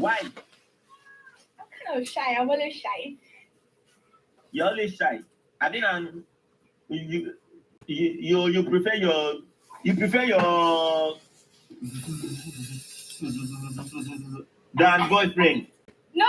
Why? I'm kind of shy. I'm always shy. You're always shy. I think you you prefer your than boyfriend. No.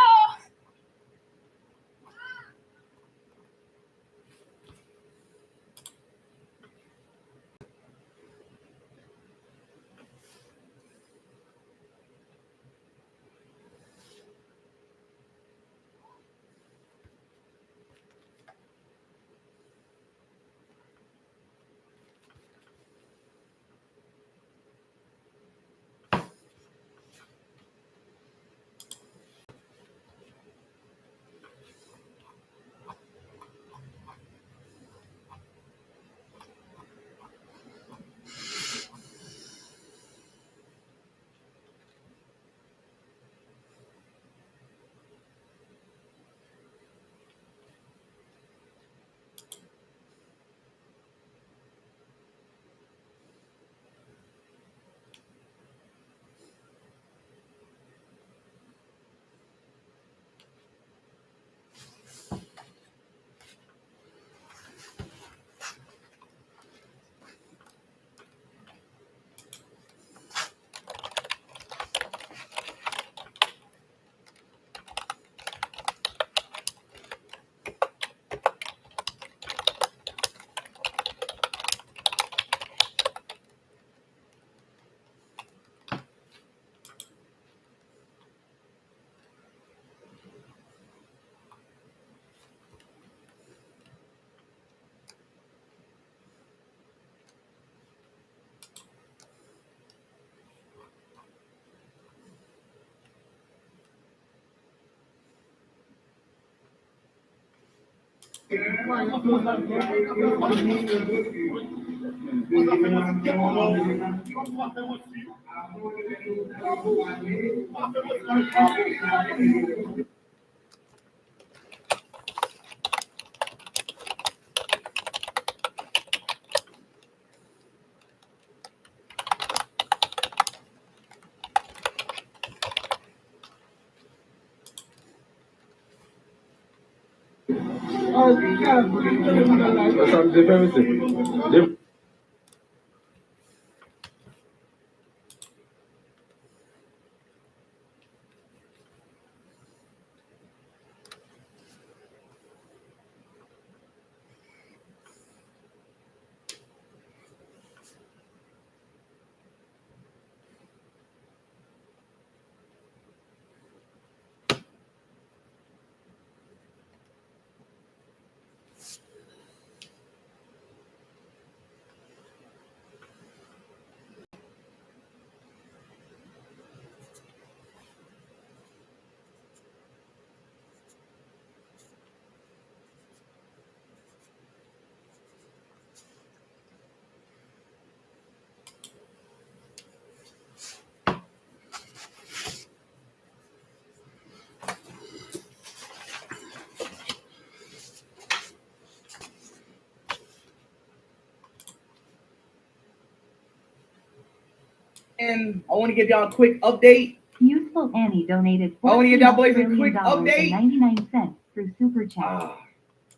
And I want to give y'all a quick update. Useful Annie donated I want to give y'all boys a $14 quick and update. 99 cents through Super Chat.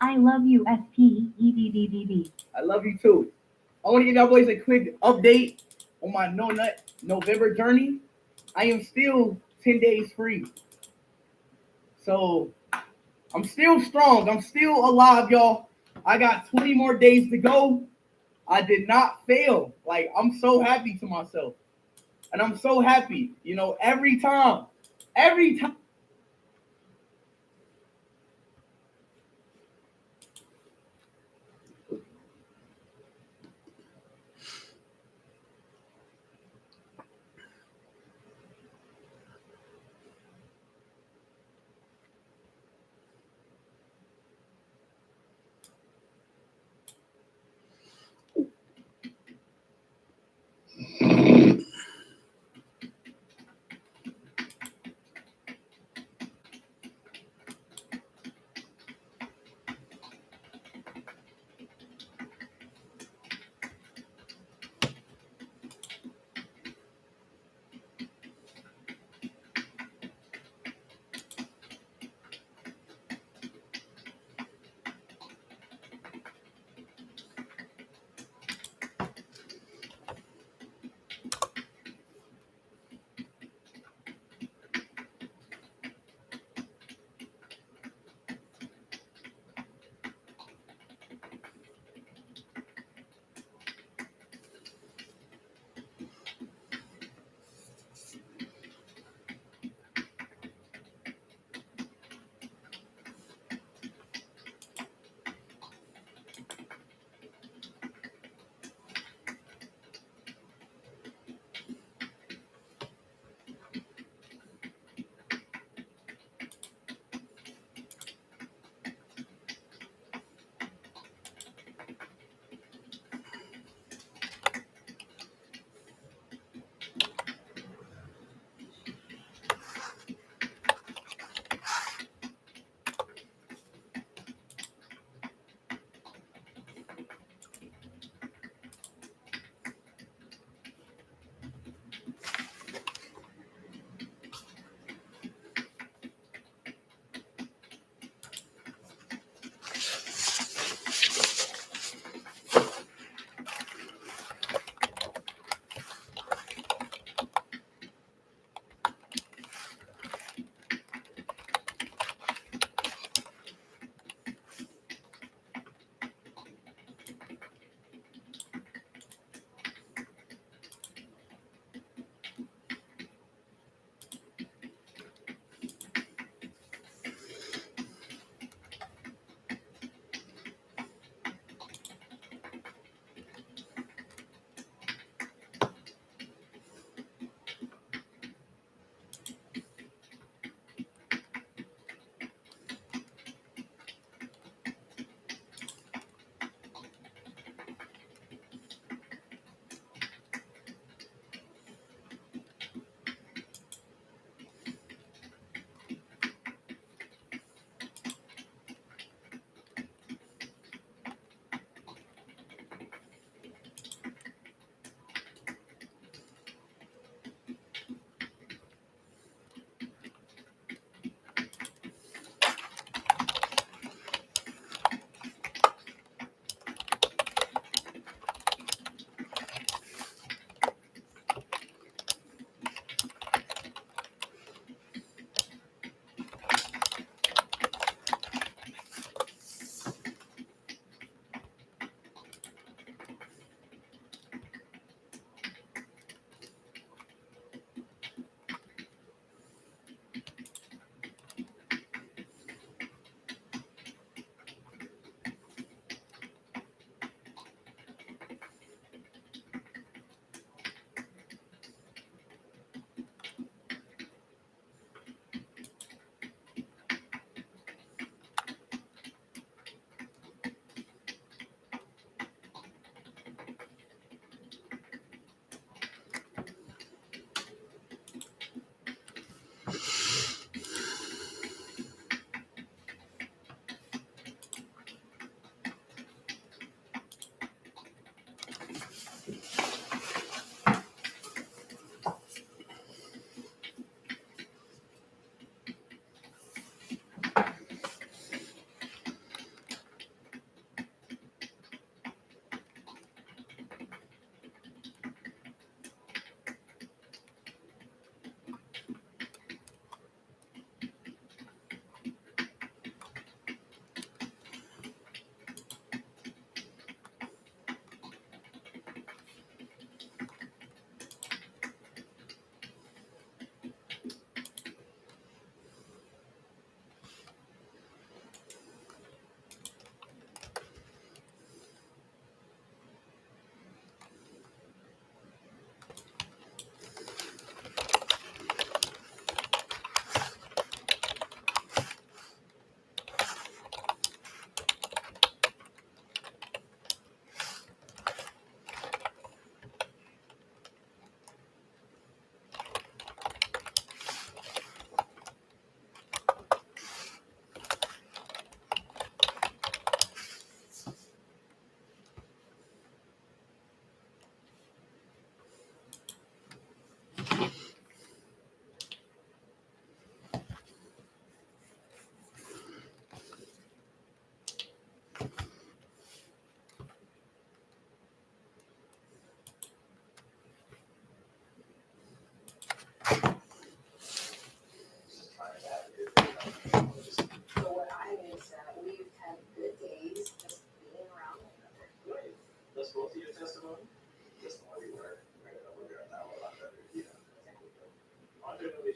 I love you, SPEDDDD. I love you too. I want to give y'all boys a quick update on my No Nut November journey. I am still 10 days free. So I'm still strong. I'm still alive, y'all. I got 20 more days to go. I did not fail. Like, I'm so happy to myself. And I'm so happy. You know, every time.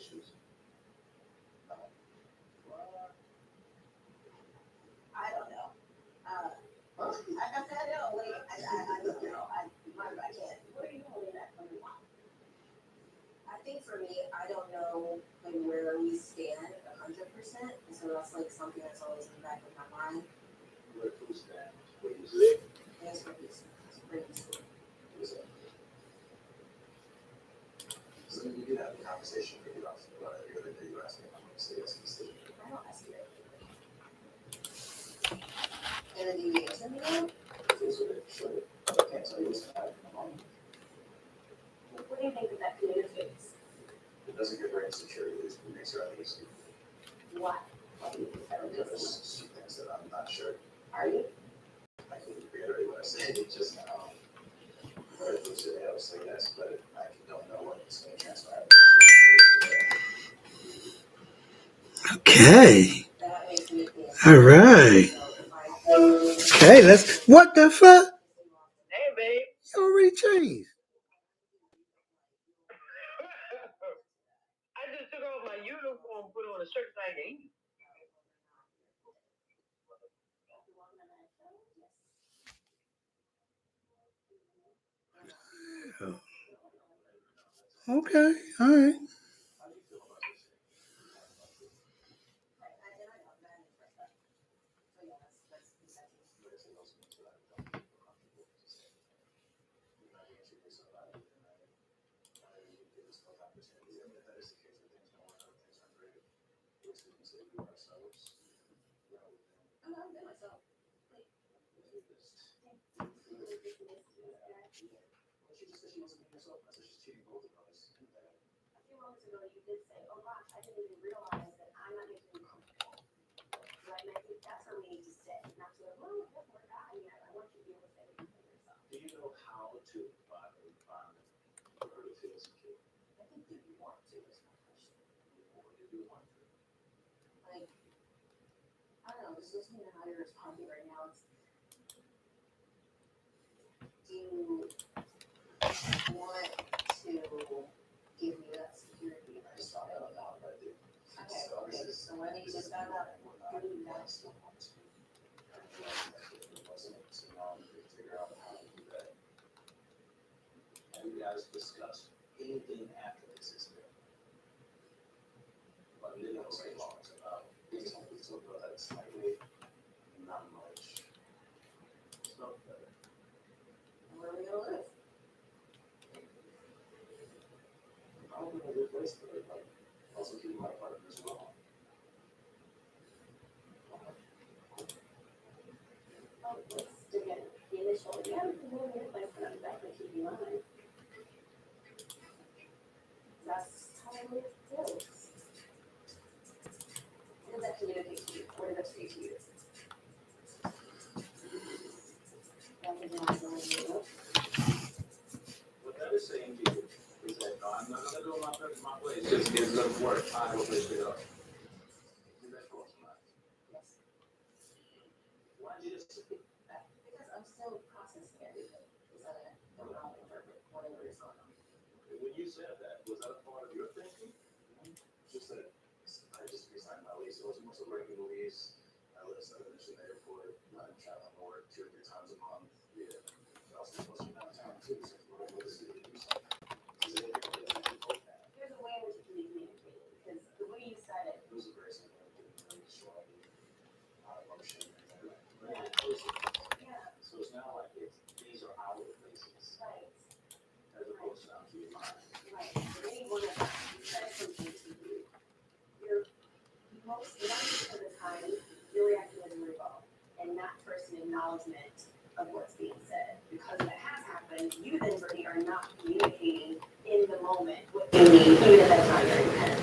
issues. I don't know. I said, no, wait, I don't know. I can't. What are you holding that from? I think for me, I don't know like where we stand 100%. So that's like something that's always in the back of my mind. Where do we stand? Where do you live? Yes, for peace. Pretty peaceful. So you did have a conversation with you about the other day. You were asking about the decision. I don't ask you that. And then you answer me now? Sure. I can't tell you what's happening. What do you think of that communicates? It doesn't give her insecurity. It makes her uneasy. What? There's some things that I'm not sure. Are you? I can reiterate what I said just now. But today I would say yes, but I don't know what's going to transpire. Okay. That makes me think. All right. Okay, let's. What the fuck? Hey, babe. You already changed. I just took off my uniform, put on a shirt like ain't. Okay, all right. A few moments ago, you did say, "Oh gosh, I didn't even realize that I'm not making you comfortable." Right, and I think that's where we need to stay. Not to go, "Well, it doesn't work out." I want you to be able to say it for yourself. Do you know how to provide an environment for her to feel secure? I think that you want to is my question. Or do you want to? Like, I don't know, just listening to how you're responding right now, it's, do you want to give me that security? I just found out now that I do. Okay, so when you just found out, do you want to? Figure out how to do that. Have you guys discussed anything after this experience? But we didn't say long about we talked about that slightly, not much. Stuff that Where are we gonna live? probably a good place for it, but also keep my partner as well. Oh, let's again, the initial, yeah, we're gonna get like that back and keep you on. That's how I live too. What does that communicate to you? What does that say to you? That is not going to do. What that is saying to you is that no, I'm not gonna do my place. Just get enough work. I will place it up. Is that close enough? Yes. Why did you say that? Because I'm still processing everything. Because I don't know how to interpret whatever is going on. When you said that, was that a part of your thinking? Just that I just resigned my lease. It was a working lease. I live at the airport. I'm traveling to work 2 or 3 times a month. Yeah. I was supposed to be downtown too, so we're able to see do something. There's a way in which it can be communicated. Because the way you said it, It was a very simple thing, really strong emotion. yeah. So it's not like these are our places, Right. as opposed to mine. Right. Anyone that says something to you, you're most 90% of the time, you're reacting as a rebuttal and not first an acknowledgement of what's being said. Because that has happened, you then, Brittany, are not communicating in the moment what you need, even if that's not your intent.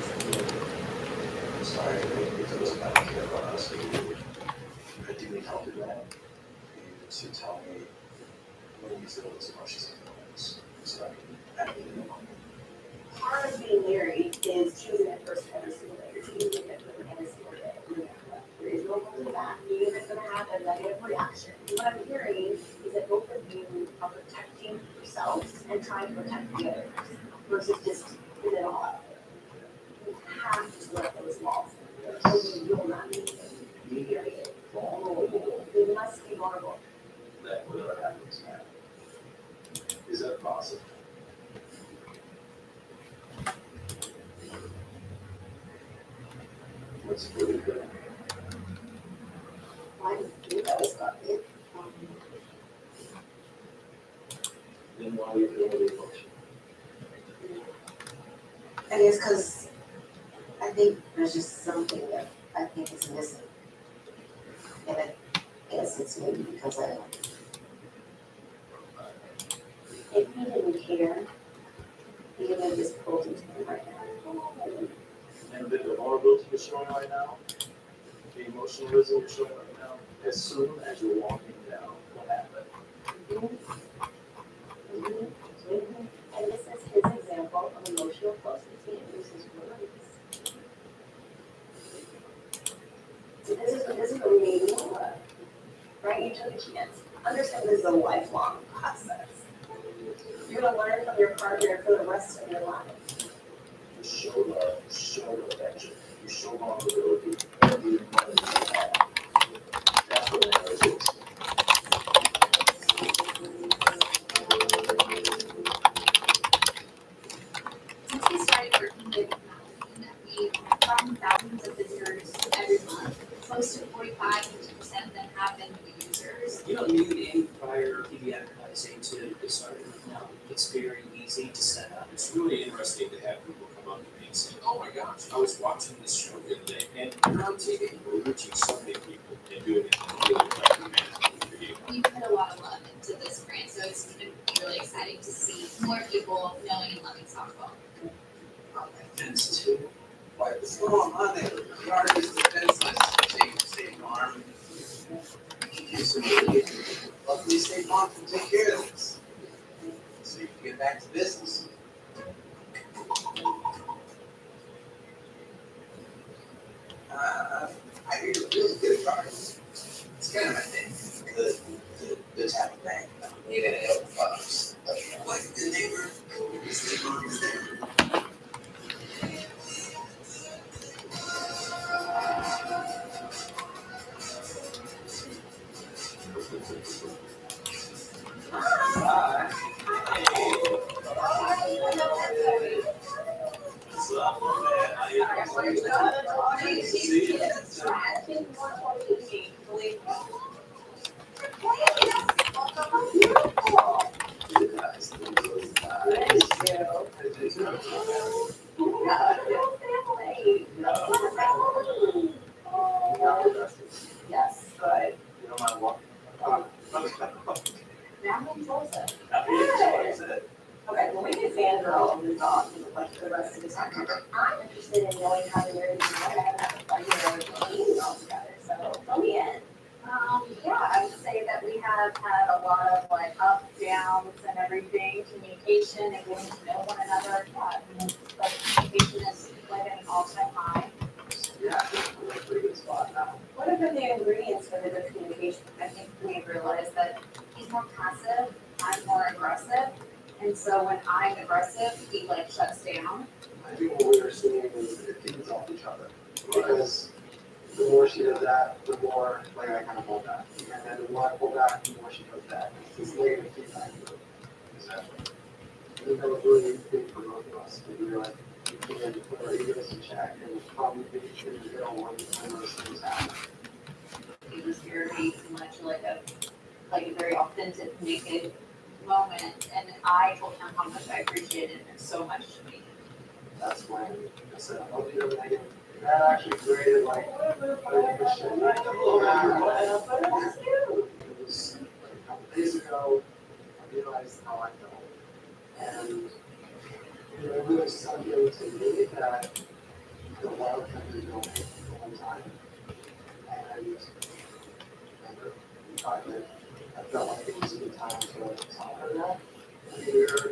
I'm sorry, because I don't care about us. I do need help in that. You to tell me when you feel those emotions and feelings, so I can act in the moment. Part of being married is choosing that person every single day. You're choosing that person every single day. There is no holding back, even if it's going to have a negative reaction. What I'm hearing is that both of you are protecting yourselves and trying to protect the other person versus just putting it all out there. vulnerable. that whatever happens now. Is that possible? What's really good? I think that was about it. Then why are you feeling the emotion? I guess because I think there's just something that I think is missing. And I guess it's maybe because if he didn't care, he would have just pulled into me right now. And the vulnerability you're showing right now, the emotionalism you're showing right now, as soon as you're walking down, what happened? And this is his example of emotional closeness. He uses his words. So this is what we need to know, right? You took a chance. Understand this is a lifelong process. You're gonna learn from your partner for the rest of your life. You show love, you show affection, you show vulnerability, and you invite it back. That's what marriage is. Since we started working with Mountain, we've gotten thousands of visitors every month. Close to 45-50% of them have been new users. You don't need any prior TV advertising to get started with Mountain. It's very easy to set up. It's really interesting to have people come up to me and say, oh my gosh, I was watching this show the other day, and you're on TV, we're reaching so many people and doing it in a really like humanity video. We put a lot of love into this brand, so it's going to be really exciting to see more people knowing and loving softball. Fence too. What's going on there? The artist defenseless, State Farm. Luckily, State Farm can take care of this. So you can get back to business. I hear you're really good at cards. It's kind of my thing. The type of bank. You're gonna help folks. Like a good neighbor, State Farm is there. Yes, good. You don't mind walking? Now I'm Tulsa. Okay, well, we can fangirl and move on to the rest of the time. I'm interested in knowing how the marriage is going. I haven't had a meeting all together, so fill me in. Yeah, I would say that we have had a lot of like ups, downs and everything, communication and getting to know one another. Yeah, but communication is like at an all-time high. Yeah, we're in a pretty good spot now. What have been the ingredients for the good communication? I think we realized that he's more passive, I'm more aggressive. And so when I'm aggressive, he like shuts down. I think what we are seeing is it feeds off each other. Because the more she does that, the more like I kind of pull back. And then the more I pull back, the more she goes back. It's this negative feedback loop. Exactly. I think that was really big for both of us. We were like, we had to put our egos in check and probably be in the middle when those things happen. It was very much like a very authentic, naked moment. And I told him how much I appreciated him so much to me. That's when I said, I hope you don't negative. That actually created like a shit. It was like a couple days ago, I realized how I felt. And it really sunk into me that the love can be built the whole time. And I felt like it was a good time to tell her that. And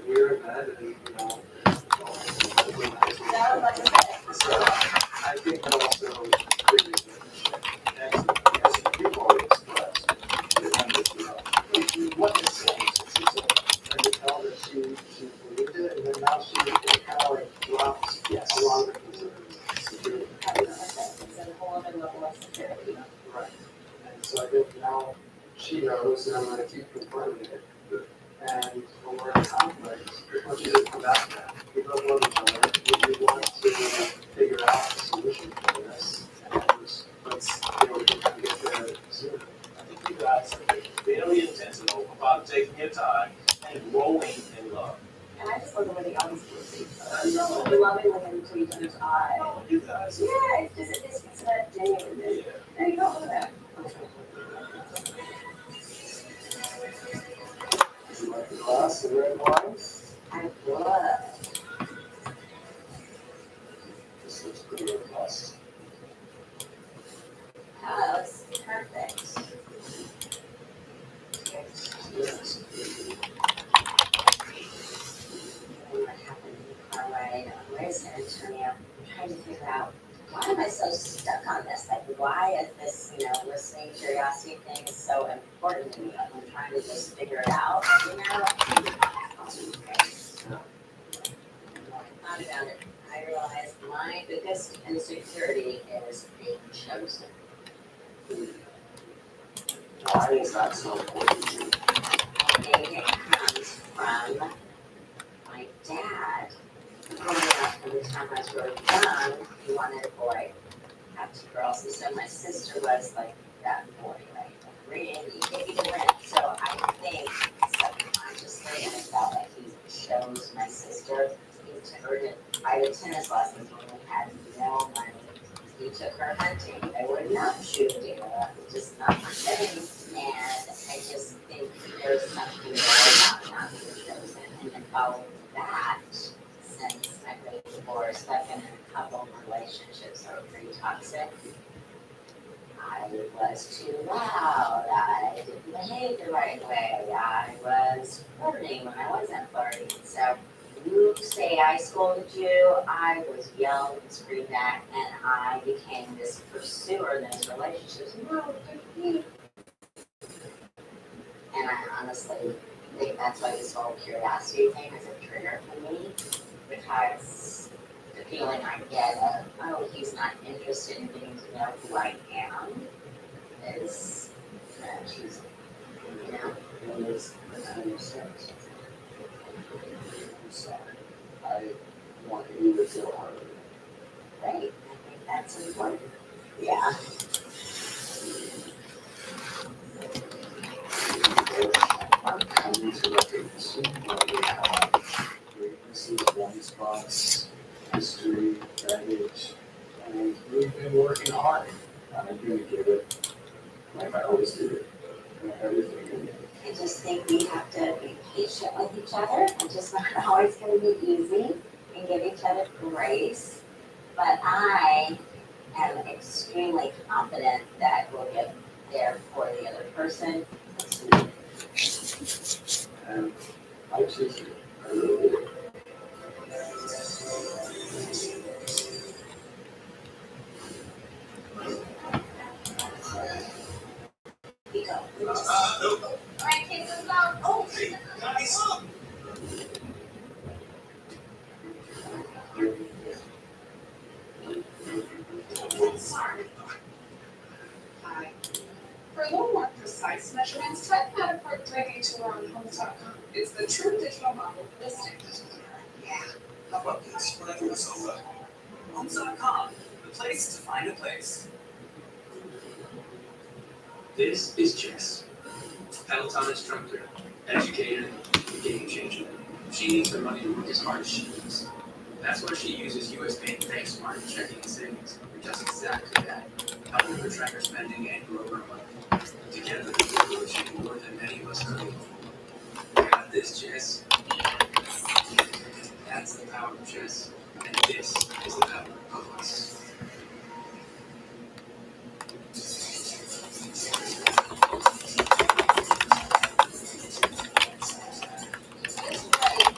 we were in bed and, you know, That was like a bit. so I think that also really as people express what it says. I could tell that she believed it, and then now she kind of like drops a lot of the concerns. Having a sense of a whole other level of security. Right. And so I think now she knows, and I'm gonna keep confronting it. And when we're in conflict, I want you to come back to that. We both love each other, we want to figure out a solution for this, and let's, we can kind of get there sooner. I think you guys are being very intentional about taking your time and growing in love. And I just love the way the honesty. We love it when into each other's eyes. Oh, you guys. Yeah, it speaks to that genuineness. Yeah. There you go, look at that. You like the glass, the red wines? I would. This looks pretty robust. Oh, that looks perfect. Yes. What happened in the car ride on the way to San Antonio? I'm trying to figure out, why am I so stuck on this? Like, why is this, listening curiosity thing is so important to me? Like, I'm trying to just figure it out, I thought about it. I realized my biggest insecurity is being chosen. Why is that so important to you? I think it comes from my dad. Growing up, from the time I was really young, he wanted a boy, have two girls, and so my sister was like that boy, right? Like, baby Ren. So I think subconsciously, I felt like he chose my sister. He took her to private tennis lessons when we had no money. He took her hunting. They were not shooting. Just not my thing. And I just think there's something more about not being chosen. And then following that, since I've been divorced, I've been in a couple of relationships that were pretty toxic. I was too loud. I didn't behave the right way. I was flirting when I wasn't flirting. So you say I scolded you, I was yelled and screamed at, and I became this pursuer in those relationships. No, you. And I honestly think that's why this whole curiosity thing is a trigger for me, because the feeling I get of, oh, he's not interested in getting to know who I am is choosing, It is understood. I'm sorry. I want you to feel harder. Right, I think that's important. Yeah. I'm coming to recognition that we have weaknesses, blind spots, history, baggage, and we've been working hard. I'm going to give it like I always do, everything in it. I just think we have to be patient with each other. It's just not always going to be easy, and give each other grace. But I am extremely confident that we'll get there for the other person. And I choose you. I really do. Alright, kids, let's go. Oh, Hey, guys. Hi. For a little more precise measurements, type Matterport 3D tour on Homes.com. It's the true digital model listing. Yeah. How about this? When I do a sofa. Homes.com, the place to find a place. This is Jess, Peloton instructor, educator, game changer. She needs her money to work as hard as she needs. That's why she uses US Bank Smart Checking and Savings, which does exactly that, helping her track her spending and grow her money. Together, we're achieving more than many of us could. You got this, Jess. That's the power of Jess, and this is the power of us.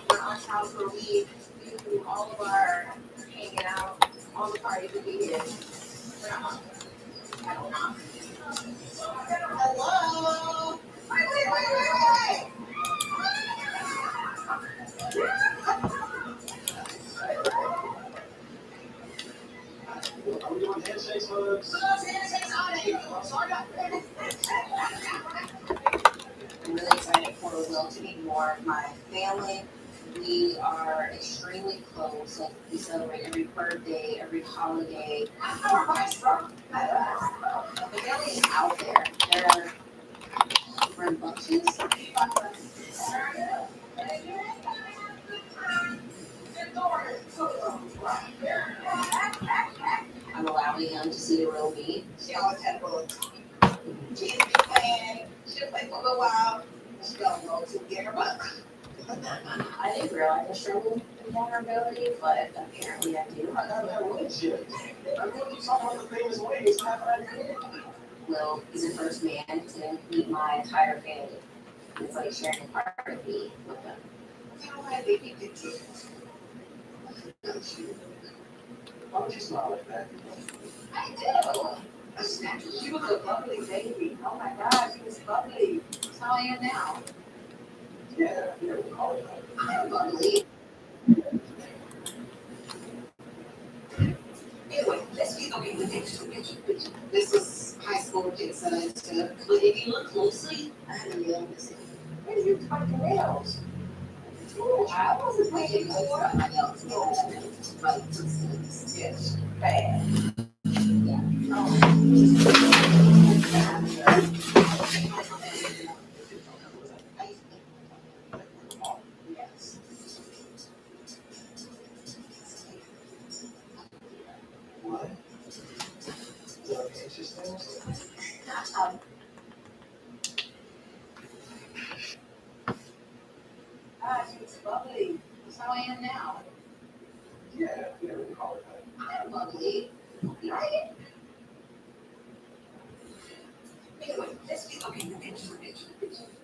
We're on house where we do all of our hanging out, all the parties that we did. Hello? Wait. Are we doing handshakes, folks? Handshakes on it. Sorry about that. I'm really excited for Will to meet more of my family. We are extremely close. Like we celebrate every birthday, every holiday. The family is out there. They're rambunctious. I'm allowing them to see the real me. She always had a little she's been playing, she'll play for a little while, she don't go to get her butt. I didn't realize I struggled with vulnerability, but apparently I do. I got that way shit. I'm going to do some of the famous ways. Will is the first man to meet my entire family. It's like sharing a part of me with them. You know why they keep it true? Why would you smile like that? I do. She was a bubbly baby. Oh my God, she was bubbly. That's how I am now. Yeah, we call it that. I'm bubbly. Anyway, let's get okay with this. This is high school pics that I took. But if you look closely, I had a nail missing. Where did you cut the nails? I wasn't waiting for my nails. But it's bad. What? It's just things. She was bubbly. That's how I am now. Yeah, we call it that. I'm bubbly. You like it? Anyway, let's get okay with this.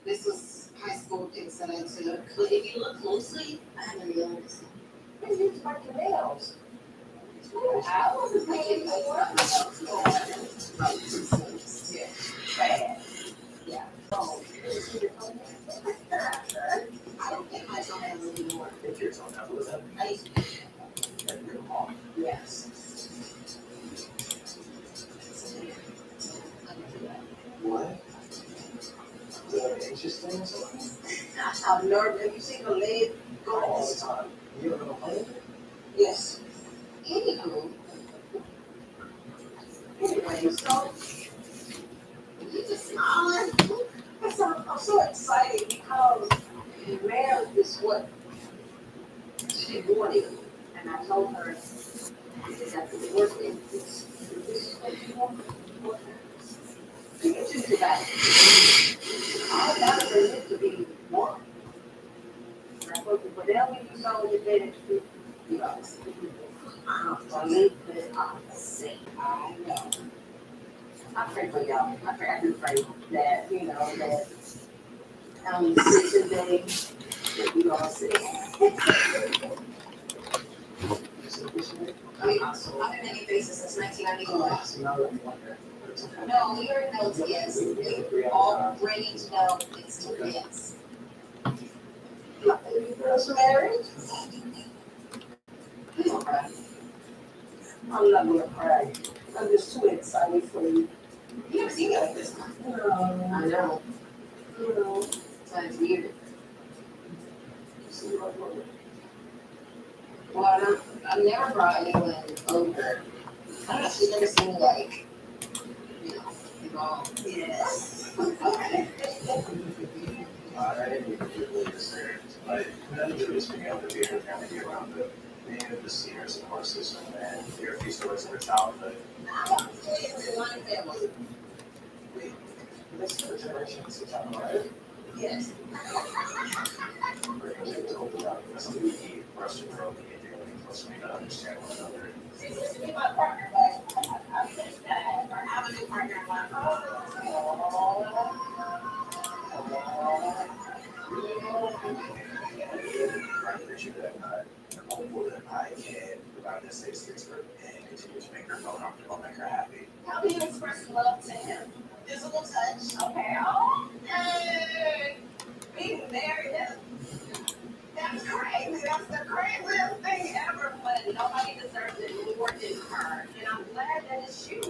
This is high school pics that I took. But if you look closely, I have a nail missing. Where did you cut your nails? I wasn't paying for it. Yeah, bad. Yeah. Oh, I don't think my son has any more. If yours on that, what was that? I used to. Yes. What? Anxious things? I'm nervous. Have you seen the leg go All the time. You ever complain? Yes. Anywho. Anyway, so you just smiling. I'm so excited because marriage is what she wanted. And I told her that after the working, this is what you want. You can choose that. All that is meant to be one. Whatever you saw you did, you know, I'm funny, but I'm sick. I know. I pray for y'all. I do pray that, you know, that today, that we all see. I mean, I've been making faces since 1991. No, we already know it's yes. We're all ready to know it's a yes. You girls married? I'm not gonna cry. I'm just too excited for you. You never seen me like this. No. I know. You know. That's weird. Well, I've never brought anyone over. I don't know, she's never seen me like, you know, involved. Yes. I didn't even really understand. Like, none of it was being able to be able to kind of be around the senior support system and hear a few stories of her childhood. I want to tell you it's one family. Wait, this is the generation that's talking about it. Yes. Some of the Russian girl can get really close to me to understand one another. She used to be my partner, but I'm just gonna have a new partner in my I appreciate that. I'm hopeful that I can provide this safe space for her and continue to make her feel comfortable, make her happy. How do you express love to him? Physical touch. Okay. Oh, yay! Being married him. That's crazy. That's the craziest thing ever. But nobody deserves it more than her. And I'm glad that it's you.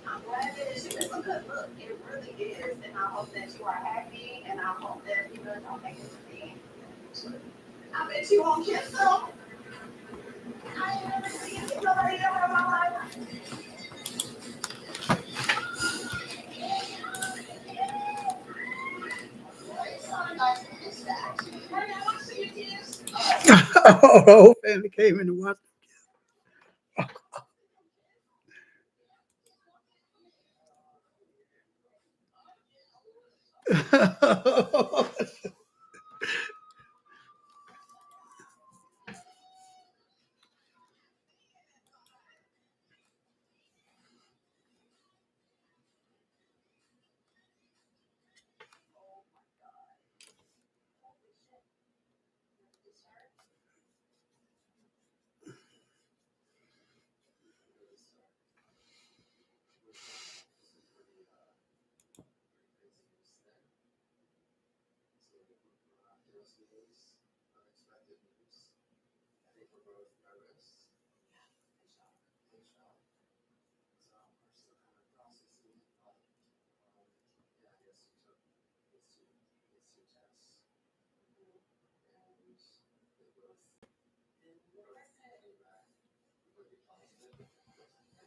I'm glad that it's you. It's a good look. It really is. And I hope that you are happy. And I hope but don't make it for me. I bet you won't kiss them. I ain't never seen somebody ever in my life. Oh, the whole family came in to watch.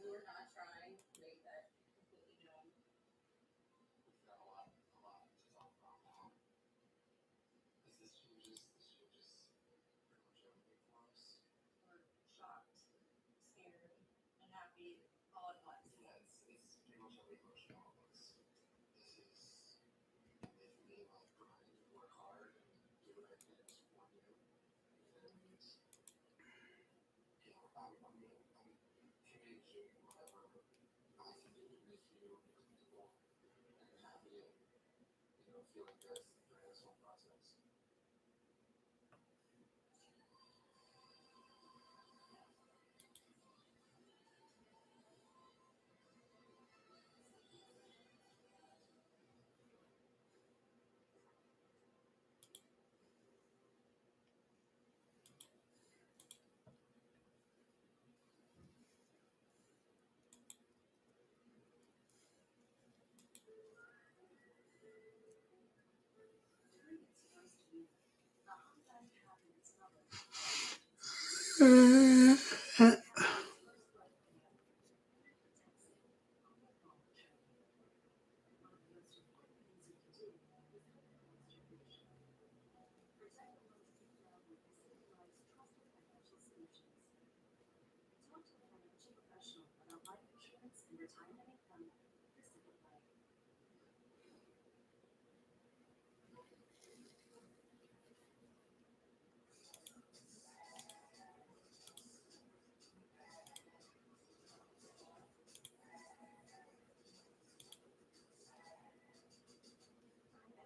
We're not trying to make that completely known. We're shocked, scared, and happy all at once.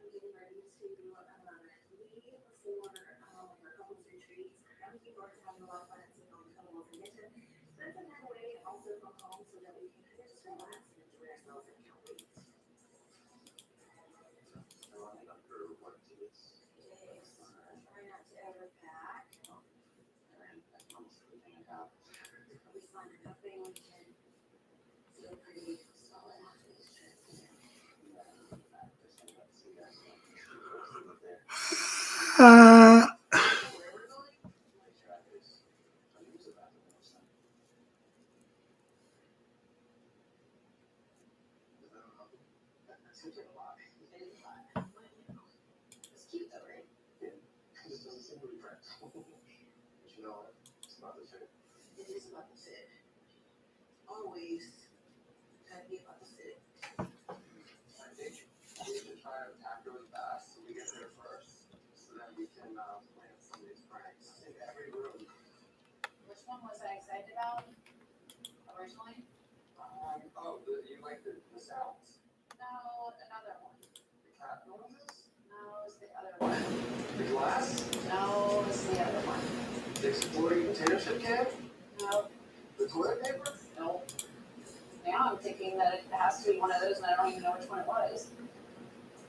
Getting ready to leave for our couples retreat. Young people are having a lot of fun at St. Paul Couples and get to spend some time away also from home so that we can kind of just relax and enjoy ourselves and can't wait. Try not to overpack. At least find nothing we can feel pretty solid after this trip. It's cute though, right? It just doesn't seem to be practical. But you know what? It's about the fit. It is about the fit. Always gotta be about the fit. I think we should try to pack really fast so we get there first, so that we can plan some of these pranks in every room. Which one was I excited about originally? You like the sounds? No, another one. The cat noises? No, it's the other one. The glass? No, it's the other one. The exploding potato chip can? No, The toilet paper? no. Now I'm thinking that it has to be one of those and I don't even know which one it was.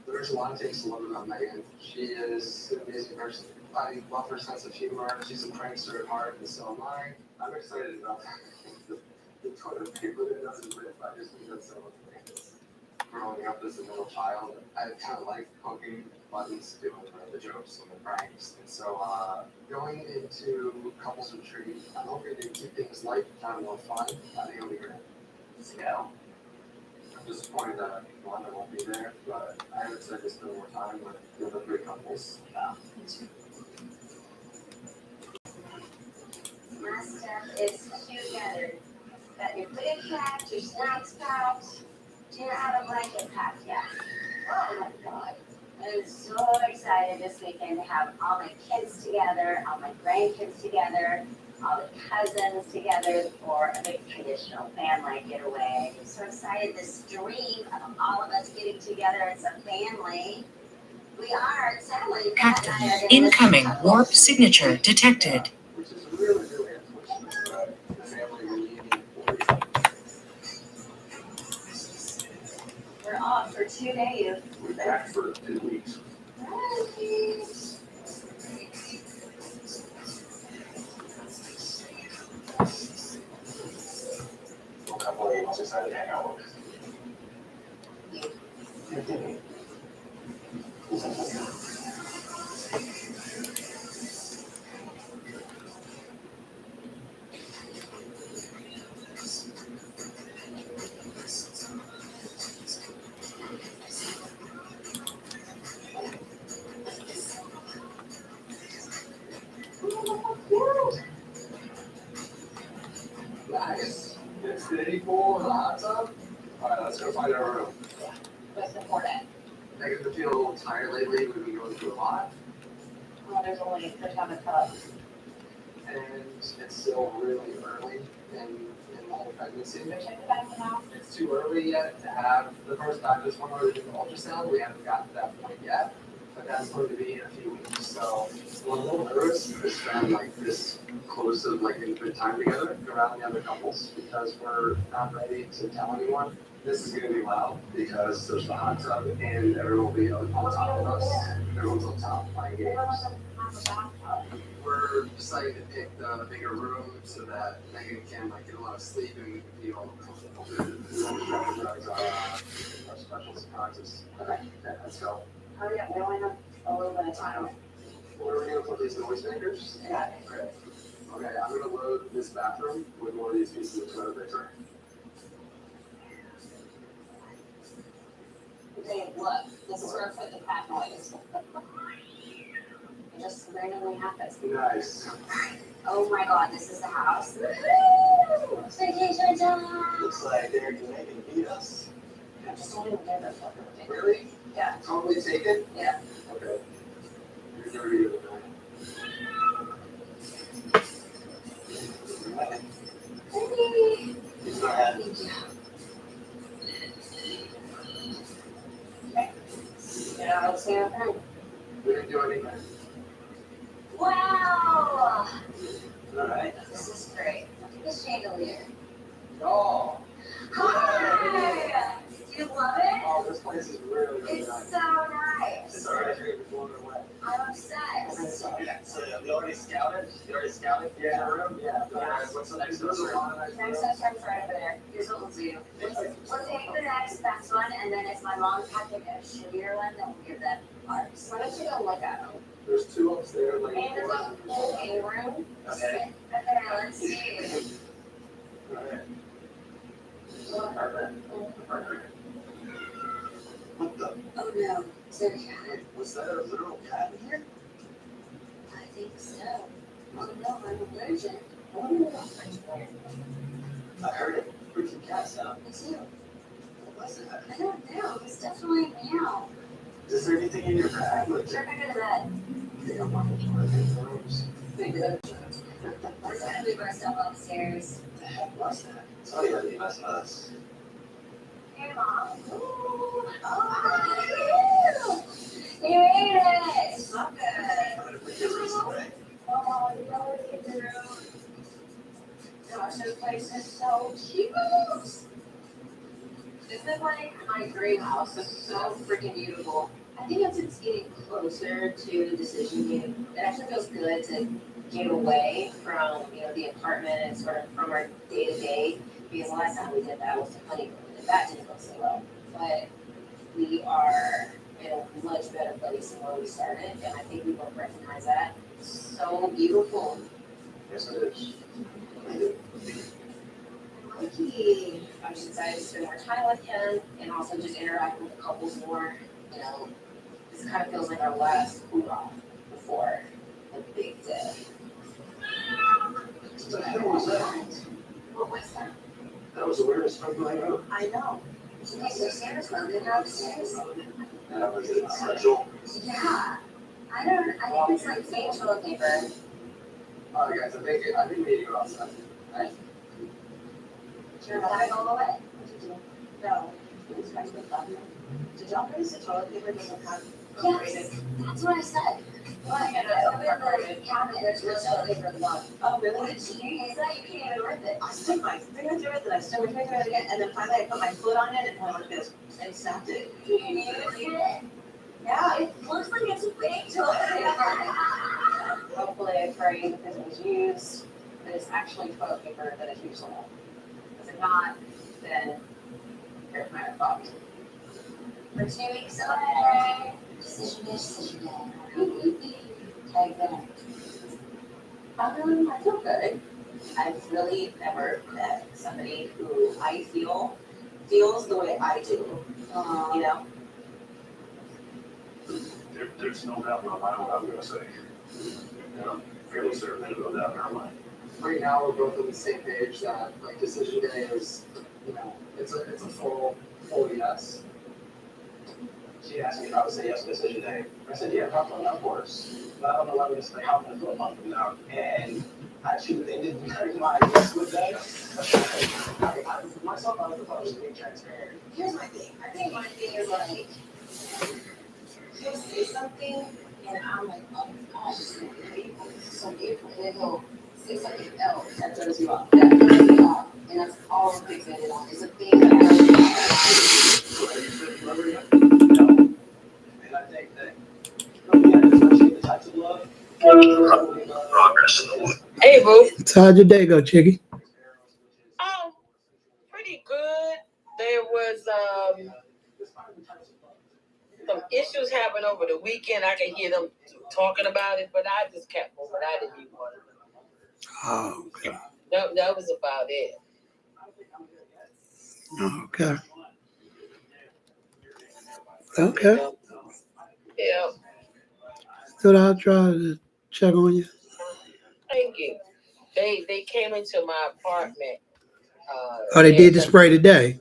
There's a lot of things to love about Megan. She is an amazing person. I love her sense of humor. She's a prankster at heart, and so am I. I'm excited about the toilet paper that doesn't rip. I just think that's so much. Growing up as a middle child, I kind of liked poking buddies doing the jokes and the pranks. And so going into couples retreat, I'm hoping to keep things light, kind of more fun. I think it'll be great. Let's go. I'm disappointed that Wanda won't be there, but I would say to spend more time with the other three couples. My stuff is together. Got your food packed, your snacks packed, do you have a blanket packed yet? Oh my God. I'm so excited this weekend to have all my kids together, all my grandkids together, all the cousins together for a big traditional family getaway. I'm so excited, this dream of all of us getting together as a family. We are, sadly, Captain, incoming warp signature detected. Which is really, really unfortunate. The family reunion. We're off for 2 days. We're back for 2 weeks. A couple of agents decided to hang out with us. Nice. Infinity pool and a hot tub. All right, let's go find our room. What's important? Megan's been feeling a little tired lately. We've been going through a lot, Well, there's only a time of cup. and it's still really early in the whole pregnancy. Check the back now. It's too early yet to have the first doctor's one or the ultrasound. We haven't gotten to that point yet, but that's going to be in a few weeks. So we're a little nervous to spend like this close of like intimate time together around the other couples because we're not ready to tell anyone. This is going to be loud because there's the hot tub and everyone will be on top of us. Everyone's on top playing games. We're deciding to pick the bigger room so that Megan can like get a lot of sleep and we can feel comfortable. Our special surprises. Okay, let's go. Hurry up, we only have a little bit of time. Where are we gonna put these noisemakers? Yeah. Okay. Okay, I'm gonna load this bathroom with one of these pieces of toilet paper. Hey, look, this is where I put the cat noise. It just randomly happens. Nice. Oh my God, this is the house. Woo! Vacation time! Looks like Derek and Megan beat us. I just don't even get that fucking thing. Really? Yeah. Totally take it? Yeah. Okay. You're dirty with that. Hey. He's not happy. Thank you. Okay. Yeah, I'll say it again. We didn't do anything. Wow! All right. This is great. Look at this chandelier. Oh. Hi! Do you love it? Oh, this place is really, really It's nice. so nice. It's already blown away. I'm obsessed. So we already scouted? You already scouted? Yeah. Room? Yeah. What's the next one? Next up, right over there. Here's what we'll do. We'll take the next one, and then if my mom can pick a shittier one, then we'll give them ours. Why don't you go look at them? There's two upstairs. Like And there's a whole game room. Okay. Okay, let's see. Alright. Perfect. What the? Oh no, is there a cat? Was that a literal cat in here? I think so. Oh no, I'm allergic. I wonder what else I heard it. Freaking cat sound. Me too. What was that? I don't know. It's definitely meow. Is there anything in your bag? Like, Sure, go to bed. yeah, I'm not sure. Maybe that's We're gonna move ourselves upstairs. What the heck was that? Sorry, I didn't mess with us. Hey, Mom. Ooh. Oh, you ate it. So good. I'm gonna put your wrist away. Oh, you know what to do. Gosh, this place is so cute. This is like my dream house. It's so freaking beautiful. I think as it's getting closer to the decision game, it actually feels good to get away from, the apartment and sort of from our day to day. Because last time we did that was the honeymoon, and that didn't go so well. But we are in a much better place than where we started, and I think we both recognize that. So beautiful. Yes, it is. Mikey, I'm just excited to spend more time with him and also just interact with the couples more. You know, this kind of feels like our last hoorah before the big day. What the hell was that? What was that? That was the weirdest fucking thing ever. I know. Okay, so Santa's mom didn't have upstairs. That was essential. Yeah. I think it's like fake toilet paper. All right, guys, I think we need to go outside. Right? Did you want to go away? What did you do? No. It was back to the bathroom. Did y'all notice the toilet paper doesn't have Yes, that's what I said. But I opened the cabinet, there's no toilet paper at the bottom. Oh, really? Did you hear that? You can't even rip it. I stuck my finger through it, then I stuck my finger through it again, and then finally I put my foot on it and went like this and snapped it. You can use it. Yeah. It looks like it's fake toilet paper. Hopefully I pray that this was used, that it's actually toilet paper that is useful. If not, then here's my thought. For 2 weeks away. Decision day. Like that. I feel good. I've really never met somebody who I feel feels the way I do. You know? There's no doubt in my mind what I'm gonna say. You know, fairly certain there's no doubt in our mind. Right now, we're both on the same page that like decision day is, you know, it's a full yes. She asked me if I would say yes to decision day. I said, yeah, probably, of course. But I don't know whether it's like how for a month from now. And I choose and didn't carry my yes with that. For myself, I was supposed to be transparent. Here's my thing. I think my thing is like, he'll say something, and I'm like, oh my gosh, this is so beautiful. And then he'll say something else that throws you off. That throws you off. And that's all I'm fixated on. It's a thing that And I think that, especially the types of love. Progress in the wood. Hey, boo. So how'd your day go, Chiggy? Pretty good. There was some issues happened over the weekend. I could hear them talking about it, but I just kept moving. I didn't even want to. Oh, okay. That was about it. Okay. Okay. Yeah. So I'll try to check on you. Thank you. They came into my apartment. Oh, they did the spray today?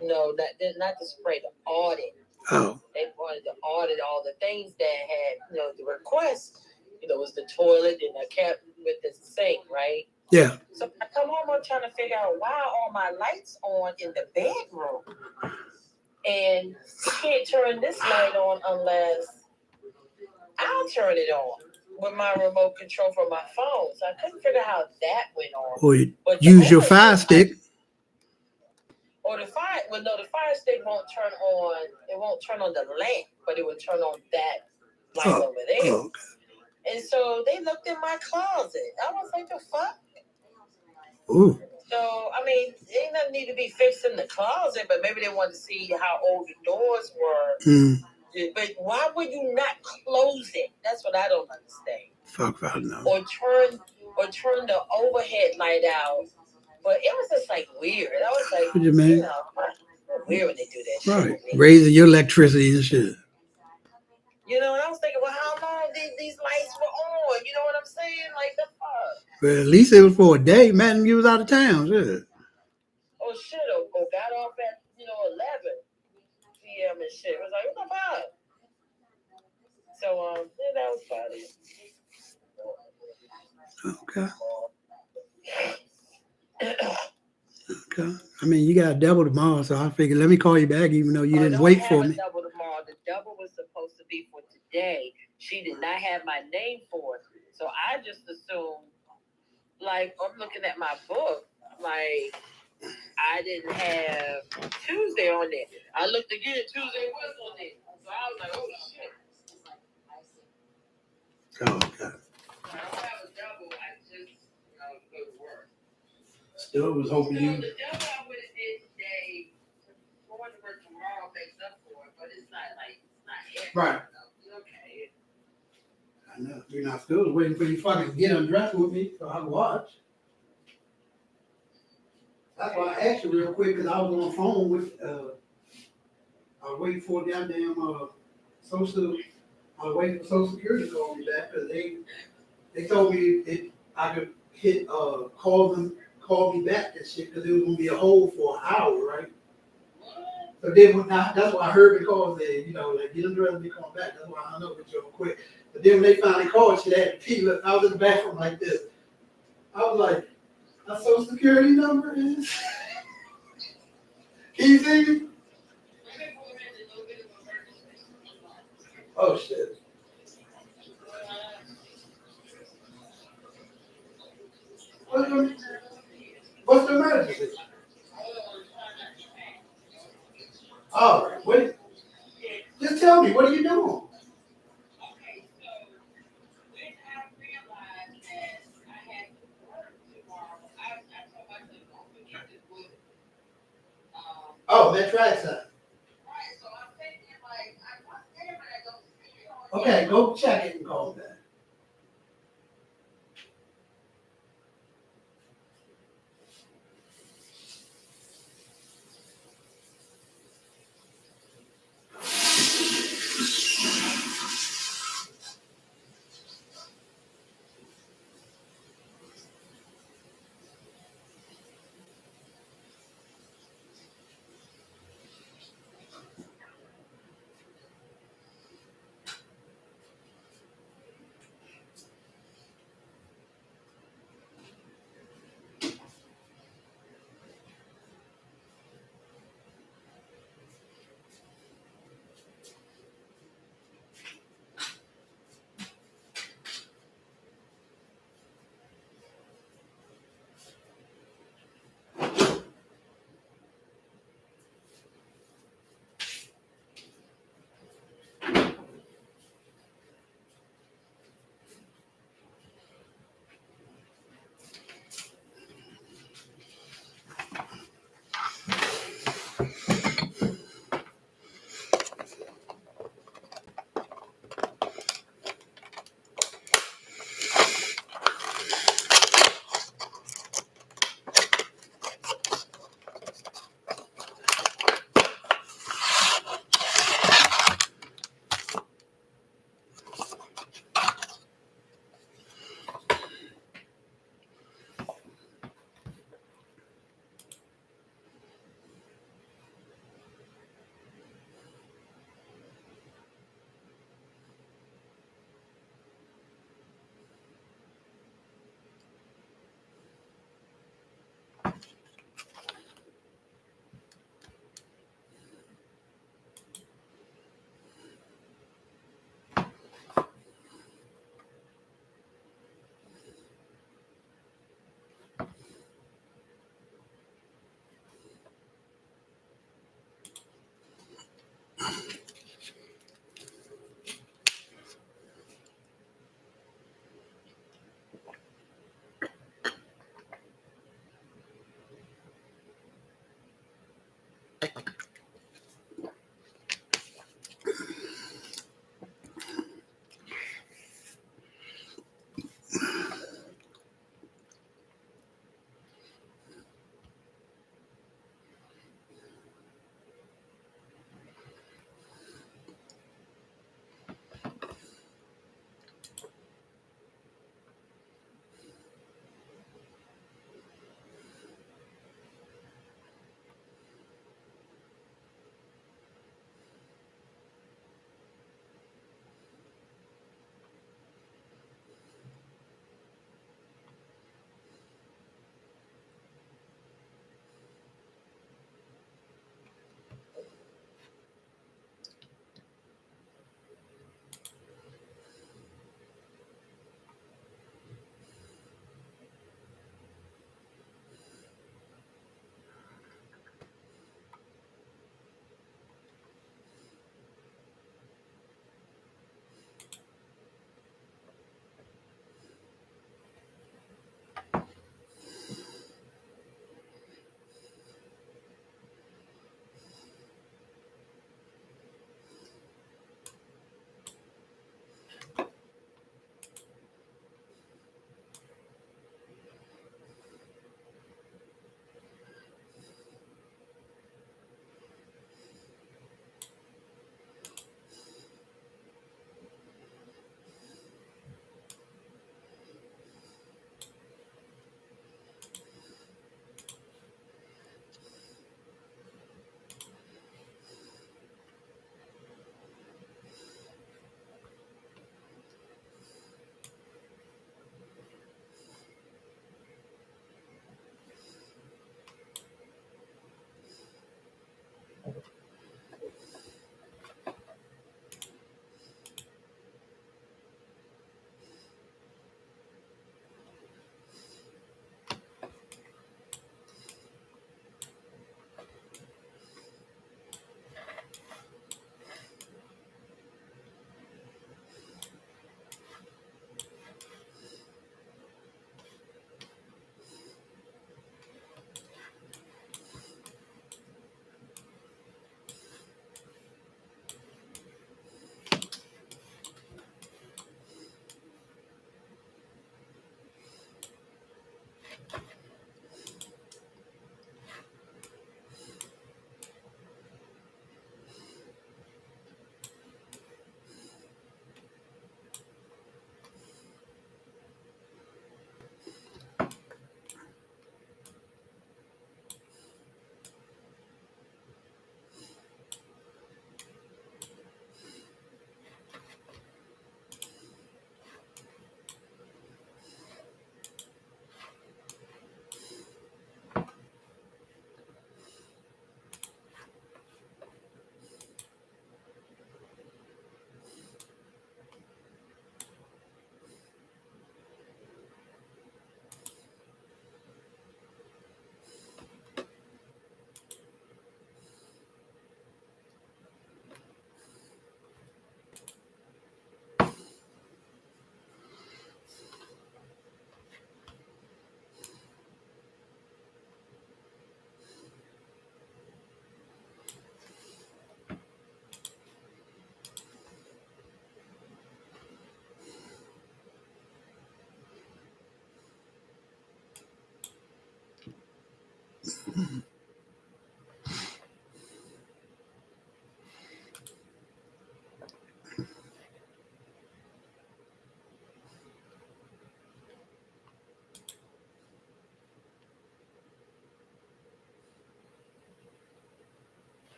No, not the spray, the audit. Oh. They wanted to audit all the things that had, the request, was the toilet and the cabinet with the sink, right? Yeah. So I come home, I'm trying to figure out why are all my lights on in the bedroom? And you can't turn this light on unless I'll turn it on with my remote control from my phone. So I couldn't figure out how that went on. Or use your fire stick. Or the fire stick won't turn on. It won't turn on the lamp, but it would turn on that light over there. Oh, okay. And so they looked in my closet. I was like, the fuck? Ooh. So, I mean, ain't nothing need to be fixed in the closet, but maybe they wanted to see how old the doors were. Mm. But why would you not close it? That's what I don't understand. Fuck, I don't know. Or turn the overhead light out. But it was just like weird. I was like, What you mean? Weird when they do that Right. shit. Raising your electricity and shit. And I was thinking, well, how long these lights were on? You know what I'm saying? Like, the fuck? Well, at least it was for a day. Man, you was out of town, shit. Oh, shit. Or got off at, 11 p.m. and shit. It was like, what the fuck? So, that was funny. Okay. I mean, you got a double tomorrow, so I figured let me call you back, even though you didn't wait for me. Double tomorrow. The double was supposed to be for today. She did not have my name for it, so I just assumed. Like, I'm looking at my book, like I didn't have Tuesday on there. I looked again, Tuesday was on there, so I was like, oh shit. Oh, okay. I don't have a double. I just go to work. Still was hoping you. The double I would have did today, going to work tomorrow makes up for it, but it's not You know, I still was waiting for you fucking get undressed with me so I could watch. That's why I asked you real quick, because I was on the phone with, I was waiting for goddamn, I was waiting for Social Security to call me back, because they told me I could hit, call me back and shit, because it was gonna be a hold for an hour, right? So then that's why I heard the call say, you know, like, get undressed and be coming back. That's why I hung up with you real quick. But then when they finally called, she had to pee. Look, I was in the bathroom like this. I was like, my Social Security number is. Can you see me? Oh shit. What's the emergency? All right, wait. Just tell me, what are you doing? Oh, that track side. Okay, go check it and call me back.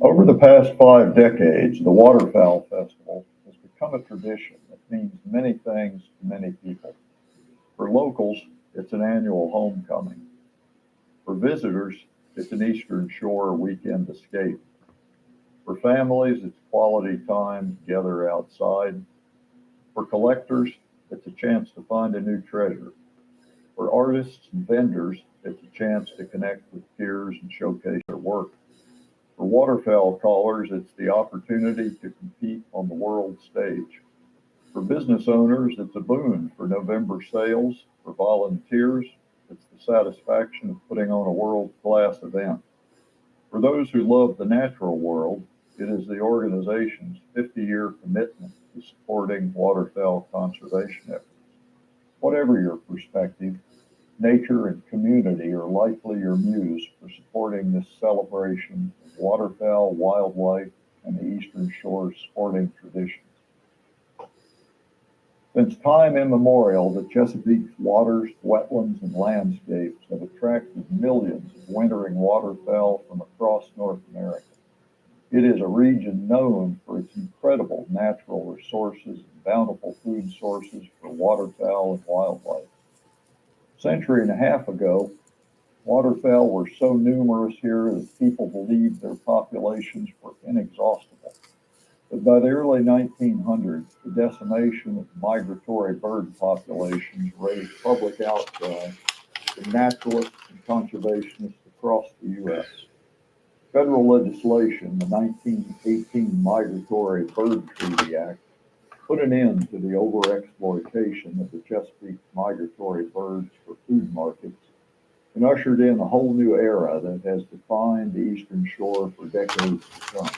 Over the past 5 decades, the Waterfowl Festival has become a tradition that means many things to many people. For locals, it's an annual homecoming. For visitors, it's an Eastern Shore weekend escape. For families, it's quality time together outside. For collectors, it's a chance to find a new treasure. For artists and vendors, it's a chance to connect with peers and showcase their work. For waterfowl callers, it's the opportunity to compete on the world stage. For business owners, it's a boon for November sales. For volunteers, it's the satisfaction of putting on a world-class event. For those who love the natural world, it is the organization's 50-year commitment to supporting waterfowl conservation efforts. Whatever your perspective, nature and community are likely your muse for supporting this celebration of waterfowl, wildlife, and the Eastern Shore's sporting traditions. Since time immemorial, the Chesapeake's waters, wetlands, and landscapes have attracted millions of wintering waterfowl from across North America. It is a region known for its incredible natural resources and bountiful food sources for waterfowl and wildlife. A century and a half ago, waterfowl were so numerous here that people believed their populations were inexhaustible. But by the early 1900s, the decimation of migratory bird populations raised public outcry from naturalists and conservationists across the U.S. Federal legislation, the 1918 Migratory Bird Treaty Act, put an end to the overexploitation of the Chesapeake migratory birds for food markets and ushered in a whole new era that has defined the Eastern Shore for decades to come.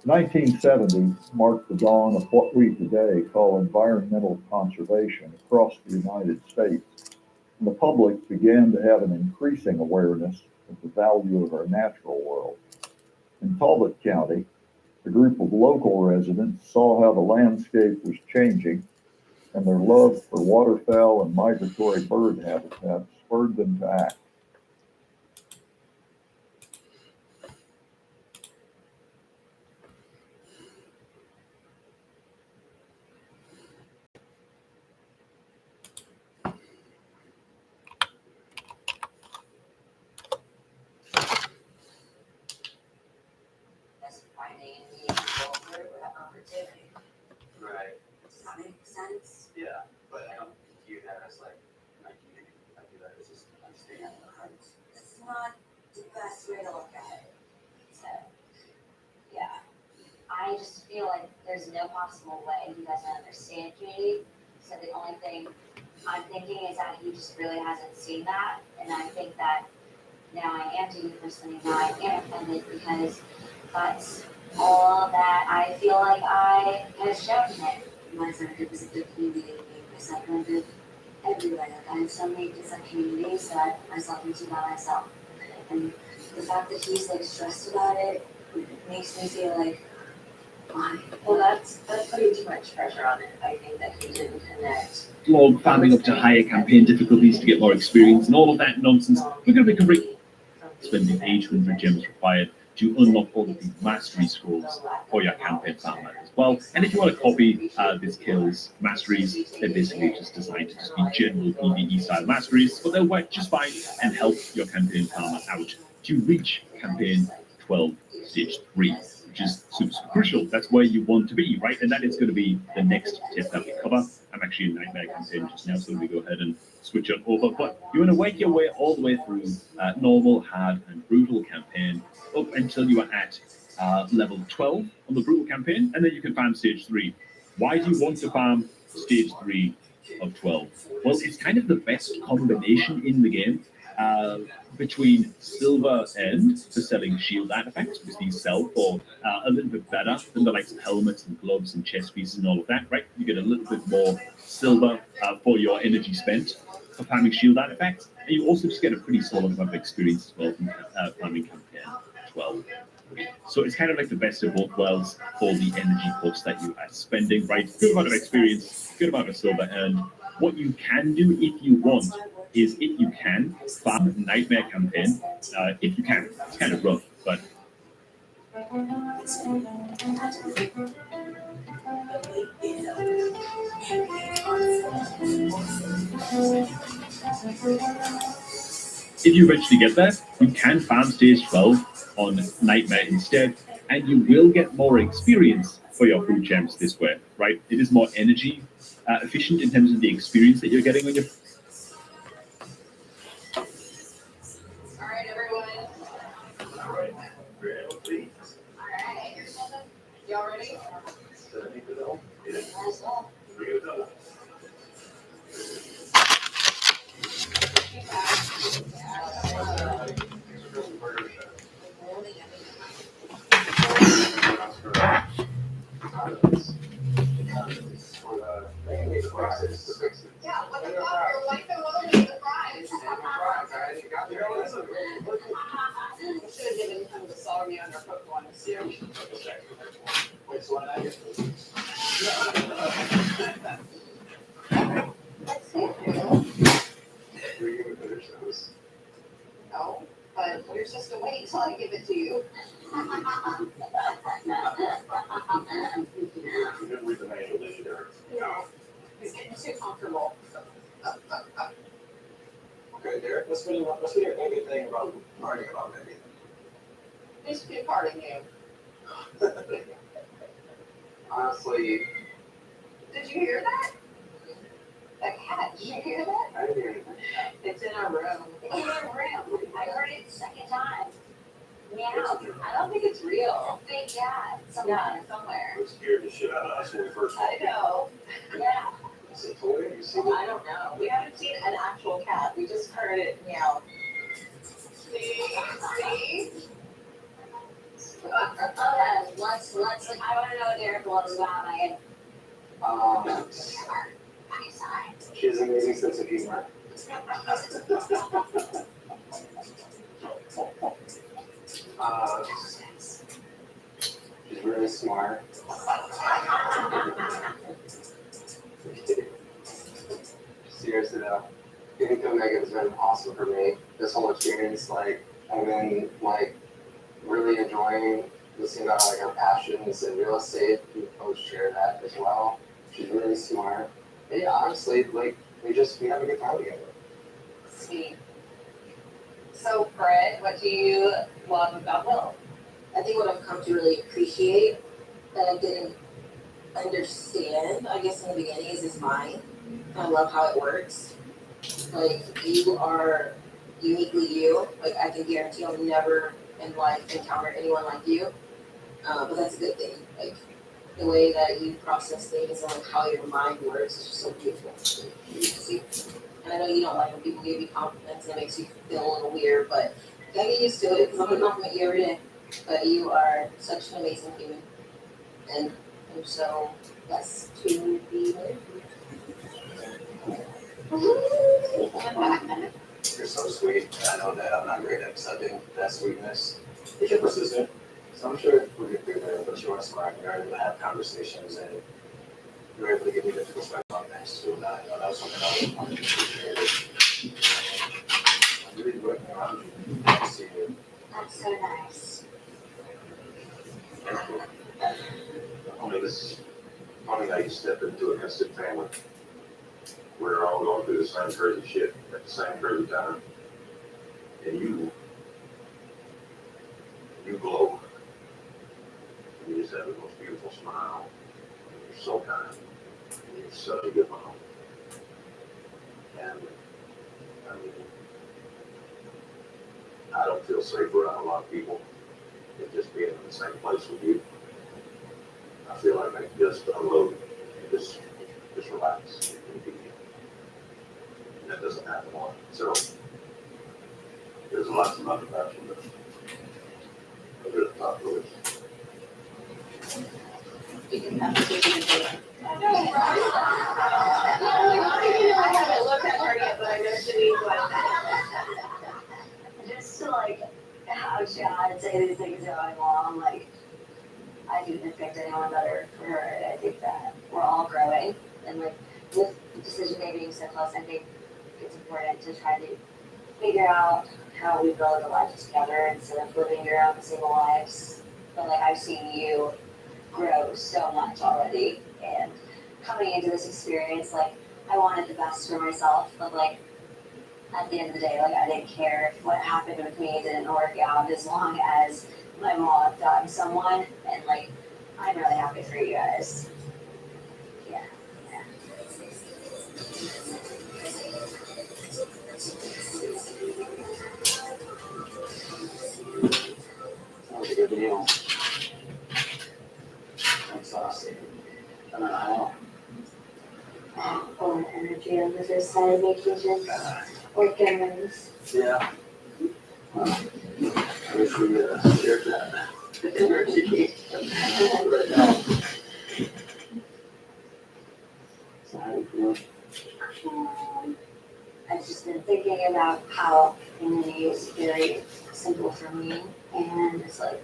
The 1970s marked the dawn of what we today call environmental conservation across the United States, and the public began to have an increasing awareness of the value of our natural world. In Talbot County, a group of local residents saw how the landscape was changing, and their love for waterfowl and migratory bird habitat spurred them to act. Finding the opportunity. Right. Does that make sense? Yeah, but I don't view that as like, I view that as just understanding there's no possible way he doesn't understand community. So the only thing I'm thinking is that he just really hasn't seen that. And I think that now I am doing for something that I am offended because that's all that I feel like I have shown him. My son is a good community. My son is good everywhere. I have so many different communities that I put myself into by myself. And the fact that he's like stressed about it makes me feel like, why? Well, that's putting too much pressure on it. I think that he didn't connect. Log farming up to higher campaign difficulties to get more experience and all of that nonsense. We're going to be covering spending 800 gems required to unlock all of these mastery scrolls for your campaign farmer as well. And if you want to copy this kill's masteries, they're basically just designed to just be general PvE style masteries, but they'll work just fine and help your campaign farmer out to reach campaign 12 stage 3, which is super, super crucial. That's where you want to be, right? And that is going to be the next tip that we cover. I'm actually in Nightmare campaign just now, so let me go ahead and switch it over. But you want to work your way all the way through normal, hard, and brutal campaign up until you are at level 12 on the brutal campaign, and then you can farm stage 3. Why do you want to farm stage 3 of 12? Well, it's kind of the best combination in the game between silver and for selling shield artifacts, because these sell for a little bit better than the likes of helmets and gloves and chest pieces and all of that, right? You get a little bit more silver for your energy spent for farming shield artifacts, and you also just get a pretty solid amount of experience as well from farming campaign 12. So it's kind of like the best of both worlds for the energy push that you are spending, right? Good amount of experience, good amount of silver, and what you can do if you want is if you can farm Nightmare campaign, if you can. It's kind of rough, but if you eventually get there, you can farm stage 12 on Nightmare instead, and you will get more experience for your food gems this way, right? It is more energy efficient in terms of the experience that you're getting on your. All right, everyone. All right. Y'all ready? As well. Yeah, what the fuck? Your wife and mother need the fries. We should have given him the salami undercooked one too. Which one I get? No, but you're just to wait until I give it to you. You didn't read the manual, did you, Derek? No, he's getting too comfortable. Okay, Derek, what's been your favorite thing about learning about maybe? They should be parting you. Honestly, Did you hear that? That cat, did you hear that? I didn't hear anything. It's in our room. It's in our room. I heard it the second time. Meow. I don't think it's real. Fake cat. Somewhere. It scared the shit out of us when we first I walked in. know. Yeah. Is it toy? You see I don't know. We haven't seen an actual cat. We just heard it meow. See? Let's, I want to know what Derek loves about my She has an amazing sense of humor. She's really smart. Seriously though, getting to Omega has been awesome for me. This whole experience, like, I've been like really enjoying listening about like her passions in real estate. We both share that as well. She's really smart. And yeah, honestly, like we have a good time together. Sweet. So, Fred, what do you love about Will? I think what I've come to really appreciate that I didn't understand, I guess in the beginning, is his mind. I love how it works. Like, you are uniquely you. Like, I can guarantee I'll never in life encounter anyone like you. But that's a good thing. Like, the way that you process things and like how your mind works is just so beautiful to see. And I know you don't like when people give you compliments and it makes you feel a little weird, but you gotta get used to it because I'm gonna compliment you every day. But you are such an amazing human. And I'm so blessed to be with you. You're so sweet. I know that I'm not great at accepting that sweetness. You're persistent. So I'm sure we'll get through there, but you are smart. You're able to have conversations and you're able to give me different perspective on things too. And I know that was something I was appreciated. I'm really working around you. Nice to see you. That's so nice. Funny how you step into an instant family. We're all going through the same crazy shit at the same crazy time. And you glow. You just have the most beautiful smile. You're so kind. You're such a good mom. And I mean, I don't feel safe around a lot of people. Than just being in the same place with you. I feel like I can just unload and just relax and be. And that doesn't happen a lot. So there's lots of other passion, but I'm really top of it. You can have to do it. I know, right? I haven't looked at her yet, but I know she needs one. Just to like how Chad and say these things about my mom, like I couldn't pick anyone better for her. And I think that we're all growing and like with decision making so close, I think it's important to try to figure out how we build a life together instead of living your own single lives. But like I've seen you grow so much already, and coming into this experience, like I wanted the best for myself, but like at the end of the day, like I didn't care if what happened with me didn't work out as long as my mom found someone, and like I'm really happy for you guys. Yeah. That was a good deal. I'm exhausted. I don't know how. Full of energy on the first side of vacation. Or memories. Yeah. I wish we shared that energy. Right now. So how do you feel? I've just been thinking about how community is very simple for me, and it's like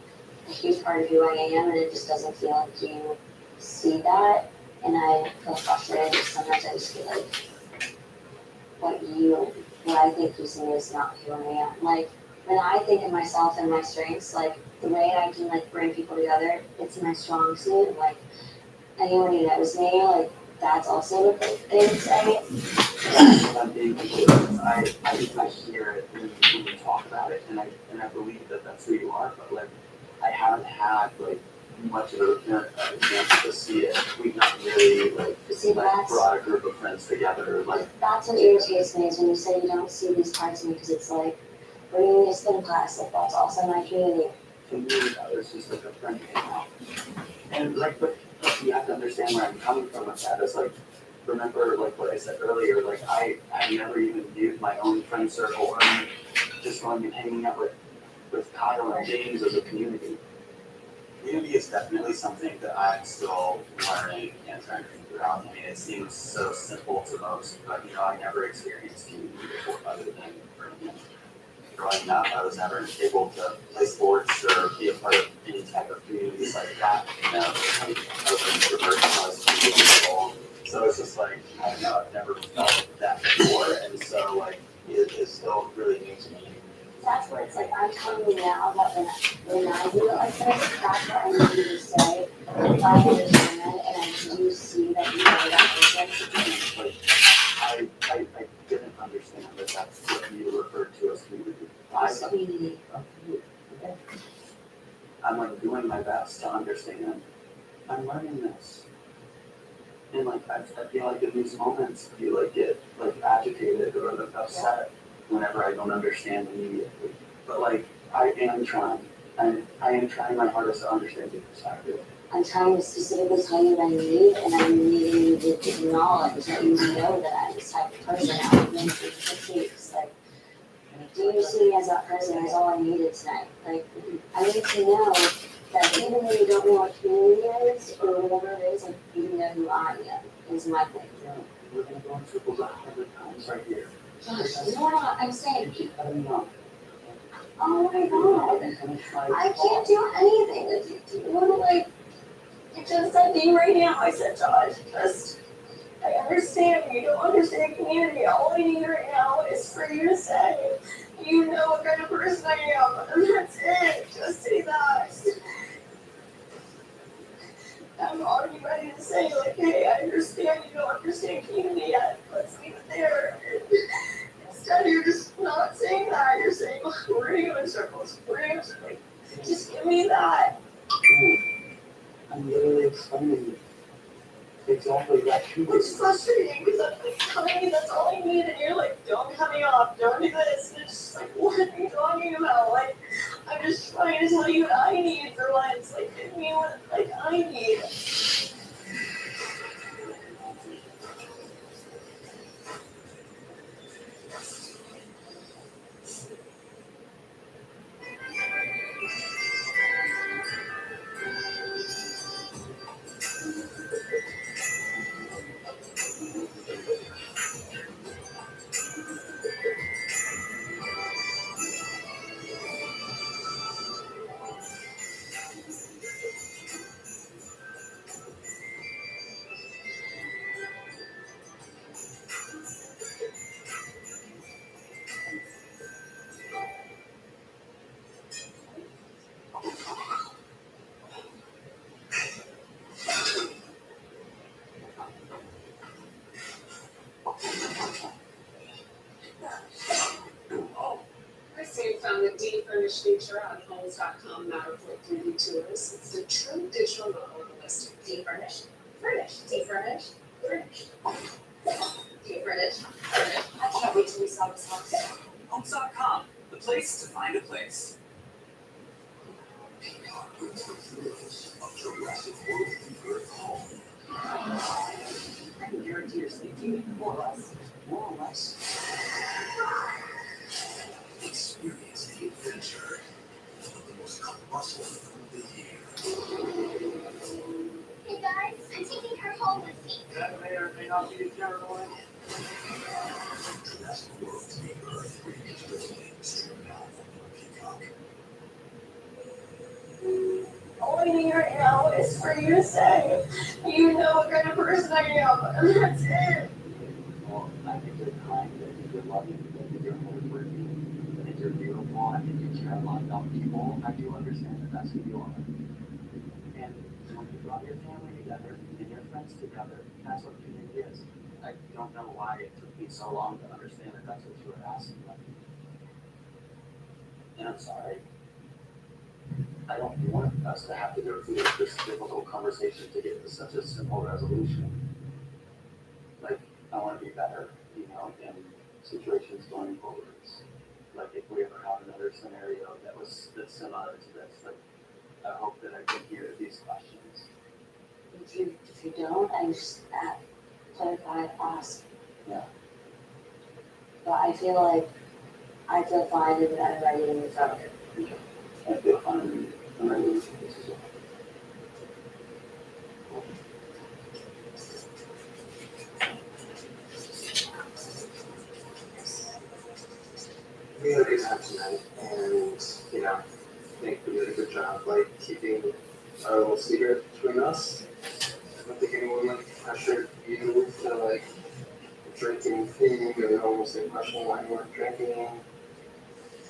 a huge part of who I am, and it just doesn't feel like you see that, and I feel frustrated. Sometimes I just feel like what I think you see is not who I am. Like when I think of myself and my strengths, like the way I can like bring people together, it's my strong suit. And, like anyone who knows me, like that's also what they would say. I'm being I hear it when you talk about it, and I believe that that's who you are. But like, I haven't had like much of a chance to see it. We've not really like brought a group of friends together. Like that's what irritates me is when you say you don't see these parts of me, because it's like bringing this in class, like that's also my community. To me, it's just like a friend hangout. And like, but you have to understand where I'm coming from with that. Is like, remember like what I said earlier, like I never even viewed my own friend circle or just going and hanging out with Kyle and James as a community. Community is definitely something that I'm still learning and trying to figure out. I mean, it seems so simple to most, but you know, I never experienced community before other than growing up. I was never able to play sports or be a part of any type of communities like that. You know, I was an introvert when I was 2 years old. So it's just like, I don't know, I've never felt that before, and so like, it is still really new to me. That's where it's like, I'm telling you now that when I do it like this, that's what I need you to say. If I understand and I do see that you know that person. I didn't understand that that's what you referred to as community. I'm like doing my best to understand. I'm learning this. And like I feel like in these moments you like get like agitated or like upset whenever I don't understand immediately. But like I am trying. I am trying my hardest to understand your perspective. I'm trying to specifically tell you what I need, and I'm needing you to acknowledge that you know that I'm this type of person. I've been through 6 weeks. Like, do you see me as that person? That's all I needed tonight. Like, I need to know that even though you don't know what community is or whatever it is, like, you know who I am, is my thing. We're gonna go in circles 100 times right here. Josh, you know what I'm saying? You keep cutting me off. Oh my god. I can't do anything with you. Do you want to, like, you just said me right now. I said, Josh, I understand you don't understand community. All I need right now is for you to say, you know what kind of person I am. And that's it. Just say that. I'm already ready to say, like, hey, I understand you don't understand community yet. Let's leave it there. Instead, you're just not saying that. You're saying, we're going to go in circles. We're going to go in circles. Just give me that. I'm literally explaining exactly that to you. It's frustrating because I'm like telling you that's all I need, and you're like, don't cut me off, don't do this. And it's just like, what are you talking about? Like, I'm just trying to tell you what I need for once. Like, give me what like I need. Christine found the de-furnished feature on Homes.com Matterport 3D Tours. It's the true digital model of a listing. De-furnished, furnished, de-furnished, furnished. De-furnished, furnished. I can't wait till we saw this house. Homes.com, the place to find a place. I can guarantee you're sleeping more or less. More or less. Experience the adventure of the most colossal of the year. Hey guys, I'm taking her home with me. That may or may not be a terrible idea. Jurassic World The Earth Reconstructed streaming now on Peacock. All I need right now is for you to say, you know what kind of person I am, and that's it. Well, I think you're kind, I think you're loving, I think you're hardworking, I think you're beautiful, I think you care a lot about people. I do understand that that's who you are. And when you brought your family together and your friends together, that's what community is. I don't know why it took me so long to understand that that's what you were asking of me. And I'm sorry. I don't want us to have to go through this difficult conversation to get to such a simple resolution. Like, I want to be better, you know, in situations going forwards. Like, if we ever have another scenario that's similar to this, like, I hope that I can hear these questions. If you don't, I just clarify, ask. Yeah. But I feel fine and I'm ready to move forward. I feel fine. I'm ready to move this as well. We had a good time tonight, and you know, I think we did a good job, like keeping our little secret between us. I don't think anyone like pressured you to like a drinking thing, or almost like questioning why you weren't drinking.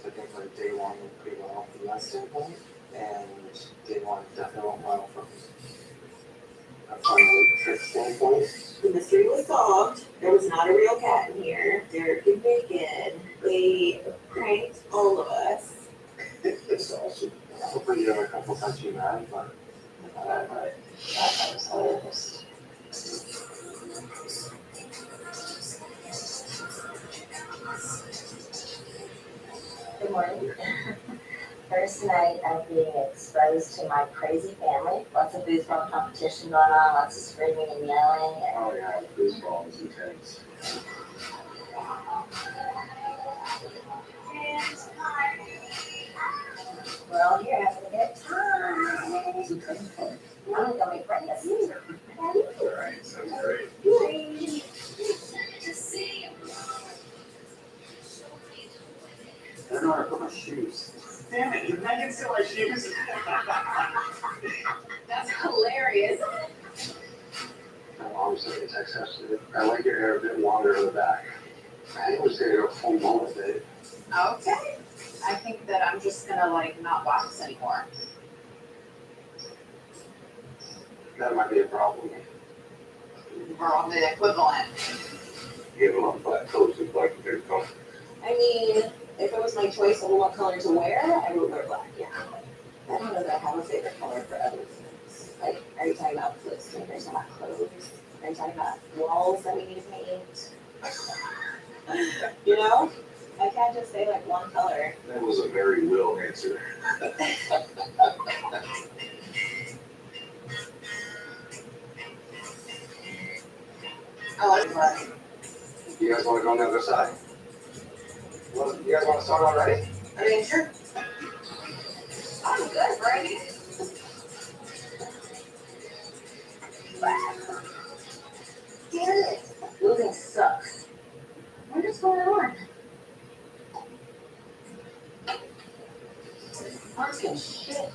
I think like day one went pretty well from that standpoint, and day one definitely went well from a fun trip standpoint. The mystery was solved. There was not a real cat in here. Derek and Bacon. They pranked all of us. It's awesome. Hopefully you have a couple times you mad, but That was hilarious. Good morning. First night of being exposed to my crazy family. Lots of foosball competition going on, lots of screaming and yelling. Oh yeah, foosball is intense. We're all here having a good time. It's intense fun. I'm gonna make friends. Alright, sounds great. I don't know where to put my shoes. Damn it, I can steal my shoes. That's hilarious. My mom sent me a text yesterday. I like your hair a bit longer in the back. I think we're just gonna go full blown with it. Okay. I think that I'm just gonna like not wax anymore. That might be a problem. We're on the equivalent. Give them up black coats with black beard coat. I mean, if it was my choice of what color to wear, I would wear black, yeah. I don't know that I have a favorite color for other things. Like, are you talking about clothes? Are you talking about clothes? Are you talking about walls that we need to paint? You know? I can't just say like one color. That was a very Will answer. I like black. You guys wanna go on the other side? Well, you guys wanna start already? I mean, sure. I'm good, right? Damn it. Moving sucks. What is going on? Fucking shit.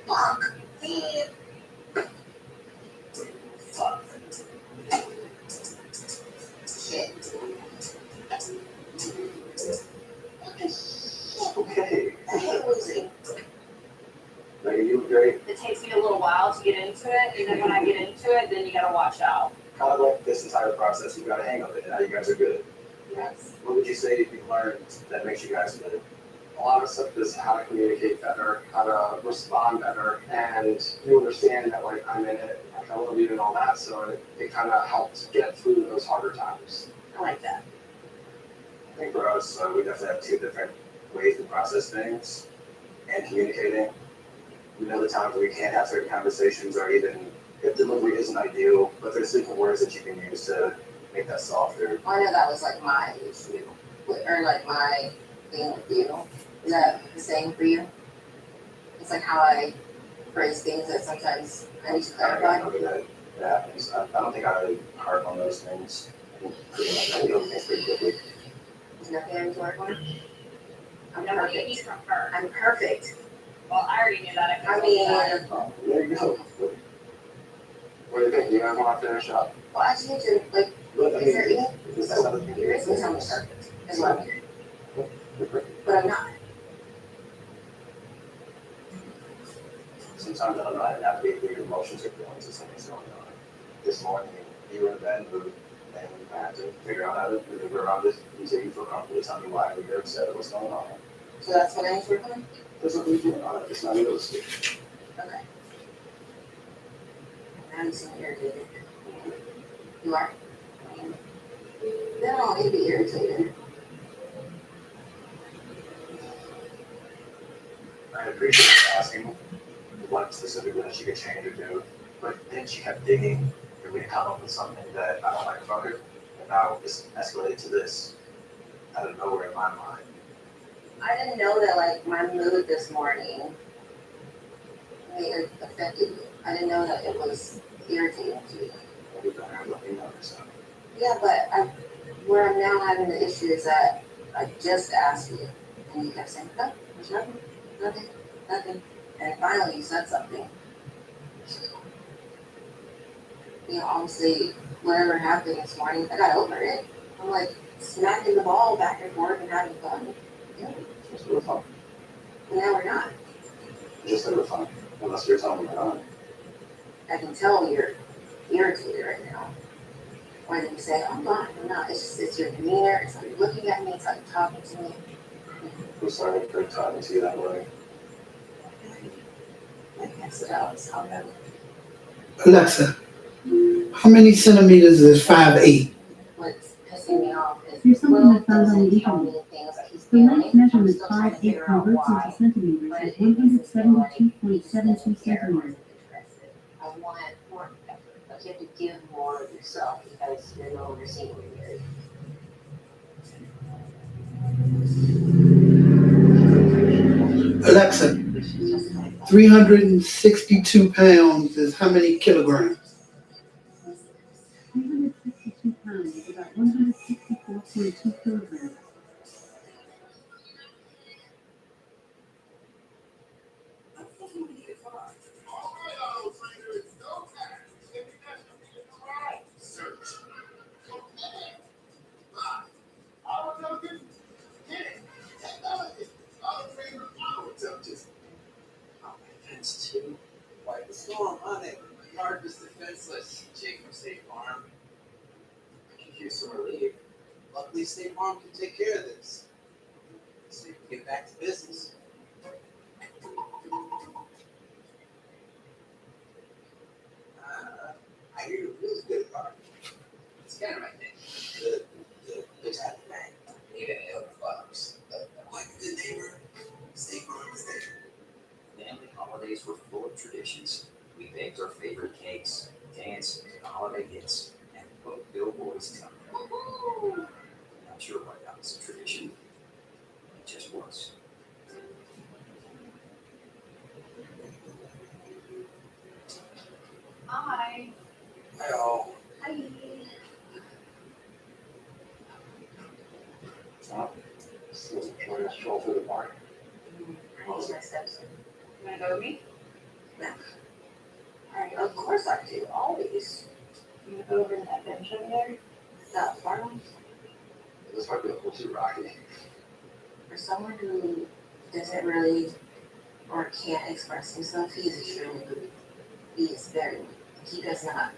Fuck. Man. Fuck. Shit. Fucking shit. Okay. I hate losing. Megan, you look great. It takes me a little while to get into it, and then when I get into it, then you gotta watch out. Kind of like this entire process, you got a hang of it, and now you guys are good. Yes. What would you say you learned that makes you guys good? A lot of stuff is how to communicate better, how to respond better, and you understand that like I'm in it, I love you and all that, so it kind of helps get through those harder times. I like that. I think for us, we definitely have two different ways to process things and communicating. We know the times we can't have certain conversations, or even if delivery isn't ideal, but there's different words that you can use to make that softer. I know that was like my issue, or like my thing with you. Is that the same for you? It's like how I phrase things that sometimes I need to clarify. That happens. I don't think I harp on those things. I deal with things pretty quickly. There's nothing I need to work on. I'm No, what do you need perfect. from her? I'm perfect. Well, I already knew that. I mean, Oh, there you go. What do you think? You guys want to finish up? well, I just need to like. But I Is there mean, any? is that something you There is no time perfect. Is what I'm hearing. But I'm not. Sometimes I don't know how to navigate through your emotions or feelings or something's going on. This morning, you were in a bad mood, and we had to figure out how to maneuver around this until you feel comfortable telling me why you're upset or what's going on. So that's what I need to work on? There's nothing to do on it. It's not realistic. Okay. I'm so irritated. You are? Then I'll need to be irritated. I appreciate you asking what specifically that she could change or do, but then she kept digging for me to come up with something that I don't like about her, and now it's escalated to this out of nowhere in my mind. I didn't know that like my mood this morning it affected you. I didn't know that it was irritating to you. Maybe don't have nothing on herself. Yeah, but where I'm now having the issue is that I just asked you, and you kept saying, no, there's nothing, nothing, nothing. And finally you said something. You know, obviously, whatever happened this morning, I got over it. I'm like smacking the ball back and forth and having fun. Yeah. Just a little fun. But now we're not. Just a little fun. Unless you're telling me not. I can tell you're irritated right now. When you say, I'm not, I'm not. It's just, it's your demeanor, it's how you're looking at me, it's how you're talking to me. I'm sorry for talking to you that way. I can't sit down and stop them. Alexa, how many centimeters is 5'8"? What's pissing me off is Here's something Will I found on the doesn't tell internet. me things that he's The feeling. length I'm measurement still trying to 5'8" figure out converts why. into centimeters But is it makes me feel like he just 172.72 doesn't care or centimeters. isn't interested. I want more effort. Like you have to give more of yourself because you're no longer single, you're married. Alexa, 362 pounds is how many kilograms? 362 pounds is about 164.2 kilograms. Fence too. Wipe the storm on it. My yard was defenseless. Jake from State Farm. I could use some relief. Luckily, State Farm can take care of this. So you can get back to business. I hear you're really good at gardening. It's kind of my thing. The type of man. Need any other flowers. Like a good neighbor, State Farm is there. Family holidays were full of traditions. We baked our favorite cakes, danced to the holiday hits, and put Bill Boyd's tongue. Not sure why that was a tradition. It just was. Hi. Hi all. Hi. So, join us stroll through the park. Here's my steps. You wanna go with me? Alright, of course I do, always. You wanna go over to that bench over there? The farm, This might be a little too rocky. for someone who doesn't really or can't express himself, he is extremely weak. He is very weak. He does not.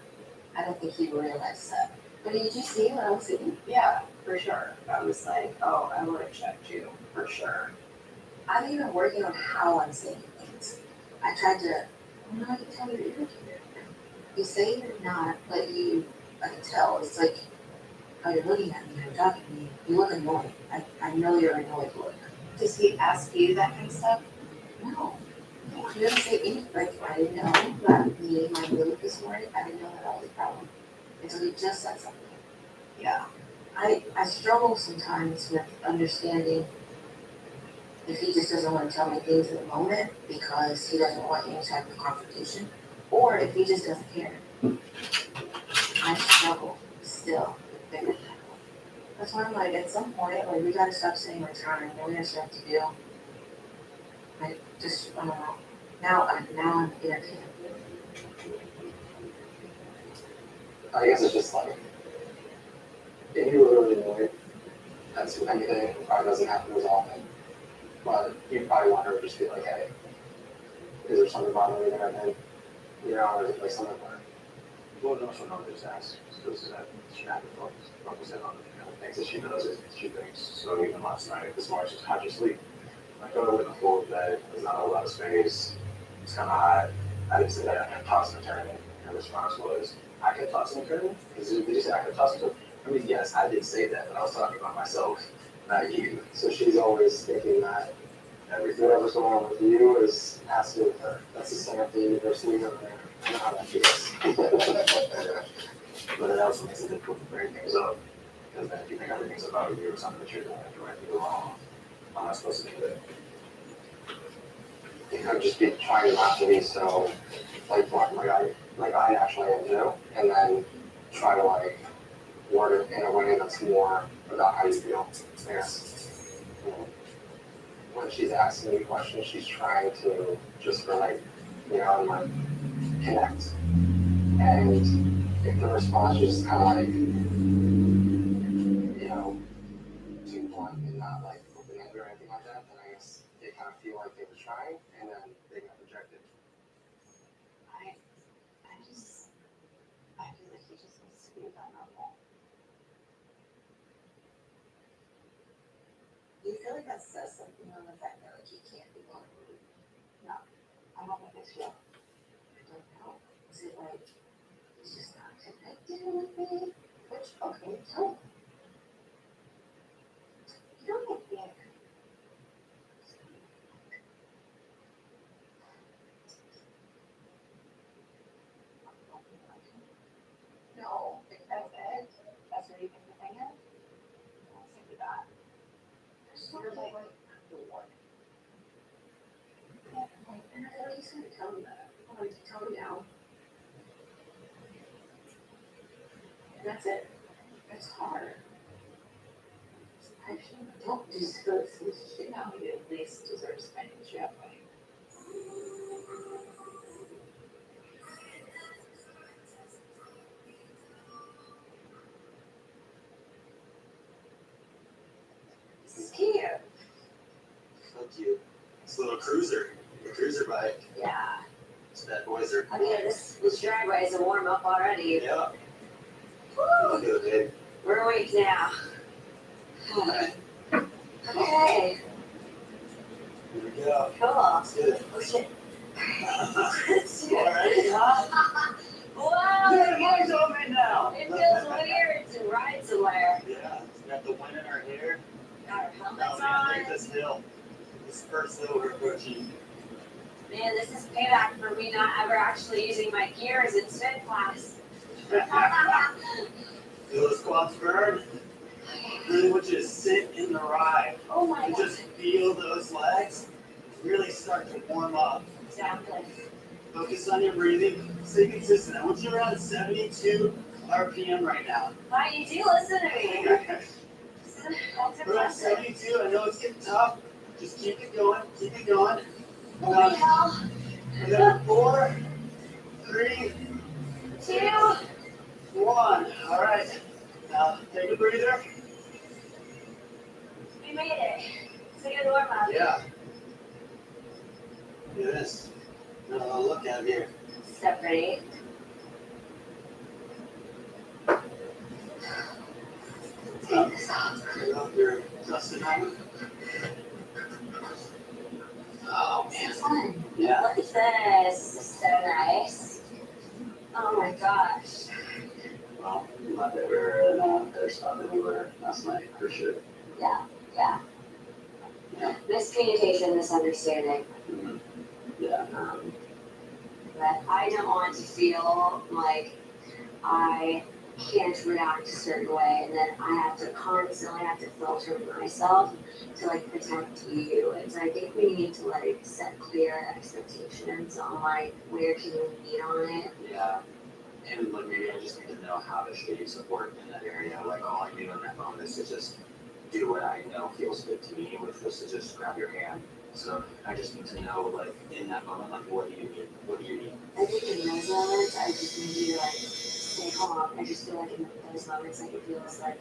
I don't think he realized that. But did you see what I was saying? Yeah, for sure. I was like, oh, I would have checked you, for sure. I'm even working on how I'm saying things. I tried to, well, I can tell you're irritated. You say you're not, but I can tell. It's like how you're looking at me, you're talking to me. You look annoyed. I know you're annoyed look. Does he ask you that kind of stuff? No. He doesn't say anything. Like, I didn't know that me and my mood this morning, I didn't know that was a problem until he just said something. Yeah. I struggle sometimes with understanding if he just doesn't want to tell me things in the moment because he doesn't want any type of confrontation, or if he just doesn't care. I struggle still with figuring that out. That's why I'm like, at some point, like, we gotta stop saying we're trying, we gotta stop to do. I don't know. Now I'm irritated. I guess it's just like, if you were really annoyed, that's anything, it probably doesn't happen as often. But you probably want her to just be like, hey, is there something bothering me that I did? You know, or is it like something where, well, no, she'll know just ask. Because that she had to focus in on the things that she does, and she thinks. So even last night, this morning, she's how'd you sleep? I go to the full bed, there's not a lot of space, it's kind of hot. I didn't say that I kept tossing and turning. Her response was, I kept tossing and turning? Did you say I kept tossing and turning? I mean, yes, I did say that, but I was talking about myself, not you. So she's always thinking that everything whatever's going on with you is has to do with her. That's the center of the universe leader there. I know how that is. But it also makes it difficult to bring things up. Because then if you think everything's about you or something that you're doing directly wrong, I'm not supposed to do that. You know, just be trying not to be so like I actually am too, and then try to like word it in a way that's more about how you feel. Yes. You know, when she's asking me questions, she's trying to just relate, you know, and like connect. And if the response is just kind of like, you know, too blunt and not like open-ended or anything like that, then I guess they kind of feel like they were trying and then they got rejected. I feel like he just needs to be about normal. Do you feel like that says something on the fact that like he can't be vulnerable? No, I don't think it's real. I don't know. Is it like he's just not connected with me? Which, okay, tell me. comfortable right door. And I just gonna tell him that. I'm going to tell him now. And that's it. It's hard. I don't deserve this shit out. You at least deserve spending shit money. This is cute. So cute. This little cruiser, the cruiser bike. Yeah. These bad boys are. I mean, this driveway is a warm up already. Yeah. Woo! Look at it, babe. We're awake now. Okay. Here we go. Cool. Let's do it. Oh shit. Let's do All right. it. Wow. Your voice open now. It feels weird to ride somewhere. Yeah. We got the wind in our hair. Got our helmets Oh man, look on. at this hill. This first hill we're approaching. Man, this is payback for me not ever actually using my gears in spin class. Feel the squats burn. Really want you to sit in the ride. Oh my And god. just feel those legs really start to warm up. Exactly. Focus on your breathing. Stay consistent. I want you around 72 RPM right now. Why you do listen to me? That's We're at impressive. 72. I know it's getting tough. Just keep it going. Keep it going. Holy hell. And then 4, 3, 2. 1. All right. Now take a breather. We made it. It's a good warm up. Yeah. Look at this. Now look at here. Step ready. Take this off. Get up your dusted out. Oh man. Fun. Yeah. Look at this. This is so nice. Oh my gosh. Well, a lot better than better spot than we were last night, for sure. Yeah, yeah. Yeah. Miscommunication, misunderstanding. Mhm. Yeah. But I don't want to feel like I can't react a certain way, and then I have to constantly have to filter myself to like protect you. And so I think we need to like set clear expectations on like where can we meet on it. Yeah. And like maybe I just need to know how to show you support in that area. Like all I do in that moment is to just do what I know feels good to me, which was to just grab your hand. So I just need to know like in that moment, like what do you need? What do you need? I think in those moments, I just need you to like stay calm. I just feel like in those moments, like it feels like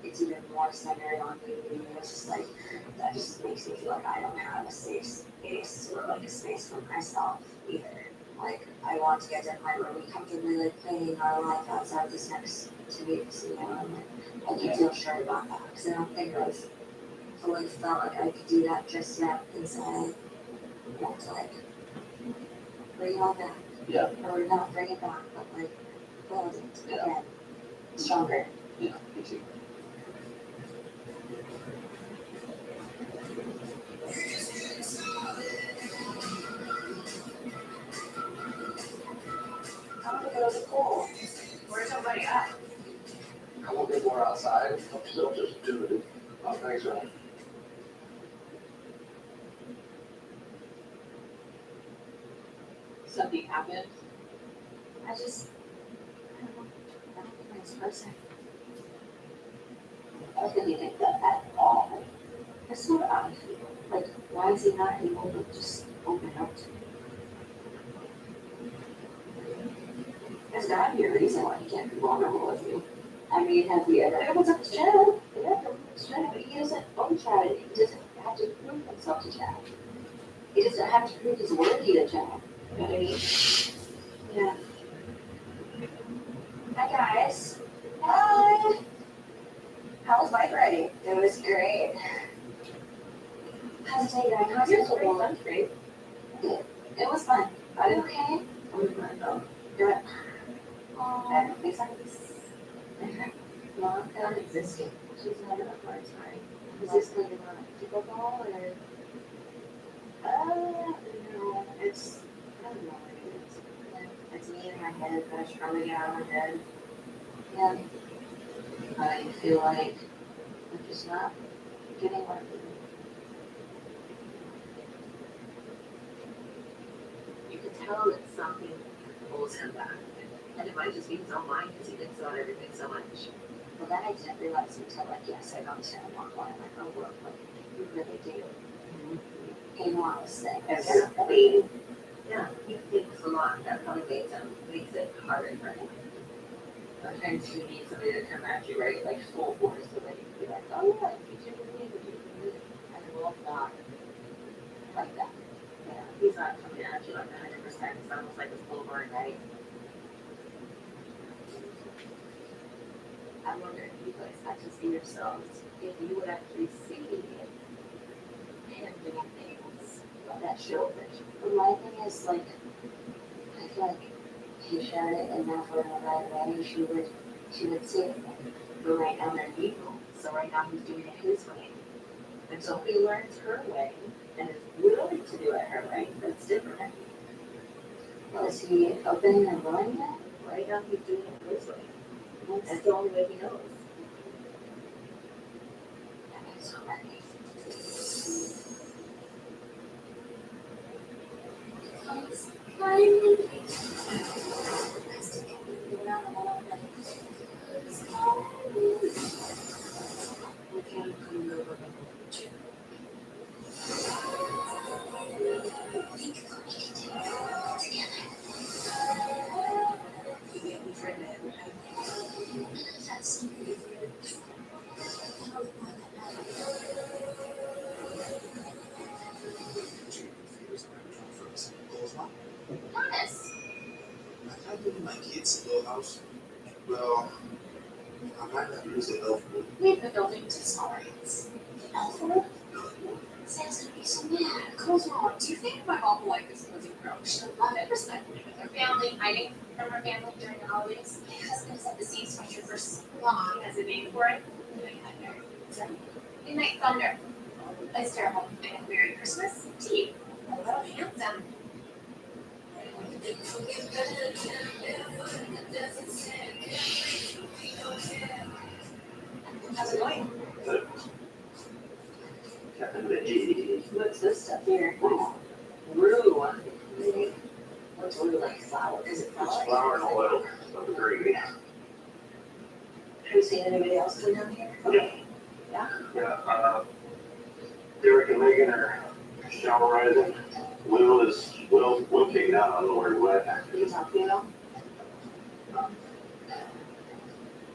it's even more centered on me. It's just like that just makes me feel like I don't have a safe space or like a space for myself either. Like I want to get to a point where we comfortably like planning our life outside this next 2 weeks, you know, and like, I can feel sure about that because I don't think I've fully felt like I could do that just yet. And so I want to like bring it all back. Yeah. Or not bring it back, but like build it again, stronger. Yeah, me too. I want to go to the pool. Where's everybody at? I won't get more outside. I'm still just doing it. Oh, thanks, Ryan. Something happened. I don't know, I'm a nice person. I didn't think that at all. That's what I feel. Like, why is he not able to just open up to me? There's gotta be a reason why he can't be vulnerable with you. I mean, have we ever, what's up to Chad? Yeah, it's Chad, but he doesn't own Chad. He doesn't have to prove himself to Chad. He doesn't have to prove he's worthy to Chad. You know what I mean? Yeah. Hi, guys. Hi. How was bike riding? It was great. How's it going? How's your football? It was great. It was fun. Are you okay? I'm fine, though. Good. I don't think so. Mom found existing. She's having a hard time. Is this going on pickleball or? No, it's, I don't know what it is. It's me in my head, but it's probably out of my head. Yeah. I feel like I'm just not getting lucky. You can tell that something holds him back. And it might just be his own mind because he thinks about everything so much. But then I didn't realize until like yesterday I was saying one point, like, oh look, like you really do. Even while I was sick. Yeah, he thinks a lot. That probably makes it harder for him. Sometimes you need somebody to come at you, right? Like full force, so that you can be like, oh yeah, you should do this, you should do this. And Wolf's not like that. Yeah, he's not coming at you like 100%. It's almost like a slow burn, right? I wonder if you guys had to see yourselves, if you would actually see him doing things that show that. But my thing is like, I feel like he shared it and now for another way, she would see it. But right now they're evil, so right now he's doing it his way. Until he learns her way and is willing to do it her way, that's different. Is he open and willing yet? Right now he's doing it his way. That's the only way he knows. That makes so many. Thomas, I live in my kid's little house. Well, I might not use the elf wood. we've been building to smaller kids. Elfwood? Sam's gonna be so mad. Cole's wrong. Do you think my mom will like this cozy approach? She'll love it. Respect with her family, hiding from her family during the holidays. My husband set the scene sweatshirt for so long. He has a name for it. Midnight Thunder. It's terrible. And Merry Christmas to you. Hello, handsome. How's it going? Good. Captain Veggie. What's this stuff here? Rue. What's Rue like? Flour? Is it It's flour? flour and oil of the gravy. Have you seen anybody else come down here? Yeah. Yeah? Derek and Megan are showerizing. Will came down, I don't know where he went. Did you talk to you?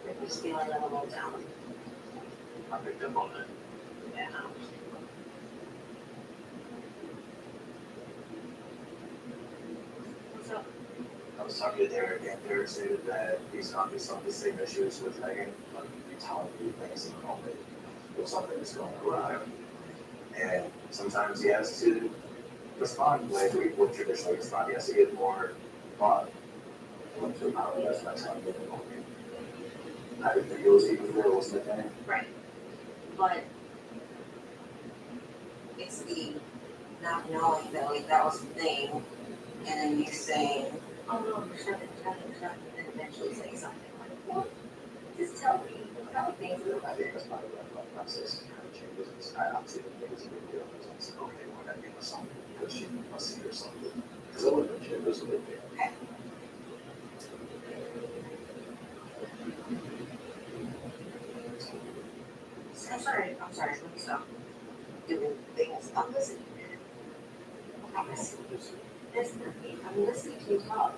We're just feeling a little down. I picked up on that. Yeah. What's up? I was talking to Derek, and Derek stated that he's not some of the same issues with Megan, but he telling me things in the moment with something that's going awry. And sometimes he has to respond the way we would traditionally respond. He has to get more thought into how he does that time in the moment. I didn't think it was even real, wasn't it? Right. But it's the not knowing that like that was the thing, and then you saying, oh no, there's nothing, and eventually saying something like, well, just tell me things that I think that's part of that process, kind of changes. I obviously didn't think it was a big deal. I was like, okay, well, that gave us something because she must hear something. Because it wasn't a kid, it was a big deal. Okay. I'm sorry, let me stop doing things. I'm listening. I promise. It's nothing. I'm listening to you talk.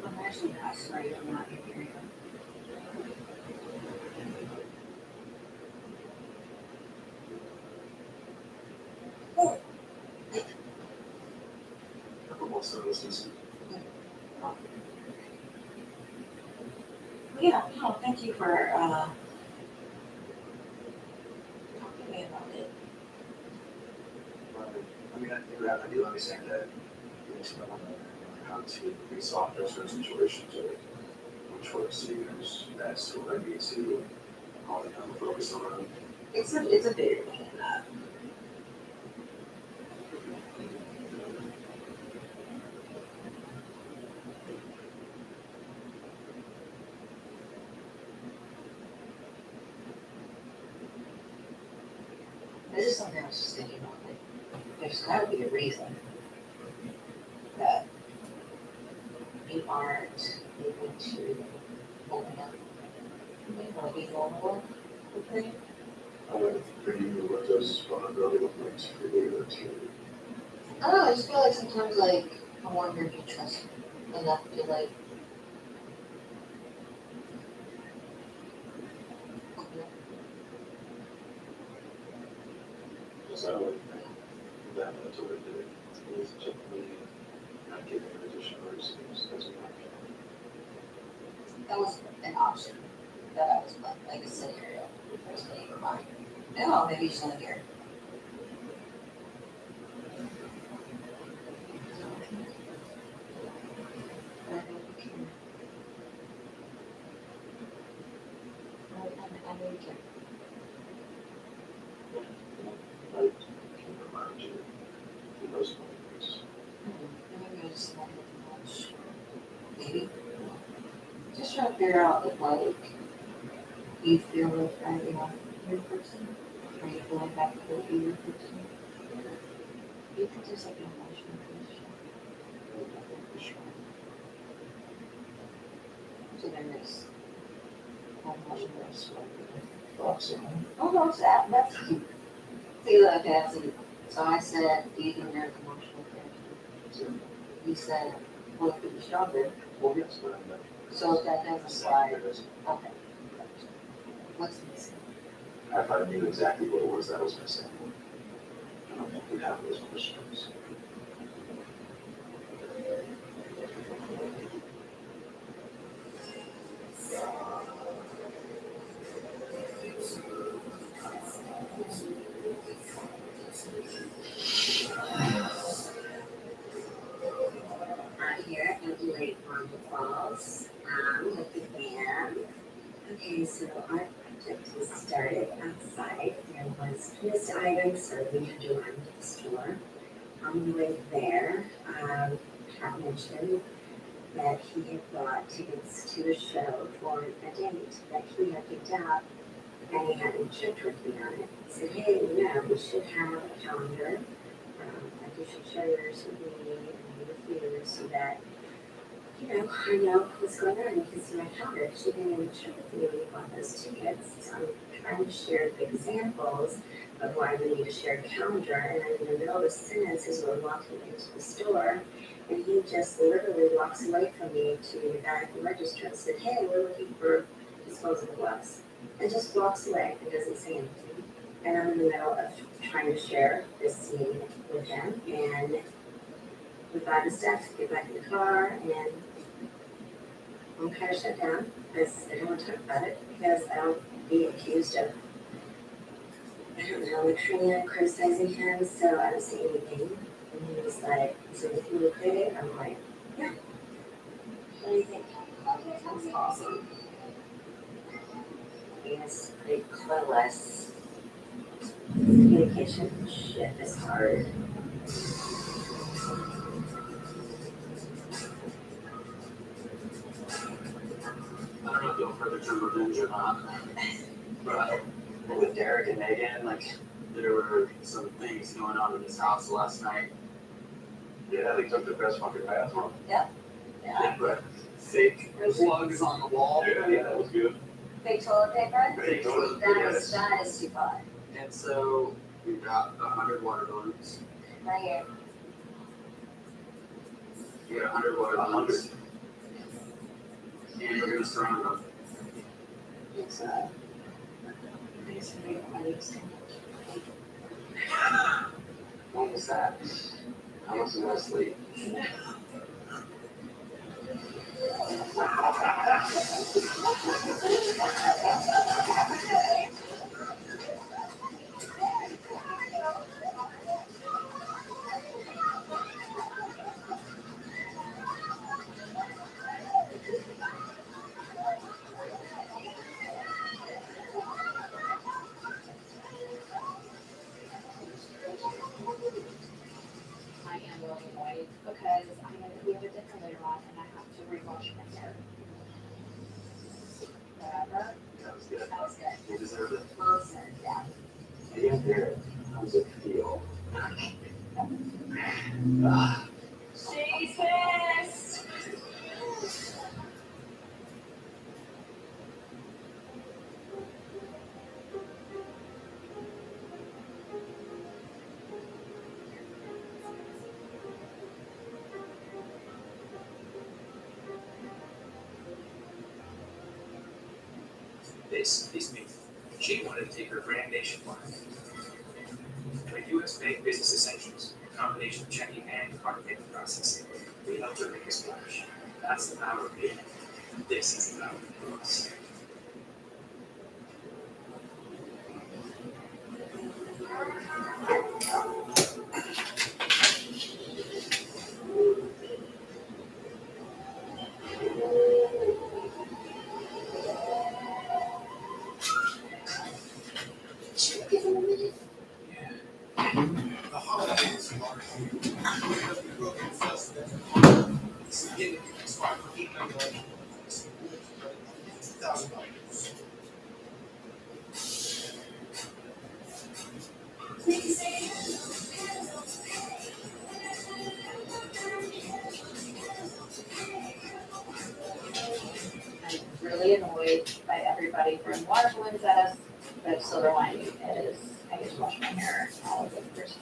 I'm actually not sorry, I'm not hearing you. Couple services. Yeah, no, thank you for talking to me about it. I mean, I do understand that you explain how to resolve those sort of situations or which works to use. That's what I need to all the time focus on. It's a bigger thing than that. This is something I was just thinking about, like, there's gotta be a reason that we aren't able to open up, or be vulnerable with things. For you, what does vulnerability look like for you to? I don't know, I just feel like sometimes, like, I wonder if you trust me enough to, like, open up. So that mental that is typically not giving an additional resource as an option. That was an option that I was like a scenario personally in mind. No, maybe you shouldn't hear. I know you can. Right? Can remind you in those moments. Maybe I just want to much. Maybe. Just try to figure out if like you feel like that, you know, your person, or you feel like that could be your person. Do you think there's like an emotional connection? For sure. So then there's an emotional connection. Oh, what's that? That's see, look, that's it. So I said, do you think there's emotional connection? He said, well, it could be stronger. Well, yes, but I'm not. So if that doesn't slide, okay. What's missing? If I knew exactly what it was that was missing, I don't think we'd have those questions. I'm here at Lake Farm Falls with the band. Okay, so our project was started outside. There was missed items, so we had to run to the store. On the way there, Pat mentioned that he had bought tickets to a show for a date that he had picked out, and he hadn't checked with me on it. He said, hey, you know, we should have a calendar. Like you should share yours with me and me with you so that, you know, I know what's going on. You can see my calendar. She didn't even check with me when you bought those tickets. So I'm trying to share the examples of why we need to share a calendar. And I'm in the middle of a sentence as we're walking into the store. And he just literally walks away from me to the guy at the register and said, hey, we're looking for disposable gloves. And just walks away and doesn't say anything. And I'm in the middle of trying to share this scene with him. And we buy the stuff, get back in the car, and I'm kind of shut down because I don't want to talk about it because I don't be accused of, I don't know, like criticizing him, so I don't say anything. And he was like, is everything okay? I'm like, yeah. What do you think? Okay, sounds awesome. He's pretty clueless. Communication shit is hard. I don't know if you'll further to revenge or not, but with Derek and Megan, like, there were some things going on in his house last night. Yeah, they took the best fucking bathroom. Yeah. They put fake plugs on the wall. Yeah, that was good. Fake toilet paper? Fake toilet paper. That is too far. And so we got 100 water balloons. Right here. We got 100 water balloons. And we're gonna surround them. It's amazing. What was that? I wasn't gonna sleep. I am really annoyed because we have a different later on and I have to rewash my hair. Whatever. That was good. That was good. You deserve it. Well said, yeah. Yeah, there. how's it feel? She's pissed. This means she wanted to take her brand nationwide. With US Bank Business Essentials, a combination of checking and card payment processing, we helped her make a splash. That's the power of me. This is the power of us. Should we give him a minute? The holidays are I'm really annoyed by everybody throwing water balloons at us, but silver lining is I get to wash my hair all of the first.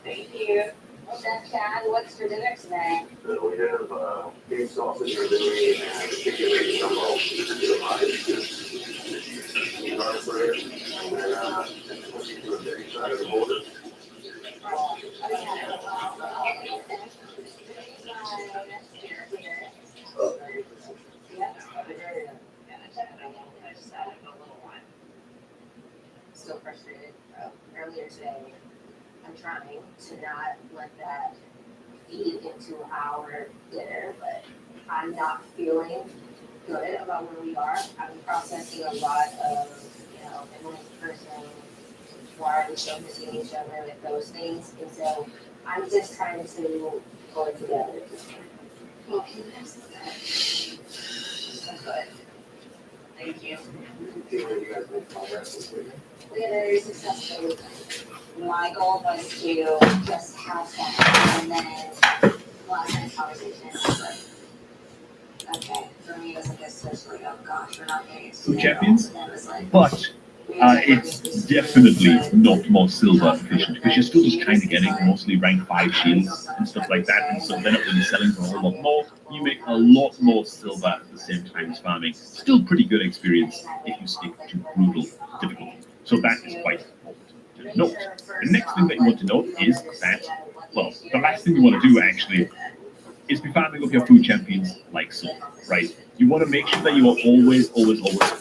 Thank you. Well done, Chad. What's for dinner today? So we have beef sausage or dairy and chicken and gumbo. Garlic bread and then to the other side of the border. Still frustrated. Earlier today, I'm trying to not let that feed into our dinner, but I'm not feeling good about where we are. I'm processing a lot of, Emily's person, why are we still missing each other with those things, and so I'm just trying to pull it together. Well, can you have some of that? So good. Thank you. Do you guys make progress this week? We had a very successful weekend. My goal was to just have fun and then last night's conversation was like, okay, for me it was like a switch, like, oh gosh, we're not getting it. Food champions, And it was like, but it's definitely not more silver efficient because you're still just kind of getting mostly rank 5 shields and stuff like that, and so they're not really selling for a whole lot more. You make a lot more silver at the same time as farming. Still pretty good experience if you stick to brutal difficulty. So that is quite important to note. The next thing that you want to note is that, well, the last thing you want to do actually is be farming up your food champions like so, right? You want to make sure that you are always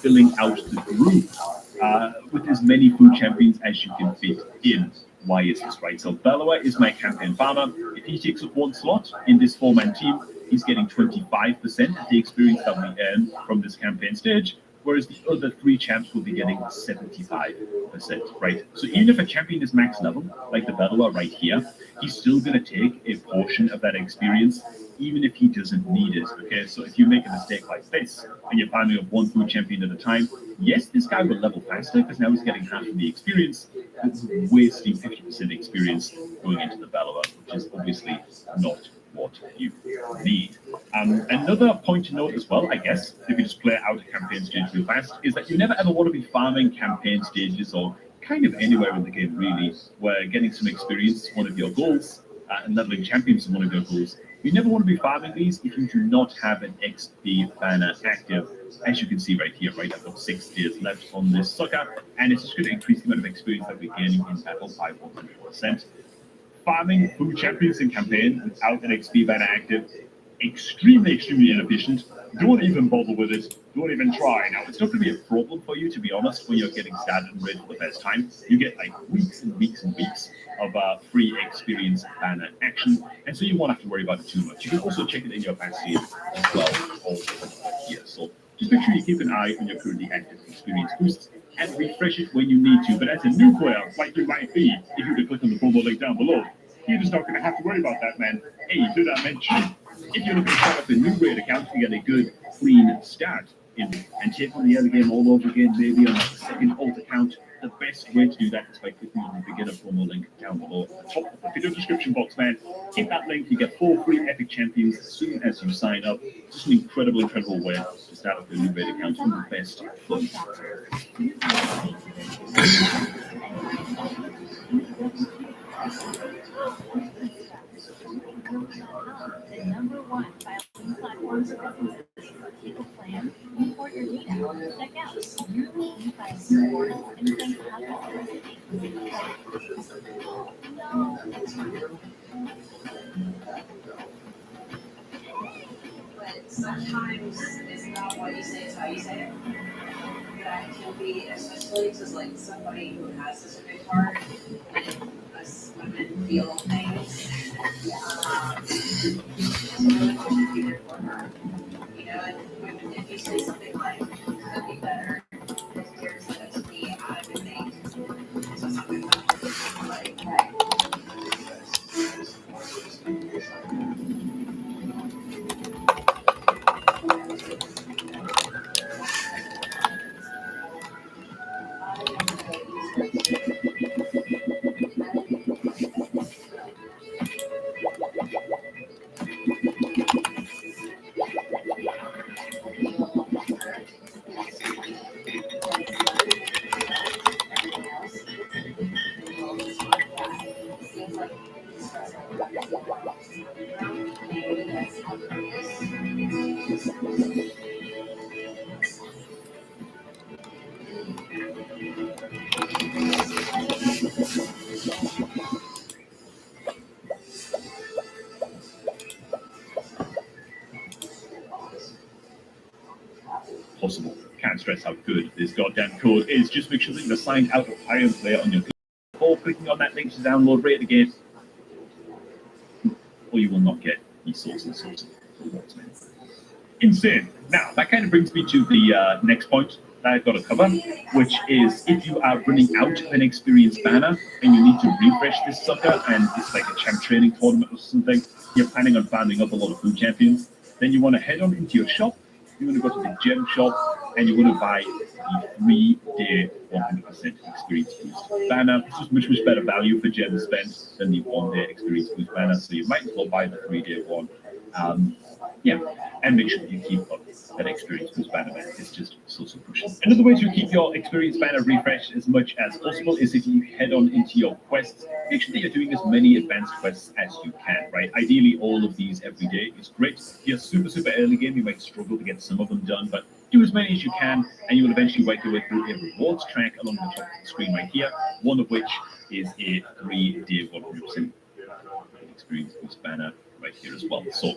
filling out the group with as many food champions as you can fit in. Why is this, right? So Bellower is my campaign farmer. If he takes up one slot in this 4-man team, he's getting 25% of the experience that we earn from this campaign stage, whereas the other 3 champs will be getting 75%, right? So even if a champion is max level, like the Bellower right here, he's still going to take a portion of that experience, even if he doesn't need it, okay? So if you make a mistake like this, and you're farming up 1 food champion at a time, yes, this guy will level faster, because now he's getting half of the experience, but wasting 50% experience going into the Bellower, which is obviously not what you need. Another point to note as well, I guess, if you just play out a campaign stage real fast, is that you never ever want to be farming campaign stages or kind of anywhere in the game really, where getting some experience is one of your goals, and leveling champions is one of your goals. You never want to be farming these if you do not have an XP banner active. As you can see right here, right, I've got 6 days left on this sucker, and it's just going to increase the amount of experience that we're gaining in battle by 100%. Farming food champions in campaign without an XP banner active, extremely inefficient. Don't even bother with it. Don't even try. Now, it's not going to be a problem for you, to be honest, when you're getting started and ready for the first time. You get like weeks and weeks and weeks of free experience banner action, and so you won't have to worry about it too much. You can also check it in your backseat as well here. So just make sure you keep an eye on your currently active experience boosts and refresh it when you need to. But as a new player, like you might be, if you could click on the promo link down below, you're just not going to have to worry about that, man. Hey, did I mention, if you're looking to set up a new raid account to get a good, clean start in and take on the early game all over again, maybe on like in alt account, the best way to do that is by clicking on the beginner promo link down below at the top of the video description box, man. Hit that link, you get 4 free Epic Champions as soon as you sign up. Just an incredible way to start up your new raid account from the best fun. The #1 filing platform for businesses. Take a plan, import your data, check out your e-filing portal, and send But sometimes it's not what you say, it's how you say it. That can be, especially to like somebody who has such a big heart, us women feel things. So really want to be there for her. You know, and if you say something like, could be better, if you're said to me, I would think, so something like, right. Possible. Can't stress how good this goddamn code is. Just make sure that you're signed out of Iron Player on your PC before clicking on that link to download Rate the Game, or you will not get these sorts of rewards, man. Insane. Now, that kind of brings me to the next point that I've got to cover, which is if you are running out of an experience banner and you need to refresh this sucker, and it's like a champ training tournament or something, you're planning on farming up a lot of food champions, then you want to head on into your shop. You want to go to the gem shop and you want to buy the 3-day 100% experience boost banner. It's just much better value for gems spent than the 1-day experience boost banner. So you might as well buy the 3-day one. And make sure you keep up that experience boost banner, man. It's just so crucial. Another way to keep your experience banner refreshed as much as possible is if you head on into your quests, make sure that you're doing as many advanced quests as you can, right? Ideally, all of these every day is great. If you're super early game, you might struggle to get some of them done, but do as many as you can, and you will eventually work your way through a rewards track along the top of the screen right here, one of which is a 3-day 100% experience boost banner right here as well. So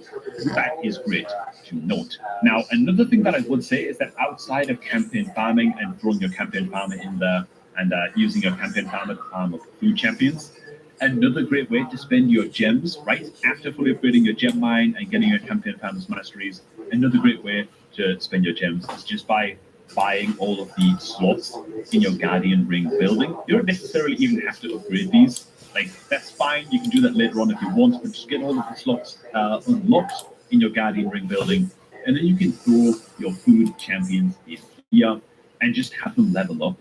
that is great to note. Now, another thing that I would say is that outside of campaign farming and throwing your campaign farmer in there and using your campaign farmer to farm up food champions, another great way to spend your gems right after fully upgrading your gem mine and getting your campaign farmer's masteries, another great way to spend your gems is just by buying all of the slots in your Guardian Ring building. You don't necessarily even have to upgrade these. Like, that's fine, you can do that later on if you want, but just get all of the slots unlocked in your Guardian Ring building, and then you can throw your food champions in here and just have them level up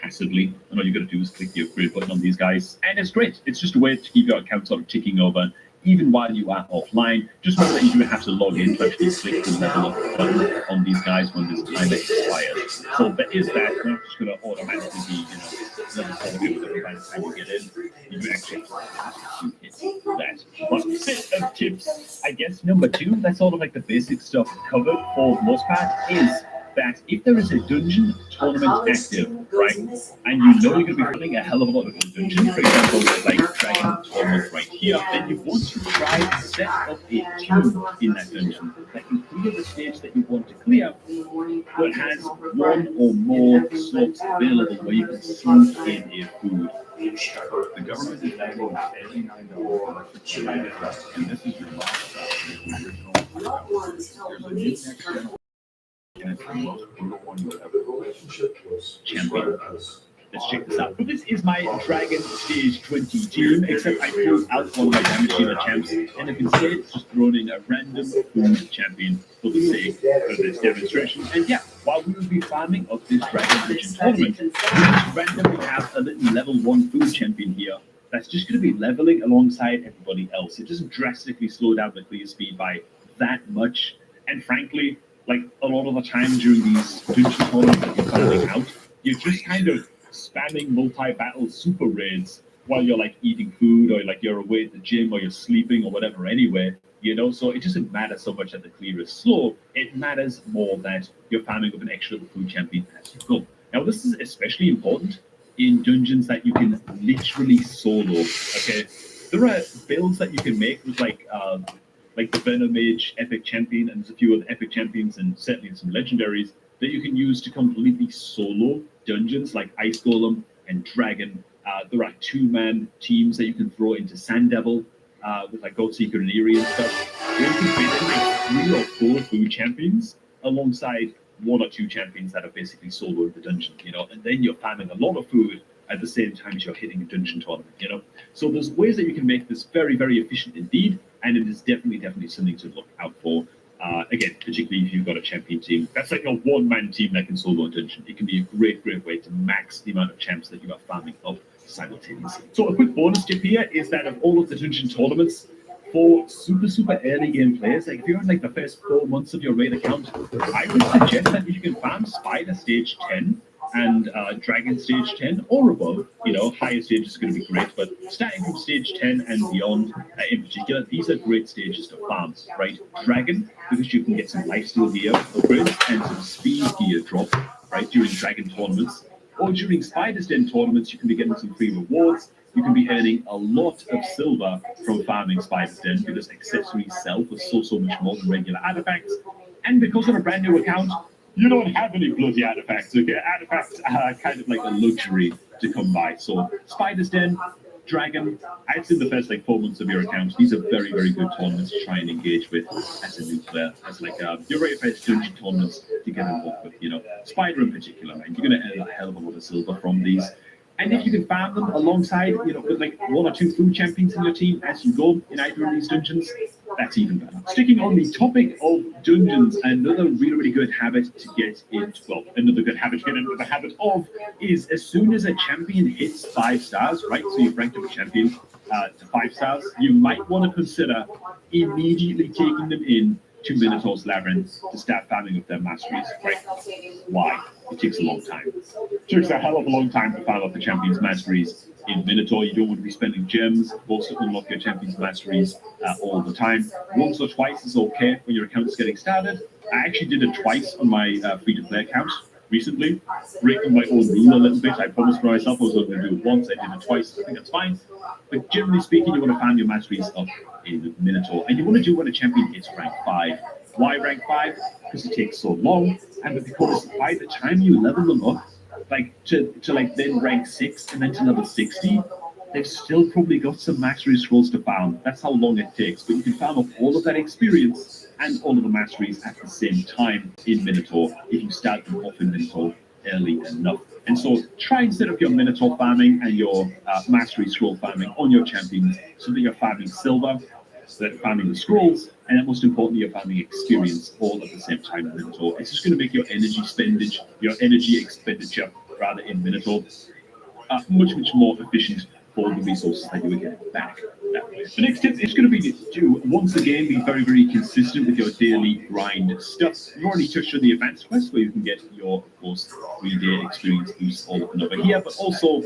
passively. And all you got to do is click the upgrade button on these guys, and it's great. It's just a way to keep your account sort of ticking over, even while you are offline. Just remember that you do have to log in to actually click the level up button on these guys when this time expires. So there is that. You're not just going to automatically be, level 40 with every by the time you get in. You do actually have to hit that. But bit of tips, I guess, number 2, that's all of like the basic stuff covered for the most part, is that if there is a dungeon tournament active, right, and you know you're going to be running a hell of a lot of dungeons, for example, like Dragon Tournament right here, then you want to try to set up a tune in that dungeon that can clear the stage that you want to clear, but has one or more slots available where you can swoop in a food. The government is adding $89 for China, and this is your last and it's the most brutal one you ever relationship was champion. Let's check this out. So this is my Dragon Stage 20 team, except I pulled out one of my damage dealer champs, and you can see it's just thrown in a random food champion for the sake of this demonstration. And yeah, while we would be farming up this Dragon Legend tournament, we just randomly have a little level 1 food champion here that's just going to be leveling alongside everybody else. It doesn't drastically slow down the clear speed by that much. And frankly, like a lot of the time during these dungeon tournaments that you're farming out, you're just kind of spamming multi-battle super raids while you're like eating food, or like you're away at the gym, or you're sleeping, or whatever anyway. You know, so it doesn't matter so much that the clear is slow. It matters more that you're farming up an extra little food champion as you go. Now, this is especially important in dungeons that you can literally solo. Okay, there are builds that you can make with like the Venom Mage epic champion, and there's a few other epic champions, and certainly some legendaries that you can use to completely solo dungeons like Ice Golem and Dragon. There are 2-man teams that you can throw into Sand Devil with like Goldseeker and Eerie and stuff. You can basically make 3 or 4 food champions alongside 1 or 2 champions that are basically solo in the dungeon, you know, and then you're farming a lot of food at the same time as you're hitting a dungeon tournament, you know. So there's ways that you can make this very, very efficient indeed, and it is definitely something to look out for. Again, particularly if you've got a champion team. That's like a 1-man team that can solo a dungeon. It can be a great way to max the amount of champs that you are farming up simultaneously. So a quick bonus tip here is that of all of the dungeon tournaments, for super early game players, like if you're in like the first 4 months of your raid account, I would suggest that if you can farm Spider stage 10 and Dragon stage 10 or above, you know, higher stage is going to be great, but starting from stage 10 and beyond in particular, these are great stages to farm, right? Dragon, because you can get some lifesteal gear upgrades and some speed gear drop, right, during Dragon tournaments. Or during Spider's Den tournaments, you can be getting some free rewards. You can be earning a lot of silver from farming Spider's Den because accessories sell for so much more than regular artifacts. And because of a brand new account, you don't have any bloody artifacts, okay? Artifacts are kind of like a luxury to come by. So Spider's Den, Dragon, I'd say the first like 4 months of your account, these are very good tournaments to try and engage with as a new player, as like your very first dungeon tournaments to get involved with, you know. Spider in particular, man, you're going to earn a hell of a lot of silver from these. And if you can farm them alongside, you know, with like 1 or 2 food champions in your team as you go in either of these dungeons, that's even better. Sticking on the topic of dungeons, another really good habit to get into, well, another good habit to get into the habit of is as soon as a champion hits 5 stars, right? So you've ranked up a champion to 5 stars, you might want to consider immediately taking them in to Minotaur's Labyrinth to start farming up their masteries, right? Why? It takes a long time. It takes a hell of a long time to farm up the champion's masteries. In Minotaur, you don't want to be spending gems, both to unlock your champion's masteries all the time. Once or twice is okay when your account is getting started. I actually did it twice on my free-to-play account recently, breaking my own rule a little bit. I promised myself I was only going to do it once. I did it twice. I think that's fine. But generally speaking, you want to farm your masteries up in Minotaur, and you want to do when a champion hits rank 5. Why rank 5? Because it takes so long, and because by the time you level them up, like to like then rank 6 and then to level 60, they've still probably got some mastery scrolls to farm. That's how long it takes. But you can farm up all of that experience and all of the masteries at the same time in Minotaur if you start them off in Minotaur early enough. And so try and set up your Minotaur farming and your mastery scroll farming on your champions so that you're farming silver, so that you're farming the scrolls, and then most importantly, you're farming experience all at the same time in Minotaur. It's just going to make your energy expenditure rather in Minotaur much more efficient for the resources that you would get back that way. The next tip is going to be to once again be very consistent with your daily grind stuff. We've already touched on the advanced quest where you can get your, of course, 3-day experience boosts all up and over here, but also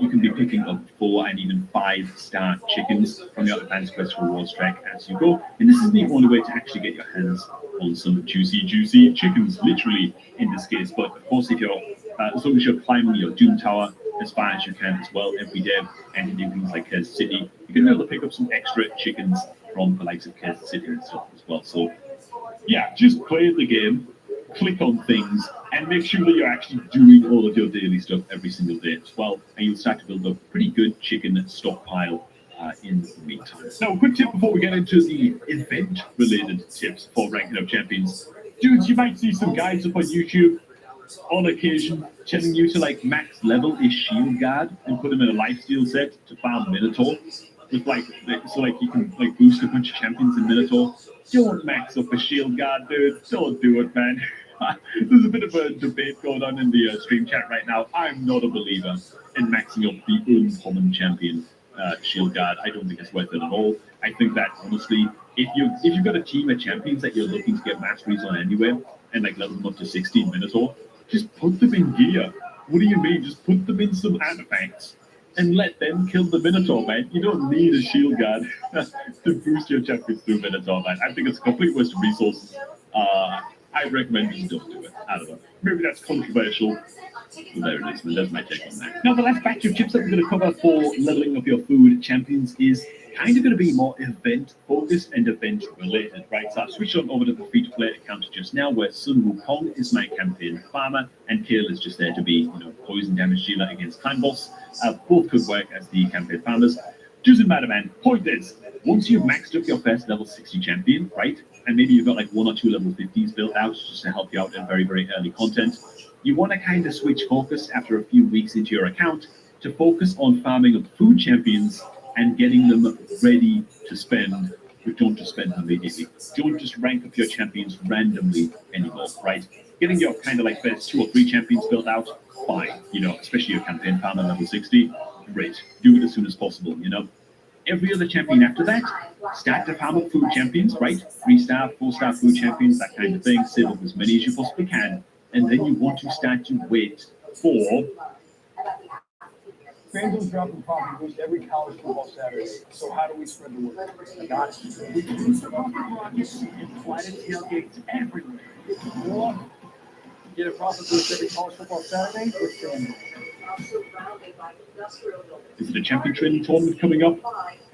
you can be picking up 4 and even 5-star chickens from your advanced quest rewards track as you go. And this is the only way to actually get your hands on some juicy chickens, literally in this case. But of course, if you're as long as you're climbing your Doom Tower as far as you can as well every day, and you do things like Curse City, you can be able to pick up some extra chickens from the likes of Curse City and stuff as well. So yeah, just play the game, click on things, and make sure that you're actually doing all of your daily stuff every single day as well, and you'll start to build up a pretty good chicken stockpile in the meantime. Now, a quick tip before we get into the event-related tips for ranking up champions. Dudes, you might see some guys up on YouTube on occasion telling you to like max level his shield guard and put him in a lifesteal set to farm Minotaur with like so like you can like boost a bunch of champions in Minotaur. Don't max up a shield guard, dude. Don't do it, man. There's a bit of a debate going on in the stream chat right now. I'm not a believer in maxing up the uncommon champion shield guard. I don't think it's worth it at all. I think that honestly, if you've got a team of champions that you're looking to get masteries on anyway, and like level them up to 16 Minotaur, just put them in gear. What do you mean? Just put them in some artifacts and let them kill the Minotaur, man. You don't need a shield guard to boost your champions through Minotaur, man. I think it's a complete waste of resources. I recommend you don't do it. I don't know. Maybe that's controversial. But there it is, man. That's my take on that. Now, the last batch of tips that we're going to cover for leveling up your food champions is kind of going to be more event focused and event related, right? So I've switched on over to the free to play account just now, where Sun Wukong is my campaign farmer and Kale is just there to be, poison damage dealer against clan boss. Both could work as the campaign farmers. Doesn't matter, man. Point is, once you've maxed up your first level 60 champion, right? And maybe you've got like 1 or 2 level 50s built out just to help you out in very, very early content. You want to kind of switch focus after a few weeks into your account to focus on farming up food champions and getting them ready to spend, but don't just spend them immediately. Don't just rank up your champions randomly anymore, right? Getting your kind of like first 2 or 3 champions built out, fine, especially your campaign farmer level 60, great. Do it as soon as possible, Every other champion after that, start to farm up food champions, right? 3-star, 4-star food champions, that kind of thing. Save up as many as you possibly can. And then you want to start to wait for... FanDuel's dropping profit boost every college football Saturday. So how do we spread the word? I got it. We can boost our profit rockets and flatten tailgates everywhere. Or get a profit boost every college football Saturday with FanDuel. Is it a champion training tournament coming up?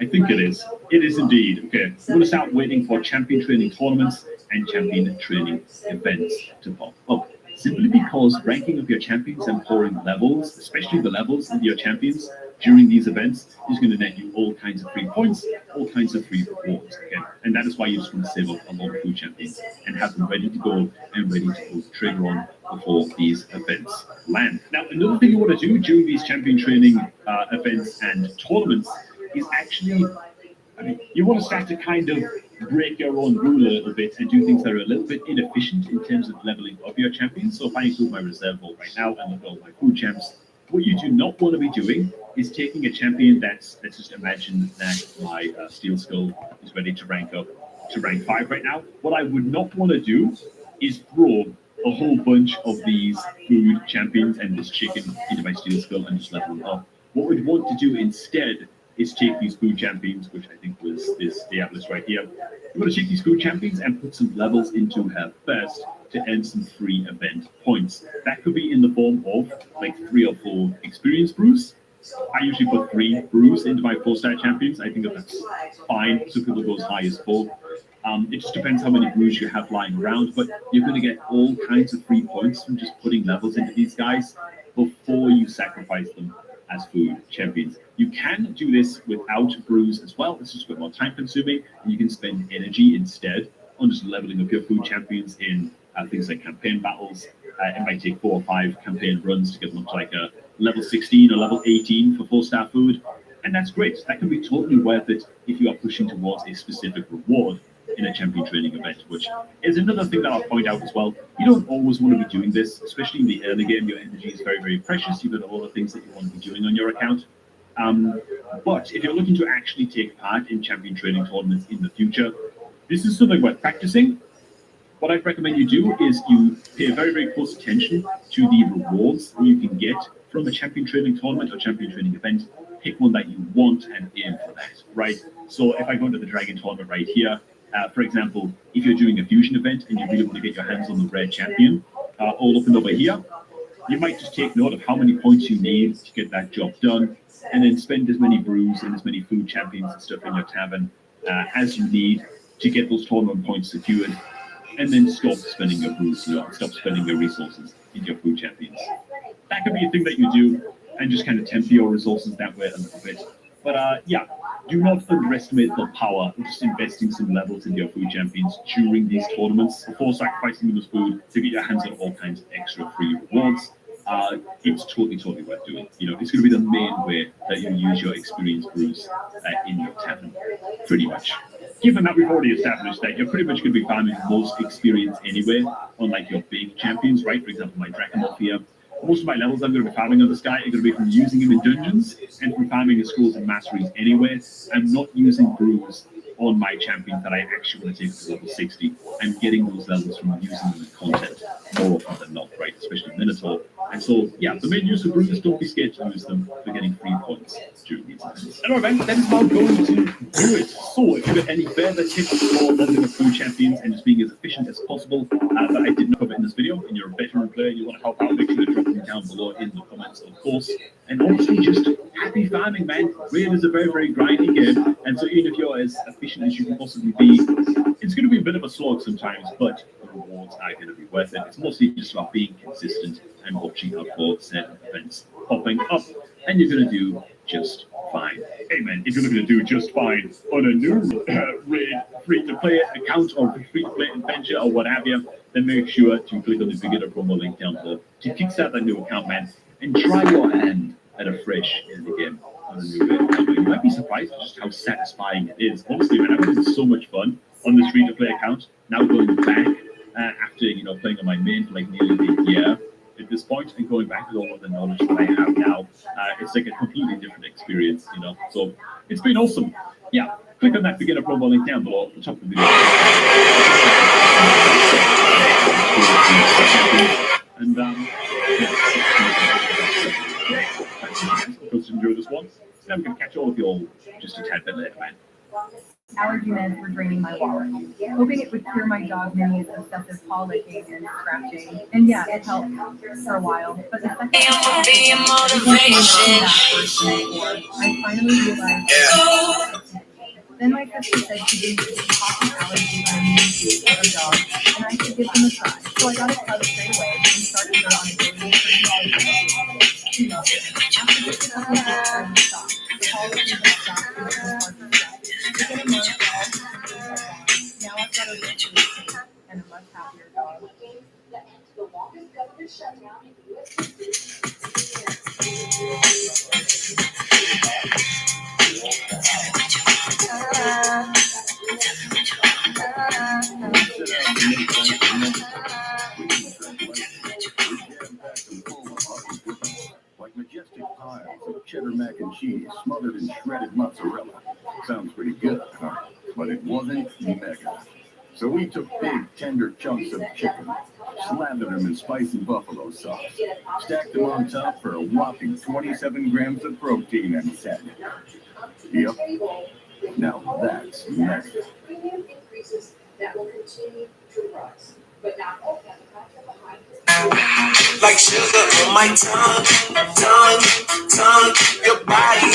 I think it is. It is indeed. Okay, I'm going to start waiting for champion training tournaments and champion training events to pop up. Simply because ranking of your champions and pouring levels, especially the levels into your champions during these events, is going to net you all kinds of free points, all kinds of free rewards. Okay, and that is why you just want to save up a lot of food champions and have them ready to go and ready to pull the trigger on before these events land. Now, another thing you want to do during these champion training events and tournaments is actually, you want to start to kind of break your own rule a little bit and do things that are a little bit inefficient in terms of leveling up your champions. So if I include my reserve vault right now and look at all my food champs, what you do not want to be doing is taking a champion let's just imagine that my Steel Skull is ready to rank up to rank 5 right now. What I would not want to do is throw a whole bunch of these food champions and this chicken into my Steel Skull and just level them up. What we'd want to do instead is take these food champions, which I think was this Diablos right here. We're going to take these food champions and put some levels into her first to earn some free event points. That could be in the form of like 3 or 4 experience brews. I usually put 3 brews into my 4-star champions. I think that's fine. Some people go as high as 4. It just depends how many brews you have lying around, but you're going to get all kinds of free points from just putting levels into these guys before you sacrifice them as food champions. You can do this without brews as well. It's just a bit more time consuming, and you can spend energy instead on just leveling up your food champions in things like campaign battles. It might take 4 or 5 campaign runs to get them up to like a level 16 or level 18 for 4-star food, and that's great. That can be totally worth it if you are pushing towards a specific reward in a champion training event, which is another thing that I'll point out as well. You don't always want to be doing this, especially in the early game. Your energy is very, very precious. You've got all the things that you want to be doing on your account. But if you're looking to actually take part in champion training tournaments in the future, this is something worth practicing. What I'd recommend you do is you pay very, very close attention to the rewards that you can get from a champion training tournament or champion training event. Pick one that you want and aim for that, right? So if I go into the Dragon tournament right here, for example, if you're doing a fusion event and you really want to get your hands on the rare champion, all up and over here, you might just take note of how many points you need to get that job done, and then spend as many brews and as many food champions and stuff in your tavern as you need to get those tournament points secured, and then stop spending your brews, stop spending your resources in your food champions. That could be a thing that you do, and just kind of temper your resources that way a little bit. But yeah, do not underestimate the power of just investing some levels into your food champions during these tournaments before sacrificing them as food to get your hands on all kinds of extra free rewards. It's totally worth doing. It's going to be the main way that you use your experience brews in your tavern, pretty much. given that we've already established that you're pretty much going to be farming most experience anyway on like your big champions, right? For example, my Dracomorph here. Most of my levels I'm going to be farming on this guy are going to be from using him in dungeons and from farming his scrolls and masteries anyway. I'm not using brews on my champions that I actually want to take to level 60. I'm getting those levels from using them in content more often than not, right? Especially Minotaur. And so, yeah, the main use of brews, don't be scared to use them for getting free points during these events. And alright, that is how I'm going to do it. So, if you've got any further tips for leveling up food champions and just being as efficient as possible that I did not cover in this video, and you're a veteran player, you want to help out, make sure to drop them down below in the comments, of course. And honestly, just happy farming, man. Raid is a very, very grindy game, and so even if you're as efficient as you can possibly be, it's going to be a bit of a slog sometimes, but the rewards are going to be worth it. It's mostly just about being consistent and watching out for certain events popping up, and you're going to do just fine. Hey man, if you're looking to do just fine on a new raid free-to-play account or free-to-play adventure or what have you, then make sure to click on the beginner promo link down below to kickstart that new account, man, and try your hand at a fresh in the game on a new raid account. You might be surprised at just how satisfying it is. Honestly, man, I've had so much fun on this free-to-play account. Now going back after playing on my main for like nearly a year at this point and going back with all of the knowledge that I have now, it's like a completely different experience, So it's been awesome. Yeah, click on that beginner promo link down below at the top of the video. And hope you enjoy this one. And I'm going to catch all of you all just a tad bit later, man. Allergy meds were draining my wallet, hoping it would cure my dog Minnie's excessive paw licking and scratching. And yeah, it helped for a while, but the second I finally realized. Then my sister said she didn't see popping allergies on immunity for a dog, and I should give them a try. So I got a tub straight away and started her on a daily $30 she loved it. After just a couple of weeks, I was shocked. The policy had stopped doing the hard stuff. Within a month, all symptoms are gone. Now I've got a rich routine and a much happier dog. The longest government shutdown in U.S. history. Like majestic piles of cheddar mac and cheese smothered in shredded mozzarella. Sounds pretty good, huh? But it wasn't mega. So we took big, tender chunks of chicken, slathered them in spicy buffalo sauce, stacked them on top for a whopping 27 grams of protein, and said, yep, now that's mega. Premium increases that will continue to rise, but not all that behind like sugar on my tongue, your body.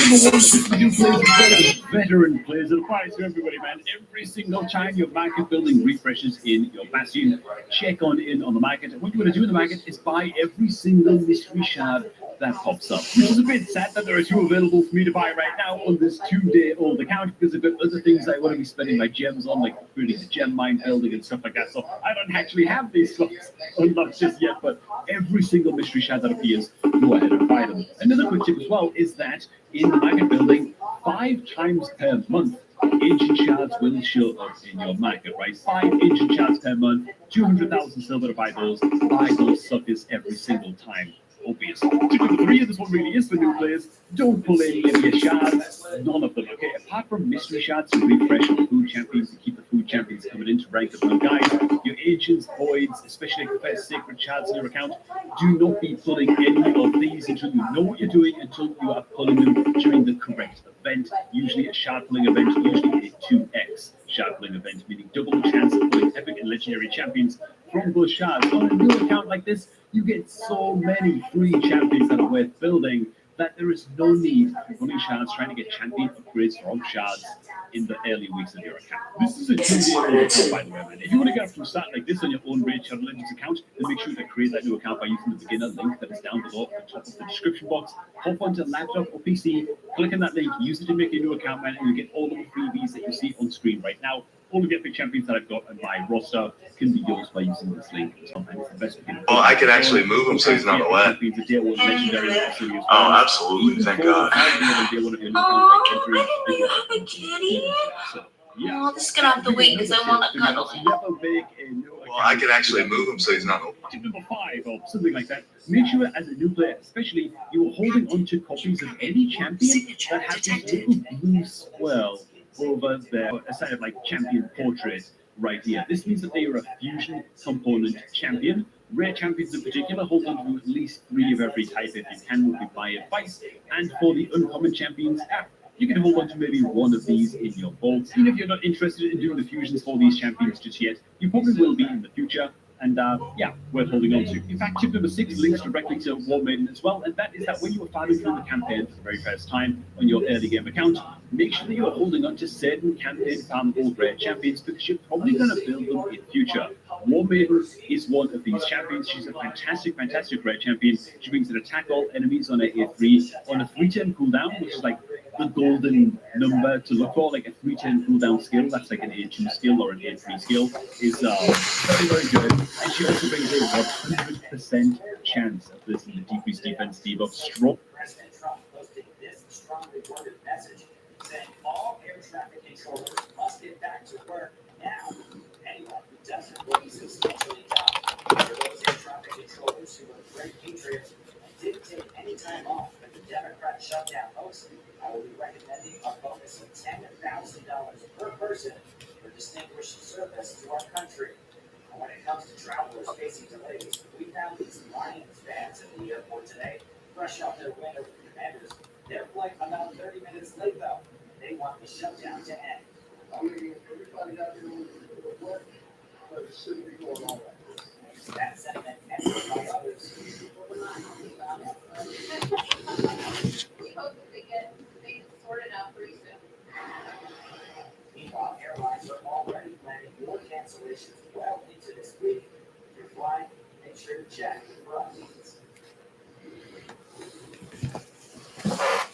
Veteran players applies to everybody, man. Every single time your market building refreshes in your bastion, check on the market. And what you want to do in the market is buy every single mystery shard that pops up, which is a bit sad that there are 2 available for me to buy right now on this 2-day-old account, because I've got other things I want to be spending my gems on, like including the gem mine building and stuff like that. So I don't actually have these slots unlocked just yet, but every single mystery shard that appears, go ahead and buy them. Another quick tip as well is that in the market building, 5 times per month, ancient shards will show up in your market, right? 5 ancient shards per month, 200,000 silver to buy those suckers every single time. Obvious. Tip number 3, this one really is for new players. Don't pull any of your shards. None of them, okay? Apart from mystery shards to refresh the food champions, to keep the food champions coming in to rank up new guys, your ancients, voids, especially confessed sacred shards in your account, do not be pulling any of these until you know what you're doing, until you are pulling them during the correct event. Usually a shard pulling event, usually a 2x shard pulling event, meaning double the chance of pulling epic and legendary champions from those shards. On a new account like this, you get so many free champions that are worth building that there is no need for running shards trying to get champion upgrades from shards in the early weeks of your account. This is a 2-day-old account, by the way, man. If you want to get from start like this on your own Raid Shadow Legends account, then make sure to create that new account by using the beginner link that is down below at the top of the description box. Hop onto laptop or PC, click on that link, use it to make a new account, man, and you get all of the freebies that you see on screen right now. All of the epic champions that I've got on my roster can be yours by using this link. Sometimes it's the best beginner. Well, I can actually move him so he's not wet. Oh, absolutely. Thank God. Oh, I love a kitty. Yeah. Oh, this is gonna have to wait because I want to cuddle him. Never make a new Well, I could actually move him so he's not open. Tip number 5 or something like that. Make sure as a new player, especially, you are holding onto copies of any champion that has this little blue swirl over their side of like champion portrait right here. This means that they are a fusion component champion. Rare champions in particular hold on to at least 3 of every type if you can multiply it twice. And for the uncommon champions, you can hold on to maybe 1 of these in your vault. Even if you're not interested in doing the fusions for these champions just yet, you probably will be in the future. And yeah, worth holding on to. In fact, tip number 6 links directly to War Maiden as well, and that is that when you are farming through the campaign for the very first time on your early game account, make sure that you are holding on to certain campaign farmable rare champions because you're probably going to build them in future. War Maiden is one of these champions. She's a fantastic, fantastic rare champion. She brings an attack all enemies on a 3 on a 3-turn cooldown, which is like the golden number to look for, like a 3-turn cooldown skill. That's like an A2 skill or an A3 skill. Is very, very good. And she also brings a 100% chance of this in the decreased defense debuff stroke. President Trump posted this strongly worded message saying all air traffic controllers must get back to work now. Anyone who doesn't will be substantially docked. For those air traffic controllers who were great patriots and didn't take any time off when the Democrat shutdown hosted, I will be recommending a bonus of $10,000 per person for distinguished service to our country. And when it comes to travelers facing delays, we found these Lions fans at the airport today, fresh off their win over the Commanders. Their flight about 30 minutes late though. They want the shutdown to end. Everybody got to do work, but it shouldn't be going on like this. That sentiment echoed by others. We hope that they get things sorted out pretty soon. Meanwhile, airlines are already planning more cancellations well into this week. If you're flying, make sure to check for updates.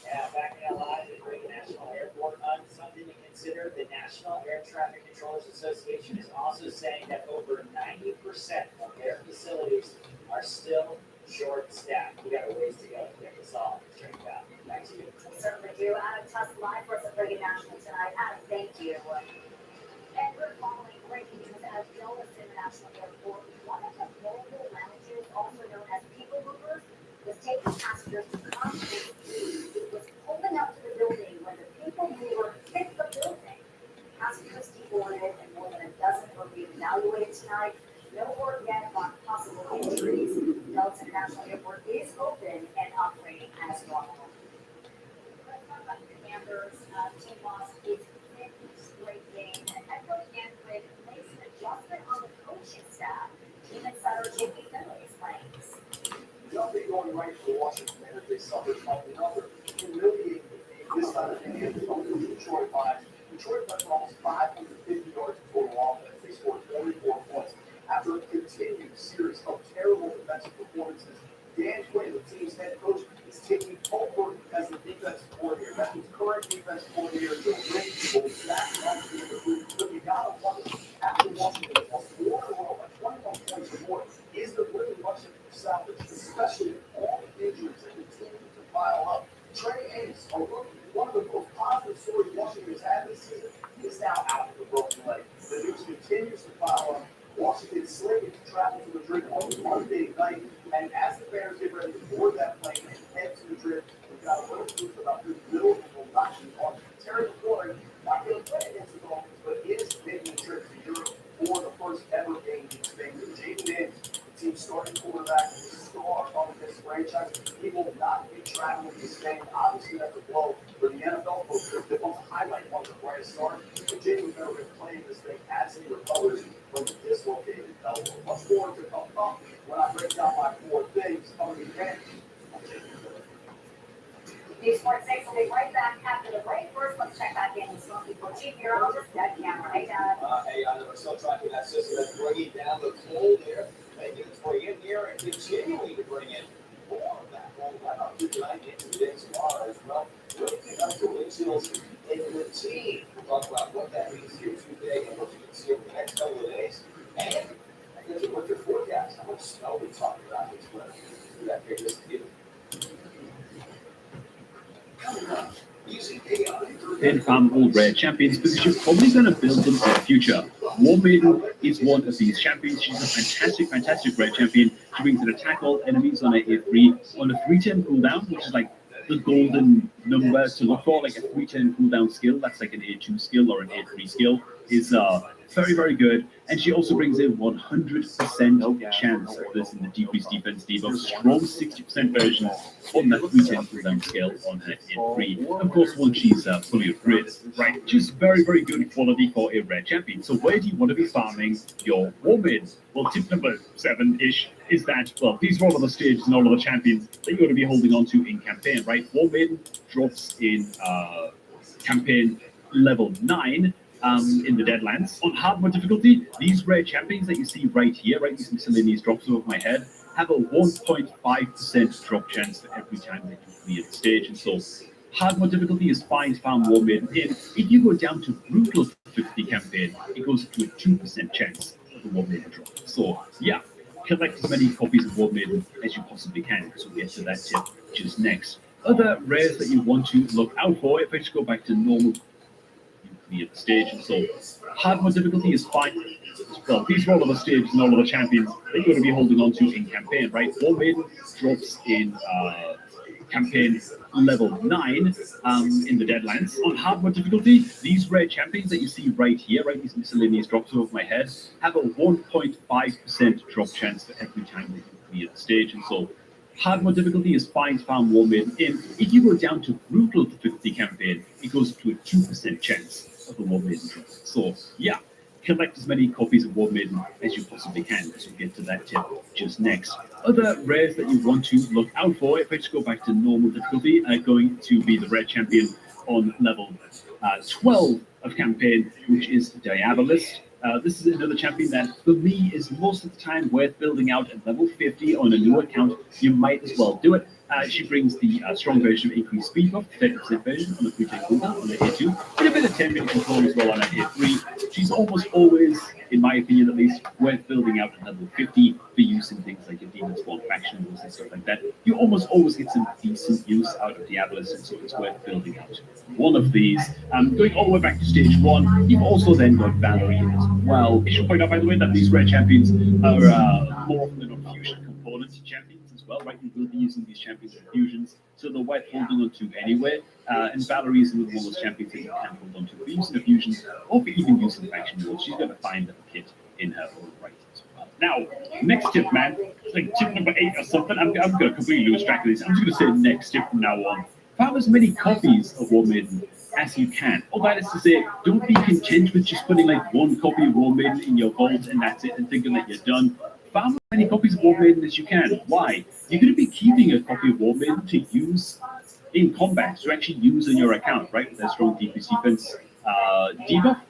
Yeah, back in LA, the Reagan National Airport on something to consider. The National Air Traffic Controllers Association is also saying that over 90% of their facilities are still short-staffed. We got a ways to go to get this all straightened out. Back to you. We certainly do. Adam Tusk live for us at Reagan National tonight. Adam, thank you. And we're following breaking news at Dulles International Airport. One of the mobile lounges, also known as people movers, was taking passengers to conference. It was pulling up to the building when the people mover hit the building. Passengers deboarded and more than a dozen were being evaluated tonight. No word yet on possible injuries. Dulles International Airport is open and operating as normal. Commanders team lost its 5th straight game, and head coach Dan Quinn makes an adjustment on the coaching staff. Team insider Jimmy Finley explains. Nothing going right for Washington, and they suffered from another humiliating defeat this time of the game from the Detroit Lions. Detroit went for almost 550 yards of total offense. They scored 44 points. After a continued series of terrible defensive performances, Dan Quinn, the team's head coach, is taking over as the defensive coordinator. That means current defensive coordinator Joe Brady will be back on the field. But you gotta wonder, after Washington lost 4 in a row by 21 points or more, is there really much of a salvage, especially with all the injuries that continue to pile up? Trey Haynes, a rookie, one of the most positive stories Washington has had this season, is now out with a broken leg. The news continues to pile up. Washington slated to travel to Madrid on Monday night, and as the Bears get ready to board that plane and head to Madrid, we've got a little news about who will and will not be on. Terry McLaurin, not going to play against the Dolphins, but is making a trip to Europe for the first ever game in Spain. Jaden Daniels, the team's starting quarterback, the star of this franchise, he will not be traveling to Spain. Obviously, that's a blow for the NFL folks. They want to highlight one of the brightest stars. Jaden's never been playing this thing as he recovers from the dislocated elbow. Much more to come up when I break down my 4 things coming again. News Sports 6 will be right back after the break. First, let's check back in with Smoky for Chief Meteorologist Doug Cameron. Hey, Doug. Hey, I know we're still tracking that system that's bringing down the cold air, making its way in here and continuing to bring in more of that cold weather up to tonight into the day tomorrow as well. Really pick up the wind chills in the team. We'll talk about what that means here today and what you can see over the next couple of days. And I guess what your forecast, how much snow we're talking about this weather. We got to figure this together. Coming up, using AI campaign farm all rare champions because you're probably going to build them for the future. War Maiden is one of these champions. She's a fantastic rare champion. She brings an attack all enemies on a hit 3 on a 310 cooldown, which is like the golden number to look for, like a 310 cooldown skill. That's like an A2 skill or an A3 skill is very good. And she also brings a 100% chance of this in the decreased defense debuff, strong 60% version on that 310 cooldown scale on her A3. Of course, once she's fully upgraded, right? Just very good quality for a rare champion. So where do you want to be farming your War Maiden? Well, tip number 7-ish is that, well, these are all of the stages and all of the champions that you're going to be holding on to in campaign, right? War Maiden drops in campaign level 9 in the Deadlands. On hard mode difficulty, these rare champions that you see right here, right, these miscellaneous drops above my head, have a 1.5% drop chance for every time that you clear the stage. And so hard mode difficulty is fine to farm War Maiden in. If you go down to brutal difficulty campaign, it goes to a 2% chance of the War Maiden drop. So yeah, collect as many copies of War Maiden as you possibly can, because we'll get to that tip just next. Other rares that you want to look out for, if I just go back to normal the stage, and so hard mode difficulty is fine. Well, these are all of the stages and all of the champions that you're going to be holding on to in campaign, right? War Maiden drops in campaign level 9 in the Deadlands. On hard mode difficulty, these rare champions that you see right here, right, these miscellaneous drops above my head, have a 1.5% drop chance for every time that you clear the stage, and so hard mode difficulty is fine to farm War Maiden in. If you go down to brutal difficulty campaign, it goes to a 2% chance of the War Maiden drop. So yeah, collect as many copies of War Maiden as you possibly can, because we'll get to that tip just next. Other rares that you want to look out for, if I just go back to normal difficulty, are going to be the rare champion on level 12 of campaign, which is Diabolist. This is another champion that, for me, is most of the time worth building out at level 50 on a new account. You might as well do it. She brings the strong version of increased speed buff, 30% version on the 310 cooldown on the A2, and a bit of 10-minute control as well on her A3. She's almost always, in my opinion at least, worth building out at level 50 for use in things like your Demon Spawn faction rules and stuff like that. You almost always get some decent use out of Diabolist, and so it's worth building out one of these. Going all the way back to stage 1, you've also then got Valerie as well. I should point out, by the way, that these rare champions are more often than not fusion component champions as well, right? You will be using these champions in fusions, so they're worth holding on to anyway. And Valerie is one of those champions that you can hold on to for using a fusion, or for even using faction rules. She's going to find a kit in her own right as well. Now, next tip, man, it's like tip number 8 or something. I'm going to completely lose track of this. I'm just going to say next tip from now on. Farm as many copies of War Maiden as you can. All that is to say, don't be content with just putting like one copy of War Maiden in your vault and that's it, and thinking that you're done. Farm as many copies of War Maiden as you can. Why? You're going to be keeping a copy of War Maiden to use in combat, to actually use on your account, right? With their strong DPS defense debuff.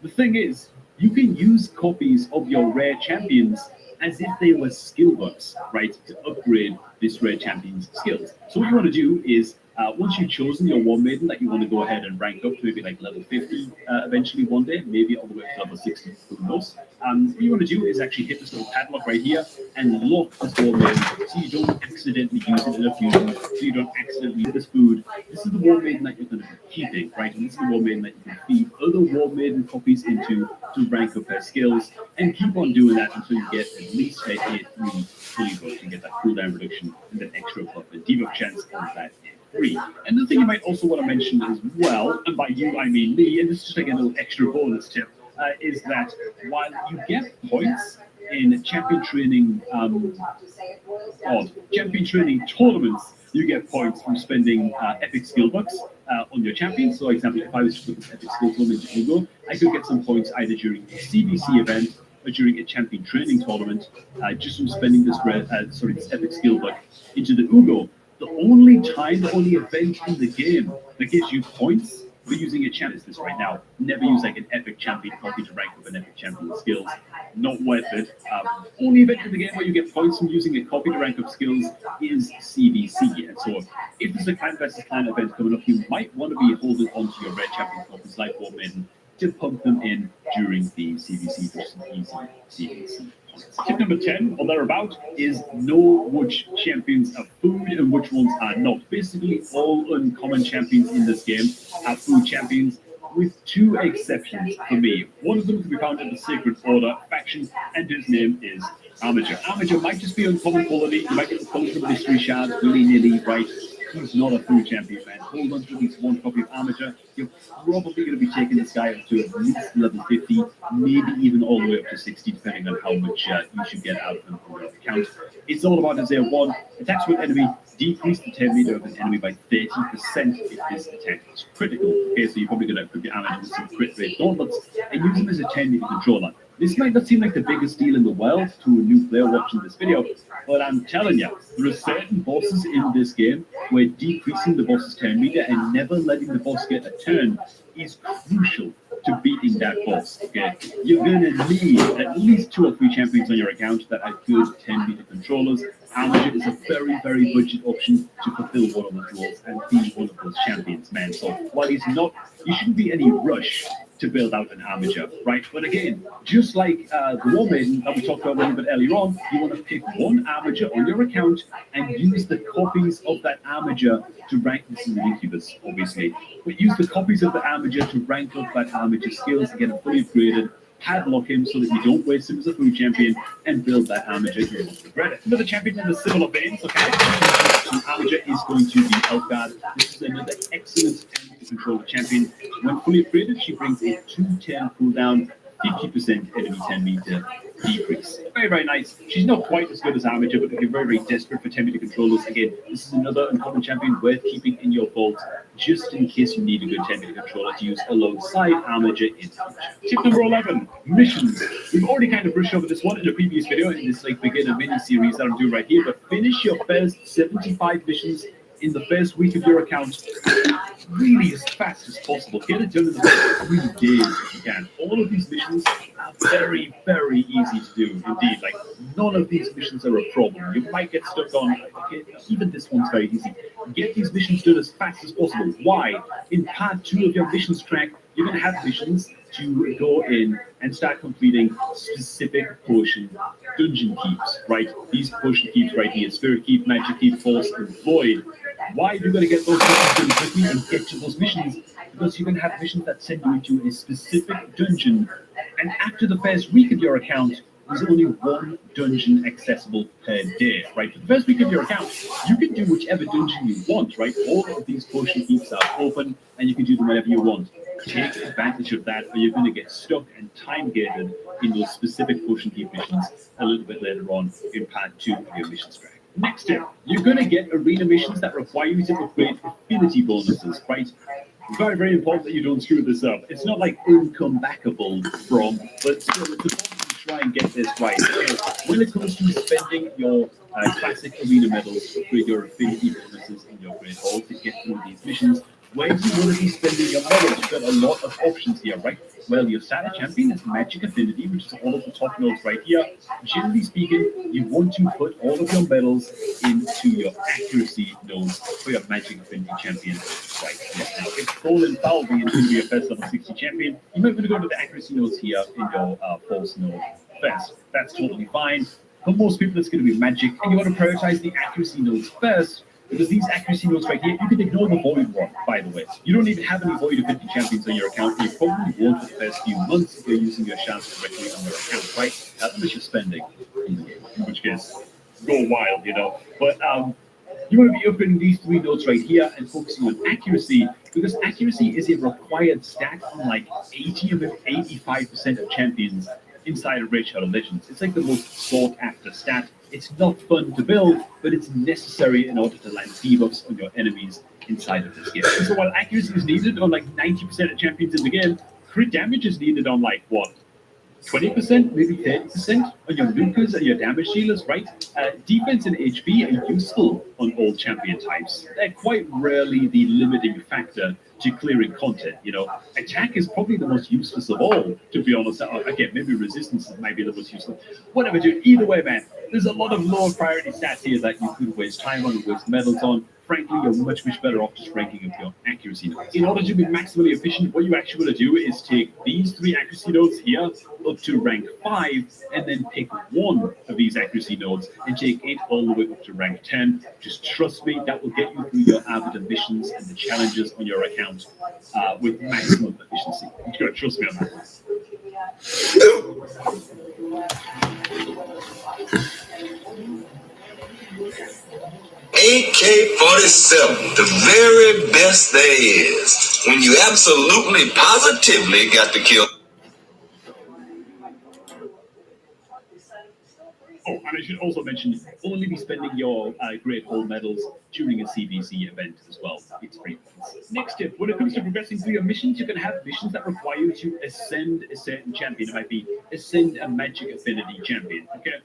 The thing is, you can use copies of your rare champions as if they were skill books, right? To upgrade this rare champion's skills. So what you want to do is, once you've chosen your War Maiden that you want to go ahead and rank up to maybe like level 50 eventually one day, maybe all the way up to level 60, who knows. What you want to do is actually hit this little padlock right here and lock this War Maiden so you don't accidentally use it in a fusion, so you don't accidentally use this food. This is the War Maiden that you're going to be keeping, right? And this is the War Maiden that you can feed other War Maiden copies into to rank up their skills, and keep on doing that until you get at least a 3 fully built. You get that cooldown reduction and an extra buff and debuff chance on that 3. And the thing you might also want to mention as well, and by you I mean me, and this is just like a little extra bonus tip, is that while you get points in champion training champion training tournaments, you get points from spending epic skill bucks on your champions. So, for example, if I was to put this epic skill tournament to Ugo, I could get some points either during a CBC event or during a champion training tournament, just from spending this epic skill buck into the Ugo. The only event in the game that gives you points for using a champion is this right now. Never use like an epic champion copy to rank up an epic champion skills. Not worth it. Only event in the game where you get points from using a copy to rank up skills is CVC. And so if there's a clan versus clan event coming up, you might want to be holding onto your rare champion copies like War Maiden to pump them in during the CVC versus easy CVC. Tip number 10 or thereabout is know which champions are food and which ones are not. Basically, all uncommon champions in this game are food champions, with two exceptions for me. One of them can be found in the Sacred Order faction, and his name is Armiger. Armiger might just be uncommon quality. You might get the color from Mystery Shard willy-nilly, right? He's not a food champion, man. Hold on to at least one copy of Armiger. You're probably going to be taking this guy up to at least level 50, maybe even all the way up to 60, depending on how much you should get out of him on your account. It's all about Isaiah 1. Attacks with enemy, decrease the 10 meter of an enemy by 30% if this attack is critical. Okay, so you're probably going to equip your Armiger with some crit rate gauntlets and use him as a 10 meter controller. This might not seem like the biggest deal in the world to a new player watching this video, but I'm telling you, there are certain bosses in this game where decreasing the boss's turn meter and never letting the boss get a turn is crucial to beating that boss. Okay, you're gonna need at least 2 or 3 champions on your account that are good 10 meter controllers. Armiger is a very, very budget option to fulfill one of the roles and be one of those champions, man. So while he's not, you shouldn't be any rush to build out an Armiger, right? But again, just like the War Maiden that we talked about a little bit earlier on, you want to pick one Armiger on your account and use the copies of that Armiger to rank. This is the Incubus, obviously, but use the copies of the Armiger to rank up that Armiger skills and get him fully upgraded. Padlock him so that you don't waste him as a food champion and build that Armiger you won't regret it. Another champion in the similar veins, okay? Armiger is going to be Elfgard. This is another excellent 10 meter controller champion. When fully upgraded, she brings a 210 cooldown, 50% enemy 10 meter decrease. Very, very nice. She's not quite as good as Armiger, but if you're very, very desperate for 10 meter controllers, again, this is another uncommon champion worth keeping in your vault just in case you need a good 10 meter controller to use alongside Armiger in future. Tip number 11, missions. We've already kind of brushed over this one in a previous video in this like beginner mini series that I'm doing right here, but finish your first 75 missions in the first week of your account really as fast as possible. Get it done in the first 3 days if you can. All of these missions are very, very easy to do indeed. Like, none of these missions are a problem. You might get stuck on, okay, even this one's very easy. Get these missions done as fast as possible. Why? In part 2 of your missions track, you're going to have missions to go in and start completing specific potion dungeon keeps, right? These potion keeps right here, Spirit Keep, Magic Keep, Force, and Void. Why are you going to get those missions done quickly and get to those missions? Because you're going to have missions that send you into a specific dungeon, and after the first week of your account, there's only 1 dungeon accessible per day, right? For the first week of your account, you can do whichever dungeon you want, right? All of these potion keeps are open, and you can do them whenever you want. Take advantage of that, or you're going to get stuck and time-gated in those specific potion keep missions a little bit later on in part 2 of your mission track. Next tip, you're going to get arena missions that require you to upgrade affinity bonuses, right? Very, very important that you don't screw this up. It's not like uncomebackable from, but still, it's important to try and get this right. Okay? When it comes to spending your classic arena medals to upgrade your affinity bonuses in your great hall to get through these missions, where do you want to be spending your medals? You've got a lot of options here, right? Well, your starter champion is Magic Affinity, which is all of the top nodes right here. Generally speaking, you want to put all of your medals into your accuracy nodes for your Magic Affinity champion right here. Now, if Colin Falvey is going to be your first level 60 champion, you might want to go to the accuracy nodes here in your Force node first. That's totally fine. For most people, it's going to be Magic, and you want to prioritize the accuracy nodes first, because these accuracy nodes right here, you can ignore the Void one, by the way. You don't need to have any Void Affinity champions on your account. You probably won't for the first few months if you're using your shards directly on your account, right? Unless you're spending in the game, in which case, go wild, you know. But you want to be upgrading these 3 nodes right here and focusing on accuracy, because accuracy is a required stat on like 80 of 85% of champions inside of Raid Shadow Legends. It's like the most sought after stat. It's not fun to build, but it's necessary in order to land debuffs on your enemies inside of this game. And so while accuracy is needed on like 90% of champions in the game, crit damage is needed on like, what, 20%, maybe 30% on your nukers and your damage dealers, right? Defense and HP are useful on all champion types. They're quite rarely the limiting factor to clearing content, you know. Attack is probably the most useless of all, to be honest. Again, maybe resistance might be the most useful. Whatever, dude. Either way, man, There's a lot of lower priority stats here that you could waste time on and waste medals on. Frankly, you're much better off just ranking up your accuracy nodes. In order to be maximally efficient, what you actually want to do is take these 3 accuracy nodes here up to rank 5, and then pick one of these accuracy nodes and take it all the way up to rank 10. Just trust me, that will get you through your avid missions and the challenges on your account with maximum efficiency. You gotta trust me on that one. AK-47, the very best there is. When you absolutely, positively got to kill. Oh, and I should also mention, only be spending your Great Hall medals during a CBC event as well. It's free. Next tip, when it comes to progressing through your missions, you can have missions that require you to ascend a certain champion. It might be ascend a magic affinity champion, okay?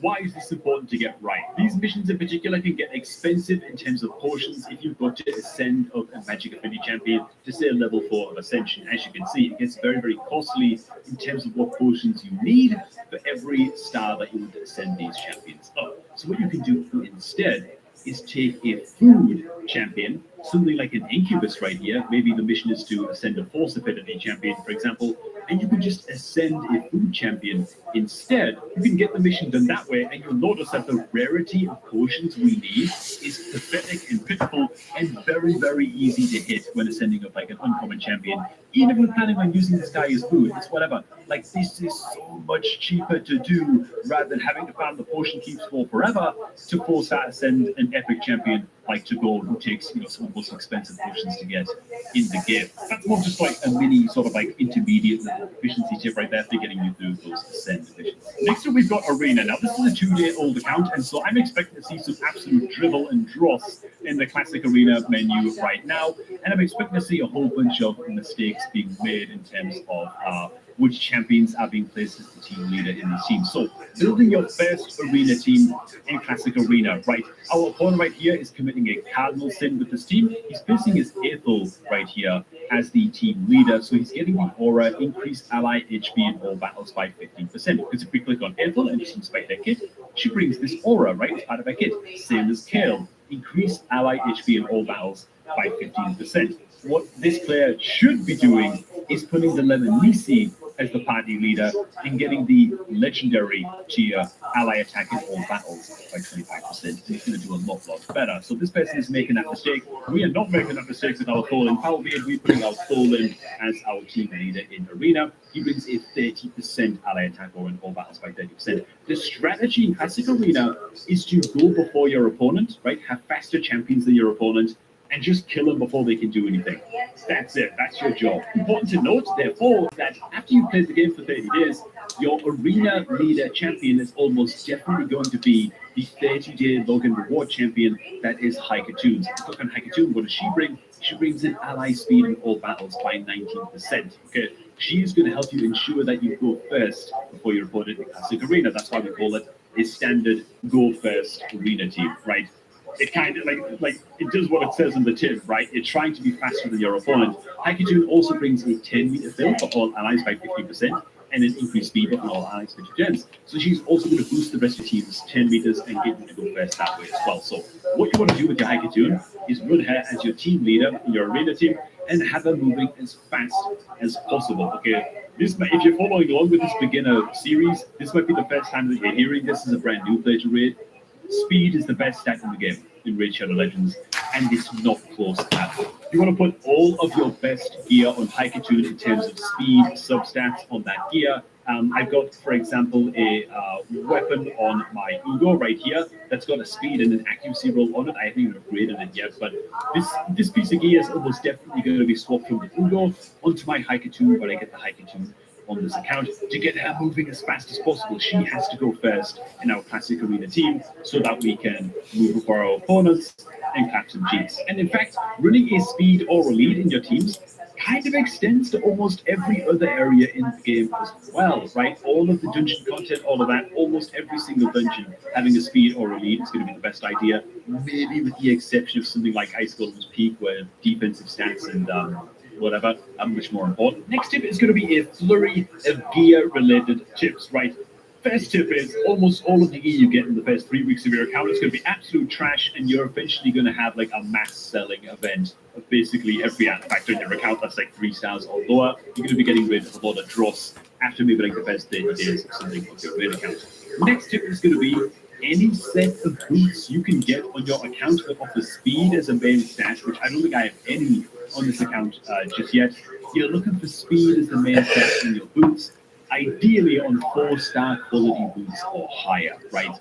Why is this important to get right? These missions in particular can get expensive in terms of portions if you've got to ascend of a magic affinity champion to say level 4 of ascension. As you can see, it gets very costly in terms of what potions you need for every star that you want to ascend these champions up. So what you can do instead is take a food champion, something like an incubus right here. Maybe the mission is to ascend a force affinity champion, for example, and you can just ascend a food champion instead. You can get the mission done that way, and you'll notice that the rarity of potions we need is pathetic and pitiful and very easy to hit when ascending up like an uncommon champion. Even if we're planning on using this guy as food, it's whatever. Like, this is so much cheaper to do rather than having to farm the potion keeps for forever to force that ascend an epic champion like Tagore, who takes, you know, some of the most expensive potions to get in the game. That's more just like a mini sort of like intermediate level efficiency tip right there for getting you through those ascend missions. Next up, we've got Arena. Now, this is a 2-day-old account, and so I'm expecting to see some absolute drivel and dross in the classic Arena menu right now, and I'm expecting to see a whole bunch of mistakes being made in terms of which champions are being placed as the team leader in these teams. So, building your first Arena team in Classic Arena, right? Our opponent right here is committing a cardinal sin with this team. He's placing his Ethel right here as the team leader, so he's getting the aura, increased ally HP in all battles by 15%. Because if we click on Ethel and just inspect her kit, she brings this aura, right, as part of her kit. Same as Kale, increased ally HP in all battles by 15%. What this player should be doing is putting the Lemonisi as the party leader and getting the legendary tier ally attack in all battles by 25%. He's going to do a lot better. So this person is making that mistake. We are not making that mistake with our Tholen Powerbeard. We're putting our Tholen as our team leader in Arena. He brings a 30% ally attack or in all battles by 30%. The strategy in Classic Arena is to go before your opponent, right? Have faster champions than your opponent, and just kill them before they can do anything. That's it. That's your job. Important to note, therefore, that after you play the game for 30 days, your Arena leader champion is almost definitely going to be the 30-day login reward champion that is Haikatoon. So click on Haikatoon. What does she bring? She brings in ally speed in all battles by 19%. Okay, she is going to help you ensure that you go first before your opponent in Classic Arena. That's why we call it a standard go first Arena team, right? It kind of like it does what it says in the tip, right? You're trying to be faster than your opponent. Haikatoon also brings a 10-meter fill for all allies by 50% and an increased speed for all allies for 2 turns. So she's also going to boost the rest of your team's 10 meters and get you to go first that way as well. So what you want to do with your Haikatoon is run her as your team leader in your Arena team and have her moving as fast as possible. Okay, if you're following along with this beginner series, this might be the first time that you're hearing this as a brand new player to Raid. Speed is the best stat in the game in Raid Shadow Legends, and it's not close at all. You want to put all of your best gear on Haikatoon in terms of speed, substats on that gear. I've got, for example, a weapon on my Ugo right here that's got a speed and an accuracy roll on it. I haven't even upgraded it yet, but this piece of gear is almost definitely going to be swapped from the Ugo onto my Haikatoon, but I get the Haikatoon on this account. To get her moving as fast as possible, she has to go first in our Classic Arena team so that we can move before our opponents and catch some cheats. And in fact, running a speed or a lead in your teams kind of extends to almost every other area in the game as well, right? All of the dungeon content, all of that, almost every single dungeon having a speed or a lead is going to be the best idea, maybe with the exception of something like Ice Golem's Peak, where defensive stats and whatever are much more important. Next tip is going to be a flurry of gear-related tips, right? First tip is almost all of the gear you get in the first 3 weeks of your account is going to be absolute trash, and you're eventually going to have like a mass selling event of basically every artifact on your account that's like 3 stars or lower. You're going to be getting rid of a lot of dross after maybe like the first 30 days of something of your main account. Next tip is going to be any set of boots you can get on your account that offer speed as a main stat, which I don't think I have any on this account just yet. You're looking for speed as the main stat in your boots, ideally on 4-star quality boots or higher, right?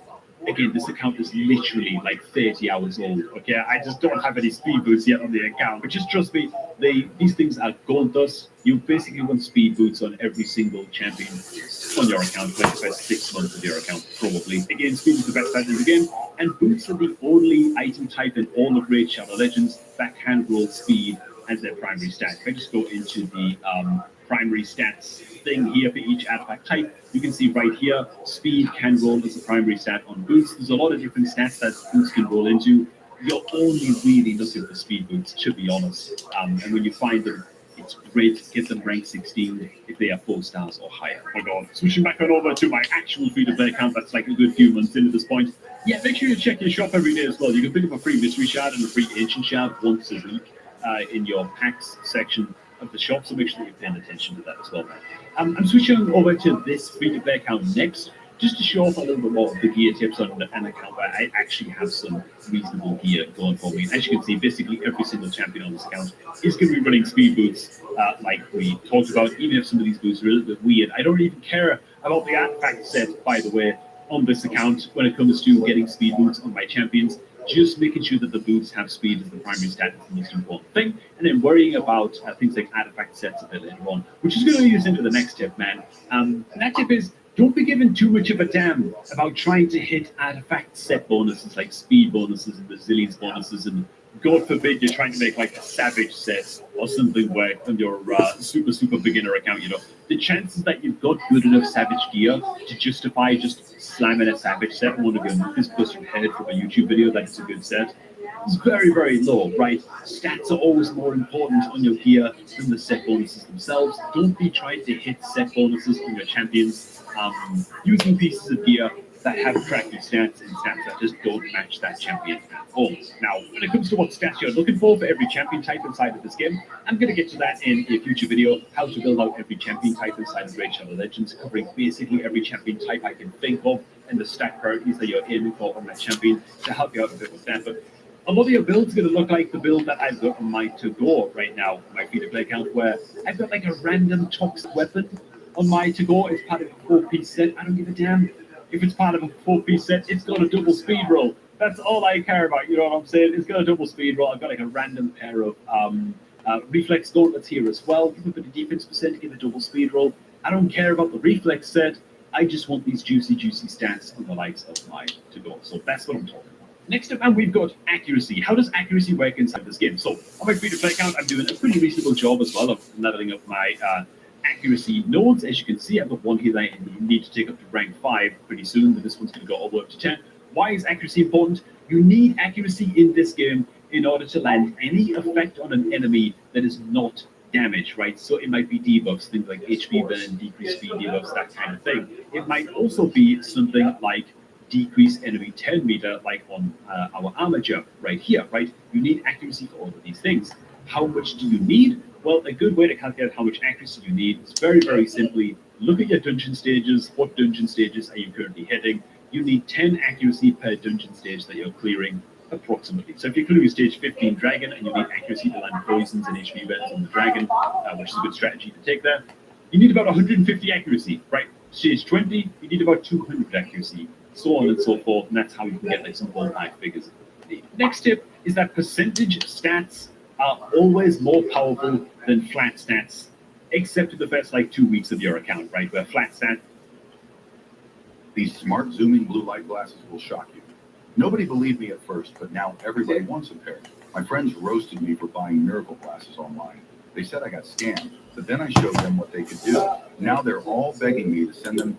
Again, this account is literally like 30 hours old, okay? I just don't have any speed boots yet on the account, but just trust me, these things are gold dust. You basically want speed boots on every single champion on your account for the first 6 months of your account, probably. Again, speed is the best stat in the game, and boots are the only item type in all of Raid Shadow Legends that can roll speed as their primary stat. If I just go into the primary stats thing here for each artifact type, you can see right here, speed can roll as a primary stat on boots. There's a lot of different stats that boots can roll into. You're only really looking for speed boots, to be honest. And when you find them, it's great to get them rank 16 if they are 4 stars or higher. Oh my god, switching back on over to my actual free-to-play account that's like a good few months in at this point. Yeah, make sure you check your shop every day as well. You can pick up a free mystery shard and a free ancient shard once a week in your packs section of the shop, so make sure that you're paying attention to that as well, man. I'm switching over to this free-to-play account next, just to show off a little bit more of the gear tips on an account where I actually have some reasonable gear going for me. As you can see, basically every single champion on this account is going to be running speed boots, like we talked about, even if some of these boots are a little bit weird. I don't even care about the artifact set, by the way, on this account when it comes to getting speed boots on my champions. Just making sure that the boots have speed as the primary stat is the most important thing, and then worrying about things like artifact sets a bit later on, which is going to lead us into the next tip, man. And that tip is, don't be given too much of a damn about trying to hit artifact set bonuses like speed bonuses and resilience bonuses, and God forbid you're trying to make like a savage set or something where on your super beginner account, you know, the chances that you've got good enough savage gear to justify just slamming a savage set on one of your movies plus you heard from a YouTube video that it's a good set is very, very low, right? Stats are always more important on your gear than the set bonuses themselves. Don't be trying to hit set bonuses on your champions using pieces of gear that have attractive stats and stats that just don't match that champion at all. Now, when it comes to what stats you're looking for every champion type inside of this game, I'm going to get to that in a future video, how to build out every champion type inside of Raid Shadow Legends, covering basically every champion type I can think of and the stat priorities that you're aiming for on that champion to help you out a bit with that. But a lot of your builds are going to look like the build that I've got on my to-go right now, my free-to-play account, where I've got like a random toxic weapon on my to-go. It's part of a 4-piece set. I don't give a damn. If it's part of a 4-piece set, it's got a double speed roll. That's all I care about, you know what I'm saying? It's got a double speed roll. I've got like a random pair of reflex gauntlets here as well. Give a bit of defense percent, give a double speed roll. I don't care about the reflex set. I just want these juicy stats on the likes of my to-go. So that's what I'm talking about. Next up, and we've got accuracy. How does accuracy work inside this game? So on my free-to-play account, I'm doing a pretty reasonable job as well of leveling up my accuracy nodes. As you can see, I've got one here that I need to take up to rank 5 pretty soon, but this one's going to go all the way up to 10. Why is accuracy important? You need accuracy in this game in order to land any effect on an enemy that is not damage, right? So it might be debuffs, things like HP burn, decreased speed debuffs, that kind of thing. It might also be something like decrease enemy turn meter, like on our armature right here, right? You need accuracy for all of these things. How much do you need? Well, a good way to calculate how much accuracy you need is very, very simply look at your dungeon stages. What dungeon stages are you currently hitting? You need 10 accuracy per dungeon stage that you're clearing approximately. So if you're clearing stage 15 dragon and you need accuracy to land poisons and HP burns on the dragon, which is a good strategy to take there, you need about 150 accuracy, right? Stage 20, you need about 200 accuracy, so on and so forth, and that's how you can get like some ballpark figures. The next tip is that percentage stats are always more powerful than flat stats, except for the first like 2 weeks of your account, right? Where flat stat. These smart zooming blue light glasses will shock you. Nobody believed me at first, but now everybody wants a pair. My friends roasted me for buying miracle glasses online. They said I got scammed, but then I showed them what they could do. Now they're all begging me to send them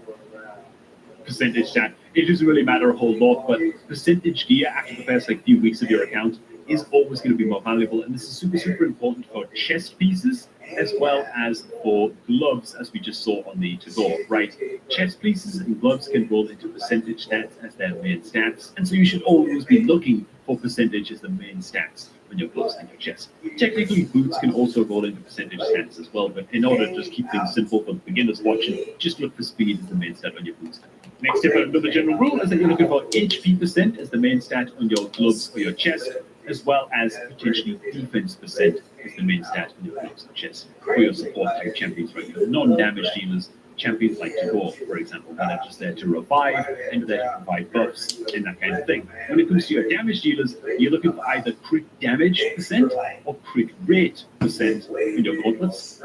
percentage stat. It doesn't really matter a whole lot, but percentage gear after the first like few weeks of your account is always going to be more valuable, and this is super important for chest pieces as well as for gloves, as we just saw on the to-go, right? Chest pieces and gloves can roll into percentage stats as their main stats, and so you should always be looking for percentage as the main stats on your gloves and your chest. Technically, boots can also roll into percentage stats as well, but in order to just keep things simple for beginners watching, just look for speed as the main stat on your boots. Next tip, another general rule is that you're looking for HP percent as the main stat on your gloves or your chest, as well as potentially defense percent as the main stat on your gloves and chest for your support type champions, right? Your non-damage dealers, champions like to-go, for example, that are just there to revive and there to provide buffs and that kind of thing. When it comes to your damage dealers, you're looking for either crit damage percent or crit rate percent in your gauntlets.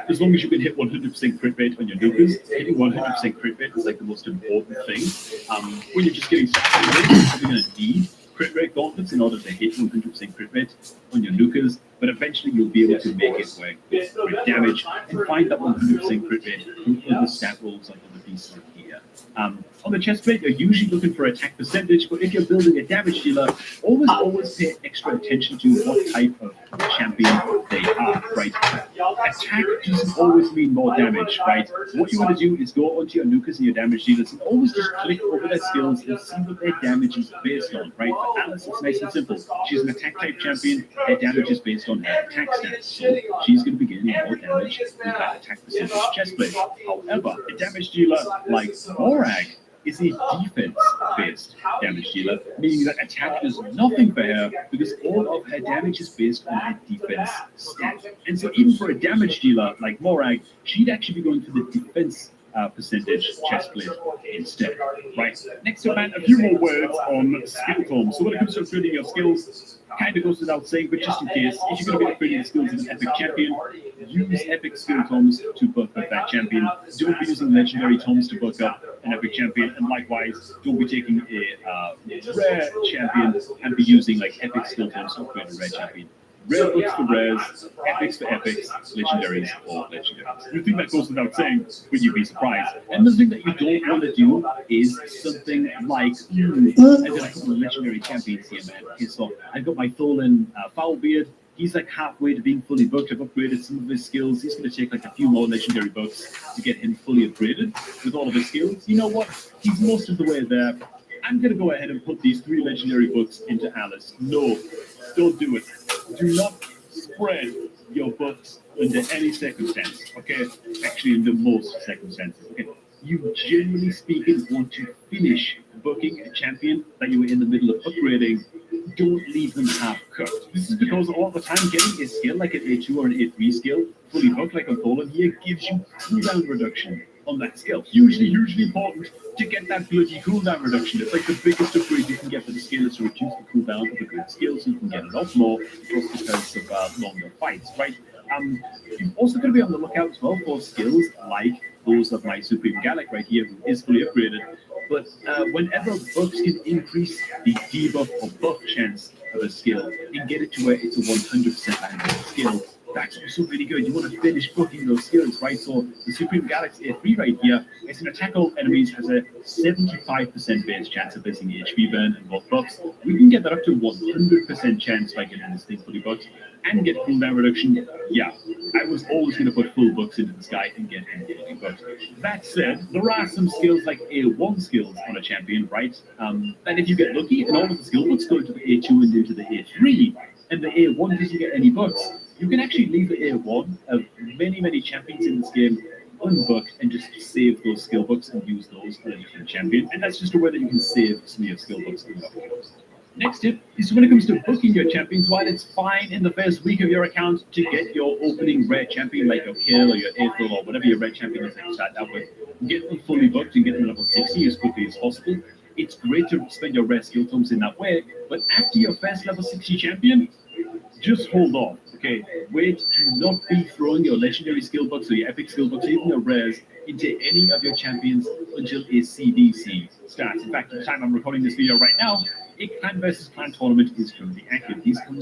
As long as you can hit 100% crit rate on your nukas, hitting 100% crit rate is like the most important thing. When you're just getting started, you're going to need crit rate gauntlets in order to hit 100% crit rate on your nukas, but eventually you'll be able to make it work with crit damage and find that 100% crit rate from other stat rolls on other pieces of gear. On the chest plate, you're usually looking for attack percentage, but if you're building a damage dealer, always pay extra attention to what type of champion they are, right? Attack doesn't always mean more damage, right? What you want to do is go onto your nukas and your damage dealers and always just click over their skills and see what their damage is based on, right? For Alice, it's nice and simple. She's an attack type champion, her damage is based on her attack stats, so she's going to be getting more damage with that attack percentage chest plate. However, a damage dealer like Morag is a defense-based damage dealer, meaning that attack does nothing for her because all of her damage is based on her defense stat. And so even for a damage dealer like Morag, she'd actually be going for the defense percentage chest plate instead, right? Next up, man, a few more words on skill tomes. So when it comes to upgrading your skills, kind of goes without saying, but just in case, if you're going to be upgrading your skills as an epic champion, use epic skill tomes to buff up that champion. Don't be using legendary tomes to buff up an epic champion, and likewise, don't be taking a rare champion and be using like epic skill tomes to upgrade a rare champion. Rare books for rares, epics for epics, legendaries for legendaries. You think that goes without saying, but you'd be surprised. And the thing that you don't want to do is something like, I got a couple of legendary champions here, man. Okay, so I've got my Tholen Foulbeard. He's like halfway to being fully booked. I've upgraded some of his skills. He's going to take like a few more legendary books to get him fully upgraded with all of his skills. You know what? He's most of the way there. I'm going to go ahead and put these 3 legendary books into Alice. No, don't do it. Do not spread your books under any circumstance, okay? Actually, under most circumstances, okay? You generally speaking want to finish booking a champion that you were in the middle of upgrading. Don't leave them half-cooked. This is because all the time getting a skill like an A2 or an A3 skill fully booked like on Tholen here gives you cooldown reduction on that skill. Hugely important to get that bloody cooldown reduction. It's like the biggest upgrade you can get for the skill is to reduce the cooldown of a good skill so you can get a lot more just because of longer fights, right? You've also got to be on the lookout as well for skills like those of my Supreme Gallic right here, who is fully upgraded. But whenever buffs can increase the debuff or buff chance of a skill and get it to where it's a 100% landing skill, that's also really good. You want to finish booking those skills, right? So the Supreme Gallic's A3 right here, it's an attack all enemies, has a 75% base chance of missing HP burn and both buffs. We can get that up to 100% chance by getting this thing fully booked and get cooldown reduction. Yeah, I was always going to put full books into this guy and get him fully booked. That said, there are some skills like A1 skills on a champion, right? That if you get lucky and all of the skill books go into the A2 and into the A3, and the A1 doesn't get any books, you can actually leave the A1 of many champions in this game unbooked and just save those skill books and use those for a different champion. And that's just a way that you can save some of your skill books in your Next tip is when it comes to booking your champions, while it's fine in the first week of your account to get your opening rare champion like your Kill or your Aethel or whatever your rare champion is that you start out with, get them fully booked and get them level 60 as quickly as possible. It's great to spend your rare skill tomes in that way, but after your first level 60 champion, just hold off, okay? Wait, do not be throwing your legendary skill books or your epic skill books, even your rares, into any of your champions until a CDC starts. In fact, at the time I'm recording this video right now, a clan versus clan tournament is currently active. These come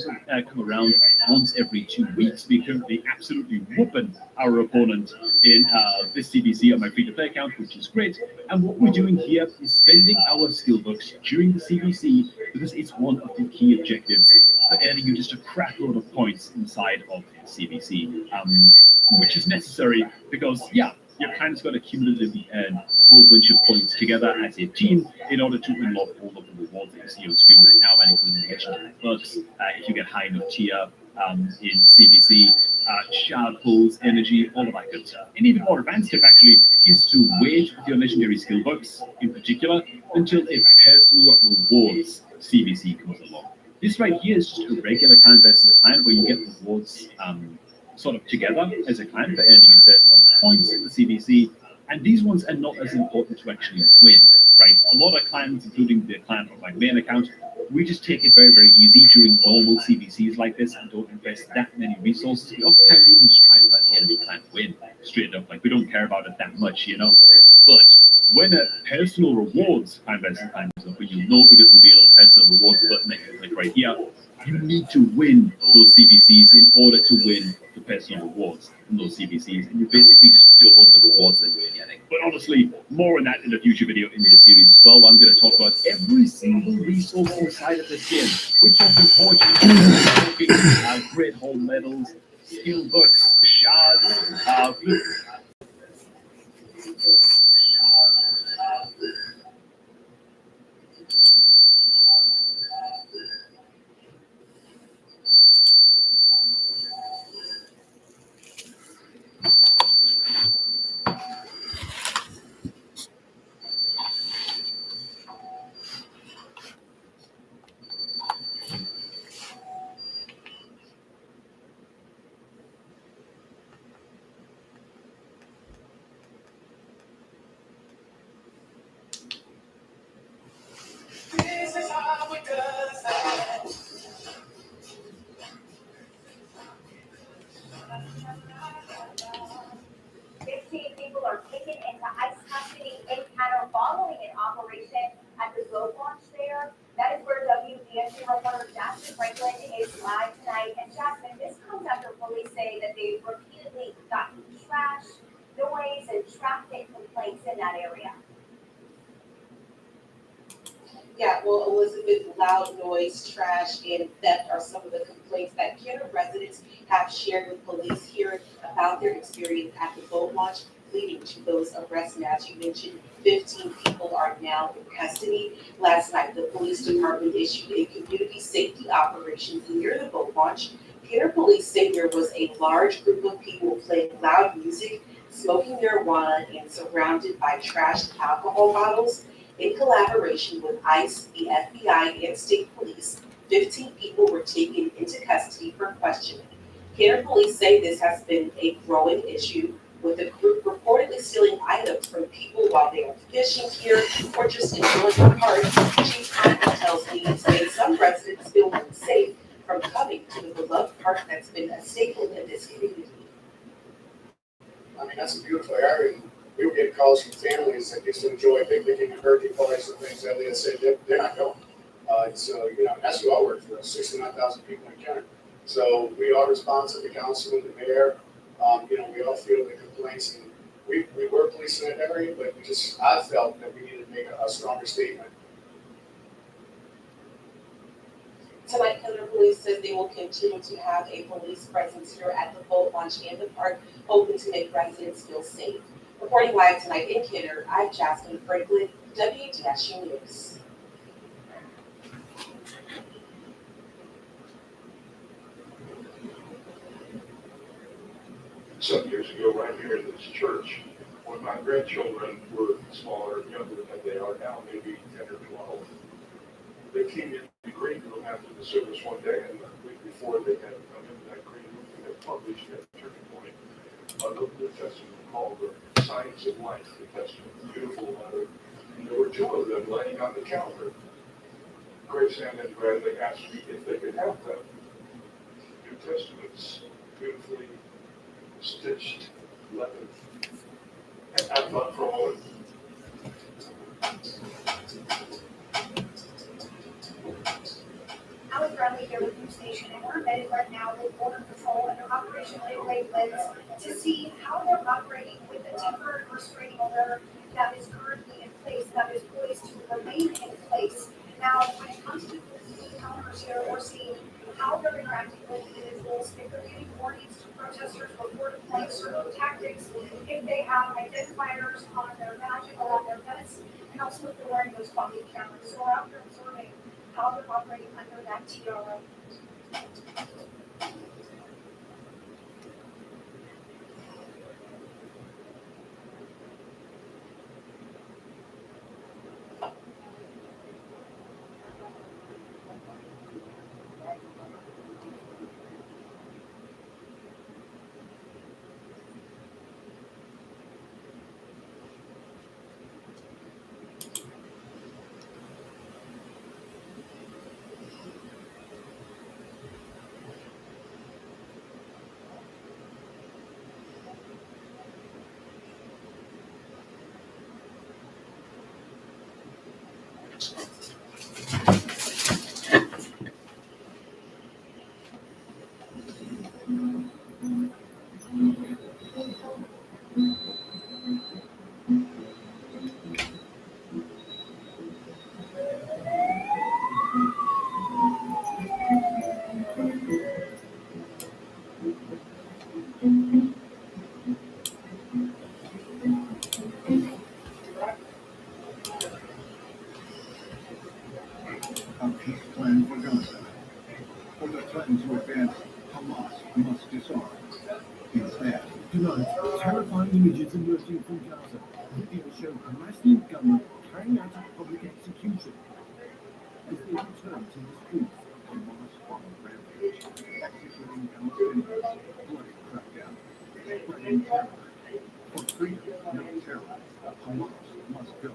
around once every 2 weeks. We're currently absolutely whooping our opponent in this CBC on my free-to-play account, which is great. And what we're doing here is spending our skill books during the CBC because it's one of the key objectives for earning you just a crap load of points inside of the CBC. which is necessary because, yeah, you've kind of got to cumulatively earn a whole bunch of points together as a team in order to unlock all of the rewards that you see on screen right now, and including the legendary bucks. If you get high enough tier in CBC, shard pulls, energy, all of that good stuff. And even more advanced tip actually is to wait with your legendary skill bucks in particular until a personal rewards CBC comes along. This right here is just a regular clan versus clan where you get rewards sort of together as a clan for earning a certain amount of points in the CBC, and these ones are not as important to actually win, right? A lot of clans, including the clan on my main account, we just take it very, very easy during normal CBCs like this and don't invest that many resources. We oftentimes even just try to let the enemy clan win straight up, like we don't care about it that much, you know? But when a personal rewards clan versus clan comes up, you know, because there'll be a little personal rewards button that you can click right here, you need to win those CBCs in order to win the personal rewards in those CBCs, and you basically just double the rewards that you're getting. But honestly, more on that in a future video in this series as well. I'm going to talk about every single resource inside of this game. We're talking fortunes, we're talking great home medals, skill books, shards, This is how it does that. 15 people are taken into ICE custody in Canada following an operation at the boat launch there. That is where WBSU reporter Jasmine Franklin is live tonight. And Jasmine, this comes after police say that they've repeatedly gotten trash, noise, and traffic complaints in that area. Yeah, well, Elizabeth, loud noise, trash, and theft are some of the complaints that Kenner residents have shared with police here about their experience at the boat launch, leading to those arrests. And as you mentioned, 15 people are now in custody. Last night, the police department issued a community safety operation near the boat launch. Kenner police say there was a large group of people playing loud music, smoking marijuana, and surrounded by trashed alcohol bottles. In collaboration with ICE, the FBI, and state police, 15 people were taken into custody for questioning. Kenner police say this has been a growing issue, with the group reportedly stealing items from people while they are fishing here or just enjoying the park. Chief Conklin tells me it's made some residents feel unsafe from coming to the beloved park that's been a staple in this community. I mean, that's a beautiful area. We would get calls from families that used to enjoy picnicking and birthday parties and things, and they said they're not going. So, you know, that's who I work for, 69,000 people in Kenner. So we are responsive, the council and the mayor. You know, we all feel the complaints, and we were policing that area, but I felt that we needed to make a stronger statement. Tonight, Kenner police says they will continue to have a police presence here at the boat launch and the park, hoping to make residents feel safe. Reporting live tonight in Kenner, I'm Jasmine Franklin, WDSU News. Some years ago, right here in this church, when my grandchildren were smaller, younger than they are now, maybe 10 or 12, they came into the green room after the service one day, and the week before they had come into that green room, they had published at Turning Point a little New Testament called The Science of Life, the Testament, beautiful letter. And there were two of them laying on the counter. Grace Ann and Bradley asked me if they could have them. New Testaments, beautifully stitched leather. And I thought for a moment, Alex Bradley here with News Nation, and we're embedded right now with Border Patrol and their Operation Gateway Blitz to see how they're operating with the temporary restraining order that is currently in place, that is poised to remain in place. Now, when it comes to the encounters here, we're seeing how they're interacting with individuals, if they're giving warnings to protesters before deploying projects, if they have identifiers on their badge or on their vest, and also if they're wearing those body cameras. So we're out there observing how they're operating under that TRO. A peace plan for Gaza. For the threat to advance, Hamas must disarm. Instead, tonight, terrifying images emerging from Gaza. Videos show Hamas gunmen carrying out a public execution as they return to the streets of Hamas bomb rampage, executing Palestinians, bloody crackdown, spreading terror. For freedom, no terror. Hamas must go.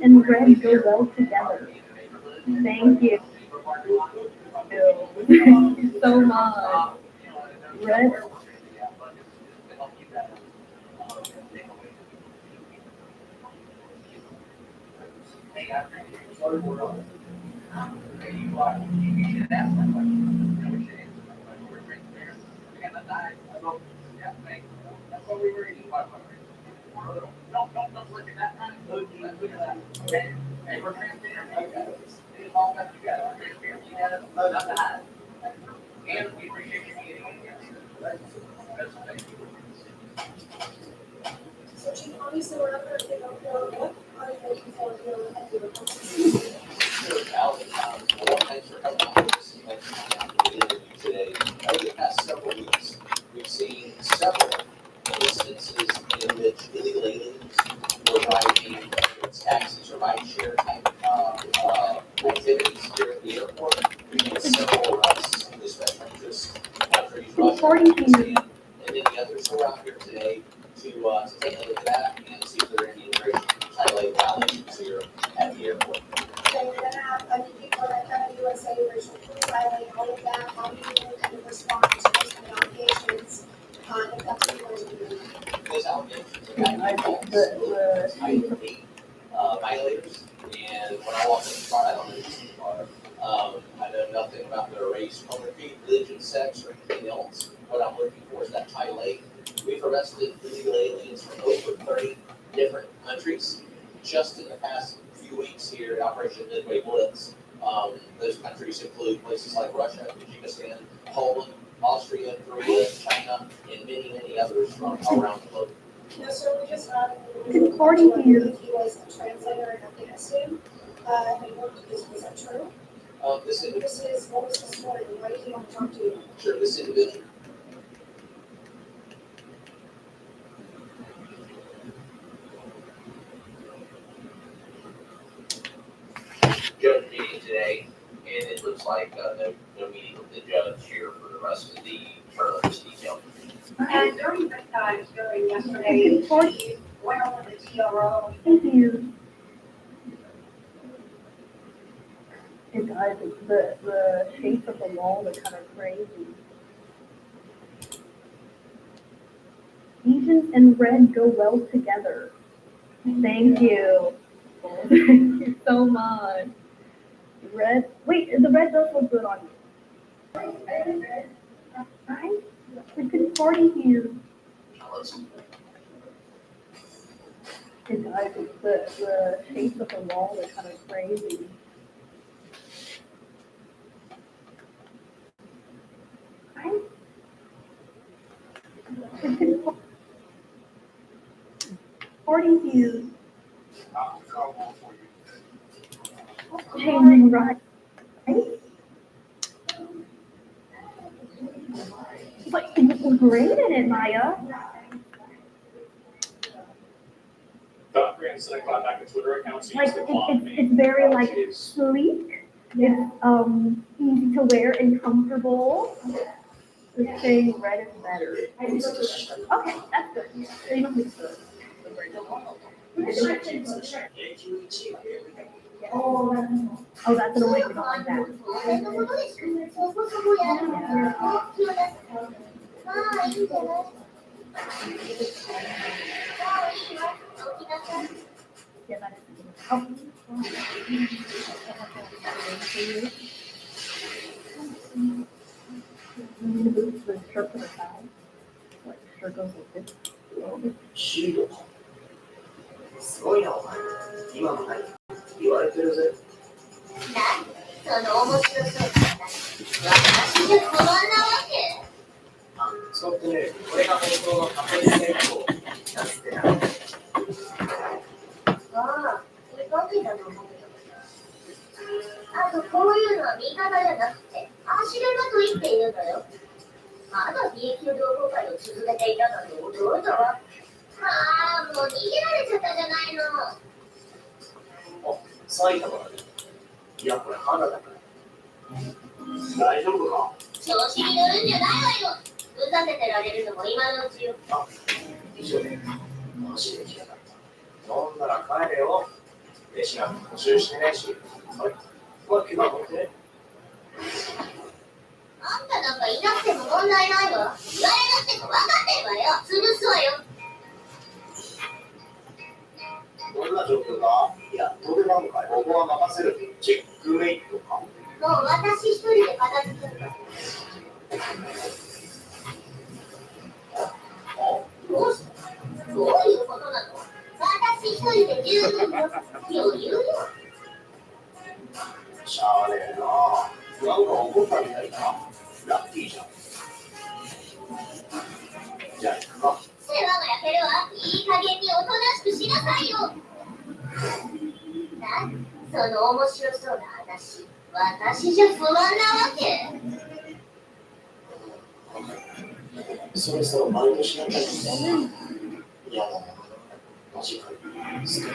And red go well together. Thank you. Thank you so much. Red. So Chief, obviously, we're not gonna take up what are you looking for here at the Sure, Alex, well, thanks for coming on this interview today. Over the past several weeks, we've seen several instances in which illegal aliens were driving taxis or rideshare type activities here at the airport. We've made several arrests in this special interest countries, Russia, Pakistan, and many others. So we're out here today to take a look at that and see if there are any immigration violations here at the airport. So we're gonna have a new people that come to USA, racial profiling, all of that, how do you kind of respond to those kind of allegations? If that's what you're doing. Those allegations are actually false. I hate violators, and when I walk in the car, I don't know who they are. I know nothing about their race, color, creed, religion, sex, or anything else. What I'm looking for is that tie lake. We've arrested illegal aliens from over 30 different countries just in the past few weeks here at Operation Midway Blitz. Those countries include places like Russia, Tajikistan, Poland, Austria, Korea, China, and many, many others from around the globe. No, sir, we just, According to you. He was a translator in Afghanistan, and worked, is that true? This is, what was this morning, why did he want to talk to you? Sure, this individual. Judge meeting today, and it looks like no meeting with the judge here for the rest of the charges detail. And during this time, during yesterday, he went over the TRO. Thank you. It does. The shape of the wall is kind of crazy. Asians and red go well together. Thank you. Thank you so much. Red. Wait, the red does look good on you. Right? We could party here. It does. The shape of the wall is kind of crazy. Right? We could party here. Changing right. But you look great in it, Maya. Twitter account, Like it's very like sleek. It's easy to wear and comfortable. The shade red is better. Okay, that's good. So you don't need to. Oh, that's an away. We don't like that. Yeah, that is. Oh. The shirt to the side. Like shirt goes like this. すごいな、お前。今も何言われてるぜ。その面白そうだな。私じゃ困んなわけ。使ってね、これが本当のカフェ成功だってな。ああ、それコピーだと思うよ。あとこういうのは味方じゃなくて、足手まといって言うのよ。まだ利益の同好会を続けていたのに驚いたわ。ああ、もう逃げられちゃったじゃないの。埼玉だね。いや、これ肌だから。大丈夫か？調子に乗るんじゃないわよ。ふざけてられるのも今のうちよ。以上で、マジで来たかった。飲んだら帰れよ。弟子なんて募集してねえし。はい。これ、怪我持ってね。あんたなんかいなくても問題ないわ。言われなくても分かってるわよ。潰すわよ。どんな状況だ？いや、どれなのかい？ここは任せる。チェックメイトか。もう私一人で片付けるから。どうしたどういうことなの？私一人で十分よ。余裕よ。しゃあねえな。なんか怒ったみたいな。ラッキーじゃん。じゃあ行くか。世話が焼けるわ。いい加減におとなしくしなさいよ。その面白そうな話、私じゃ不安なわけ？そろそろ毎年なんだけどね。いやだな。マジか。それ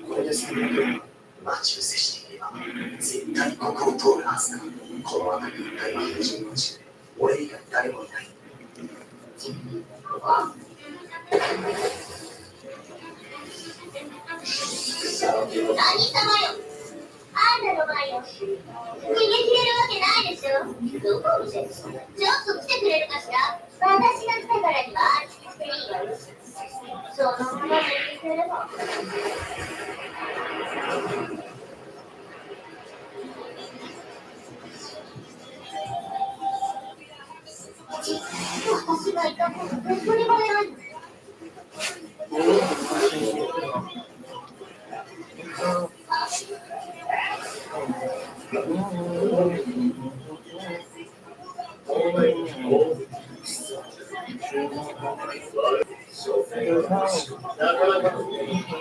これで最悪。待ち伏せしていれば、絶対ここを通るはずだ。この辺り一帯は無人の地で、俺以外誰もいない。何様よ。あんたの前よ。逃げ切れるわけないでしょ。どこを見せるの？ちょっと来てくれるかしら？私が来たからには来ていいわよ。そのままでいければ。私がいたことどこにもない。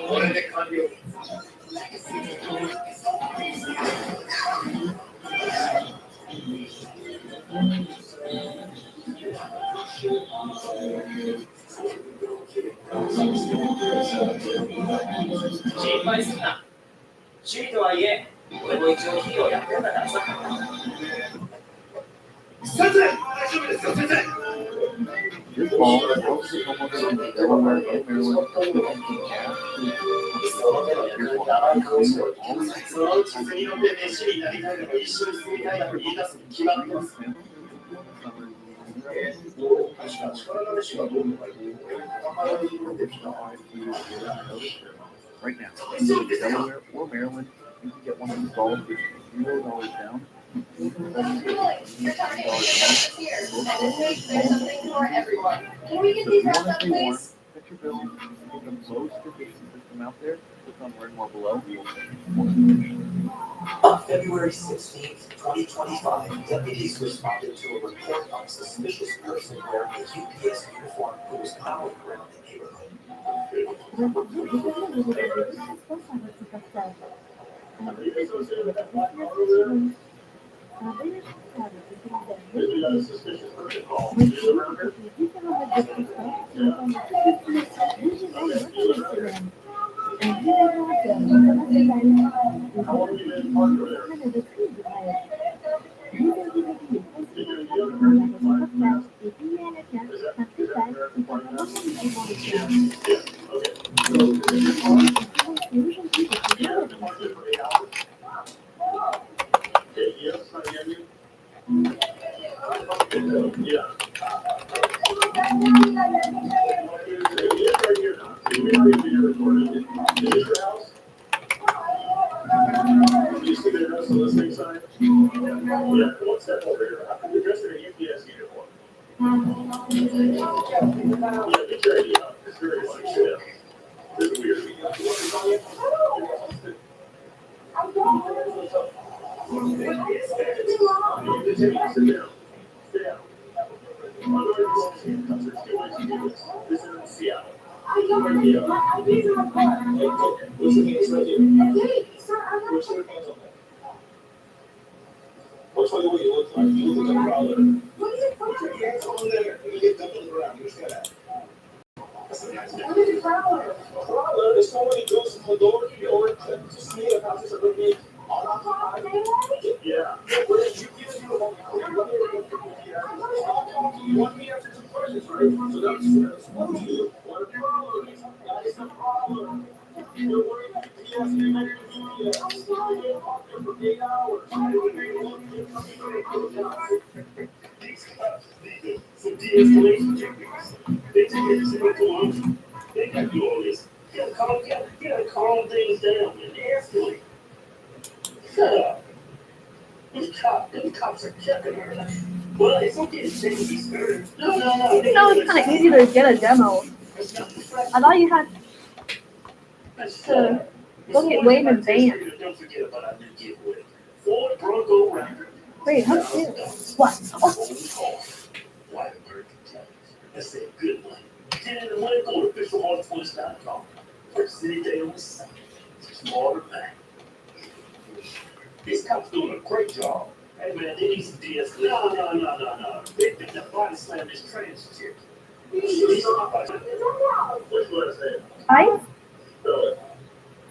これで完了。心配すんな。趣味とはいえ、俺も一応企業やってんだからさ。先生、大丈夫ですよ、先生。This ball is mostly almost in Delaware and Maryland. Right now, in Delaware or Maryland, you can get one of these balls for $0 down. You're talking to here, and there's something for everyone. Can we get these wrapped up, please? Set your bill, get them close to the system out there, click on learn more below. On February 16th, 2025, deputies responded to a report of a suspicious person wearing a UPS uniform who was prowling around the neighborhood. Maybe that's a suspicious person call. You live around here? How long have you been parked over there? Which way do we look like? You look like a You want me to answer some questions, right? So that's first. What do you? What a problem is. That is a problem. You're worried about the PS negative media. You're talking for 8 hours. These cops needed some de-escalation techniques. They take every single alarm. They gotta do all this. You gotta calm things down and de-escalate. Shut up. Them cops are checking her. Well, it's okay to say he's scared. No. No, it's kind of easy to get a demo. I thought you had to book it way in advance. Don't forget about our new giveaway. Ford Bronco Raptor. Wait, how cute. What? Oh, White American Tellers. That's a good one. 10 in the money, go to officialhardpoints.com. First city day on the site. Smarter back. These cops doing a great job. Hey man, they need some DS. No. They picked up body slam this trans chick. What's that?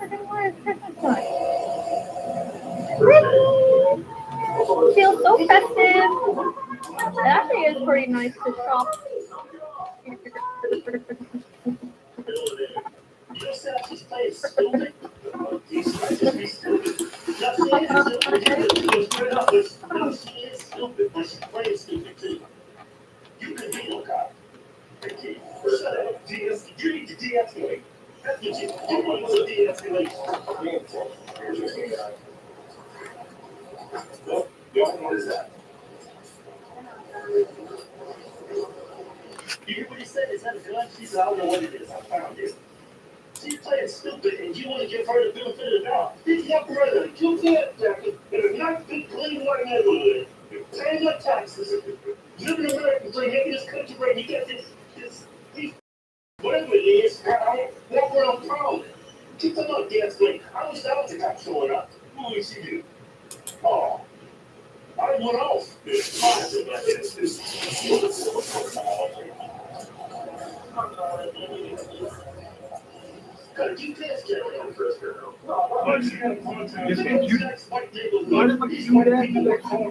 I didn't want to Christmas toy. Feels so festive. It actually is pretty nice to shop. You said she's playing stupid. She's stupid. She is stupid, but she's playing stupid too. You can be no cop. Okay, shut up. You need to de-escalate. That's what you want to de-escalate. What is that? You hear what he said? Is that a gun? She said, I don't know what it is. I found it. She's playing stupid, and you want to give her the benefit of the doubt. This young brother, you can't jacket in a nice, big, clean, white neighborhood. You're paying your taxes. Living in America, so making this country great. You got this, whatever it is, I walk around proud. Keep them up, de-escalate. I wish that was the cop showing up. What would she do? Oh, I went off. You can't get it first, girl. Why does it do that?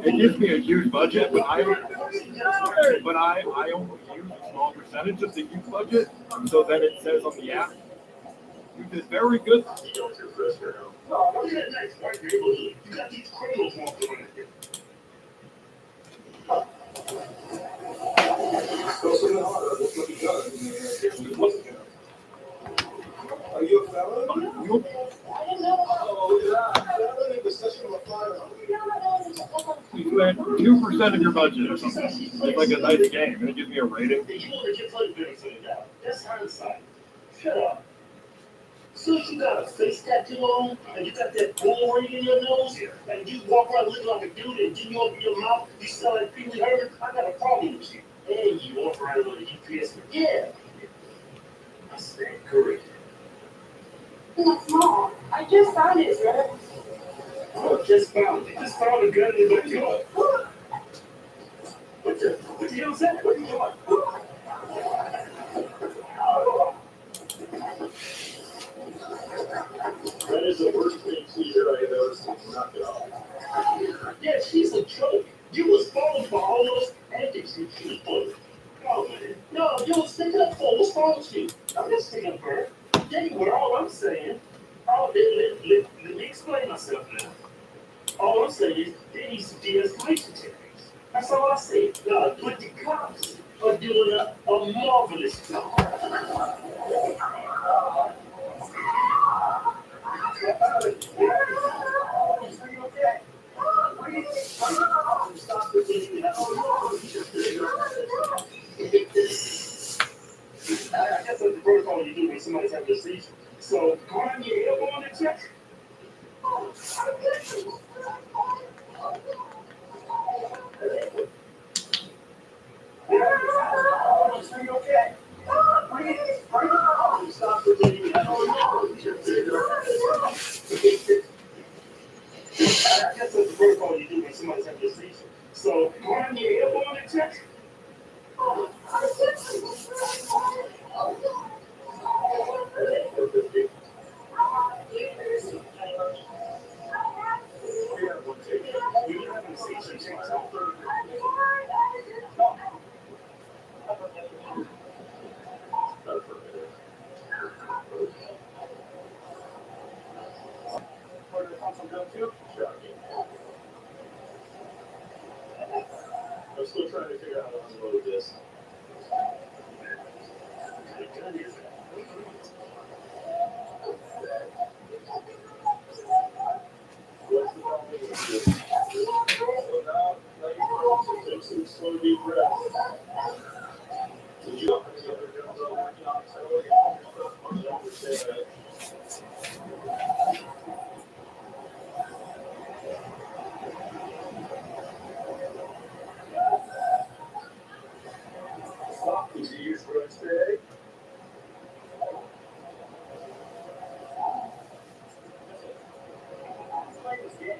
It gives me a huge budget, but I only use a small percentage of the huge budget, so then it says on the app, which is very good. You don't do first, girl. No, look at that nice white neighborhood. You got these criminals walking around here. Are you a fellow? You spend 2% of your budget or something. It's like a nice game, and it gives me a rating. You want to get played benefit of that. That's hindsight. Shut up. So you got a face tattoo on, and you got that bull ring in your nose, and you walk around looking like a dude, and then you open your mouth, you sound like Pee Wee Herman, I got a problem with you. And you walk around with a UPS. Yeah. I stand corrected. That's wrong. I just found it, sir. Oh, just found it. Just found a gun in the backyard. What the hell is that? What are you doing? That is the worst thing Caesar I ever seen. Knock it off. Yeah, she's a joke. You was falling for all those antics she was pulling. Oh, man. No, you was sticking up for. What's wrong with you? I'm just sticking up for her. Anyway, all I'm saying, let me explain myself now. All I'm saying is there needs to be de-escalation techniques. That's all I say. But the cops are doing a marvelous job. I guess that's the protocol you do when somebody's having a seizure. So, climb your elbow on the chest. Are you okay? Stop pretending. I guess that's the protocol you do when somebody's having a seizure. So, climb your elbow on the chest. still trying to figure out how to unload this. What's the problem with this? So now take some slow deep breaths. Did you open the other guns all working on it? So I don't understand that. Stop. Did you use drugs today? Let's play this game.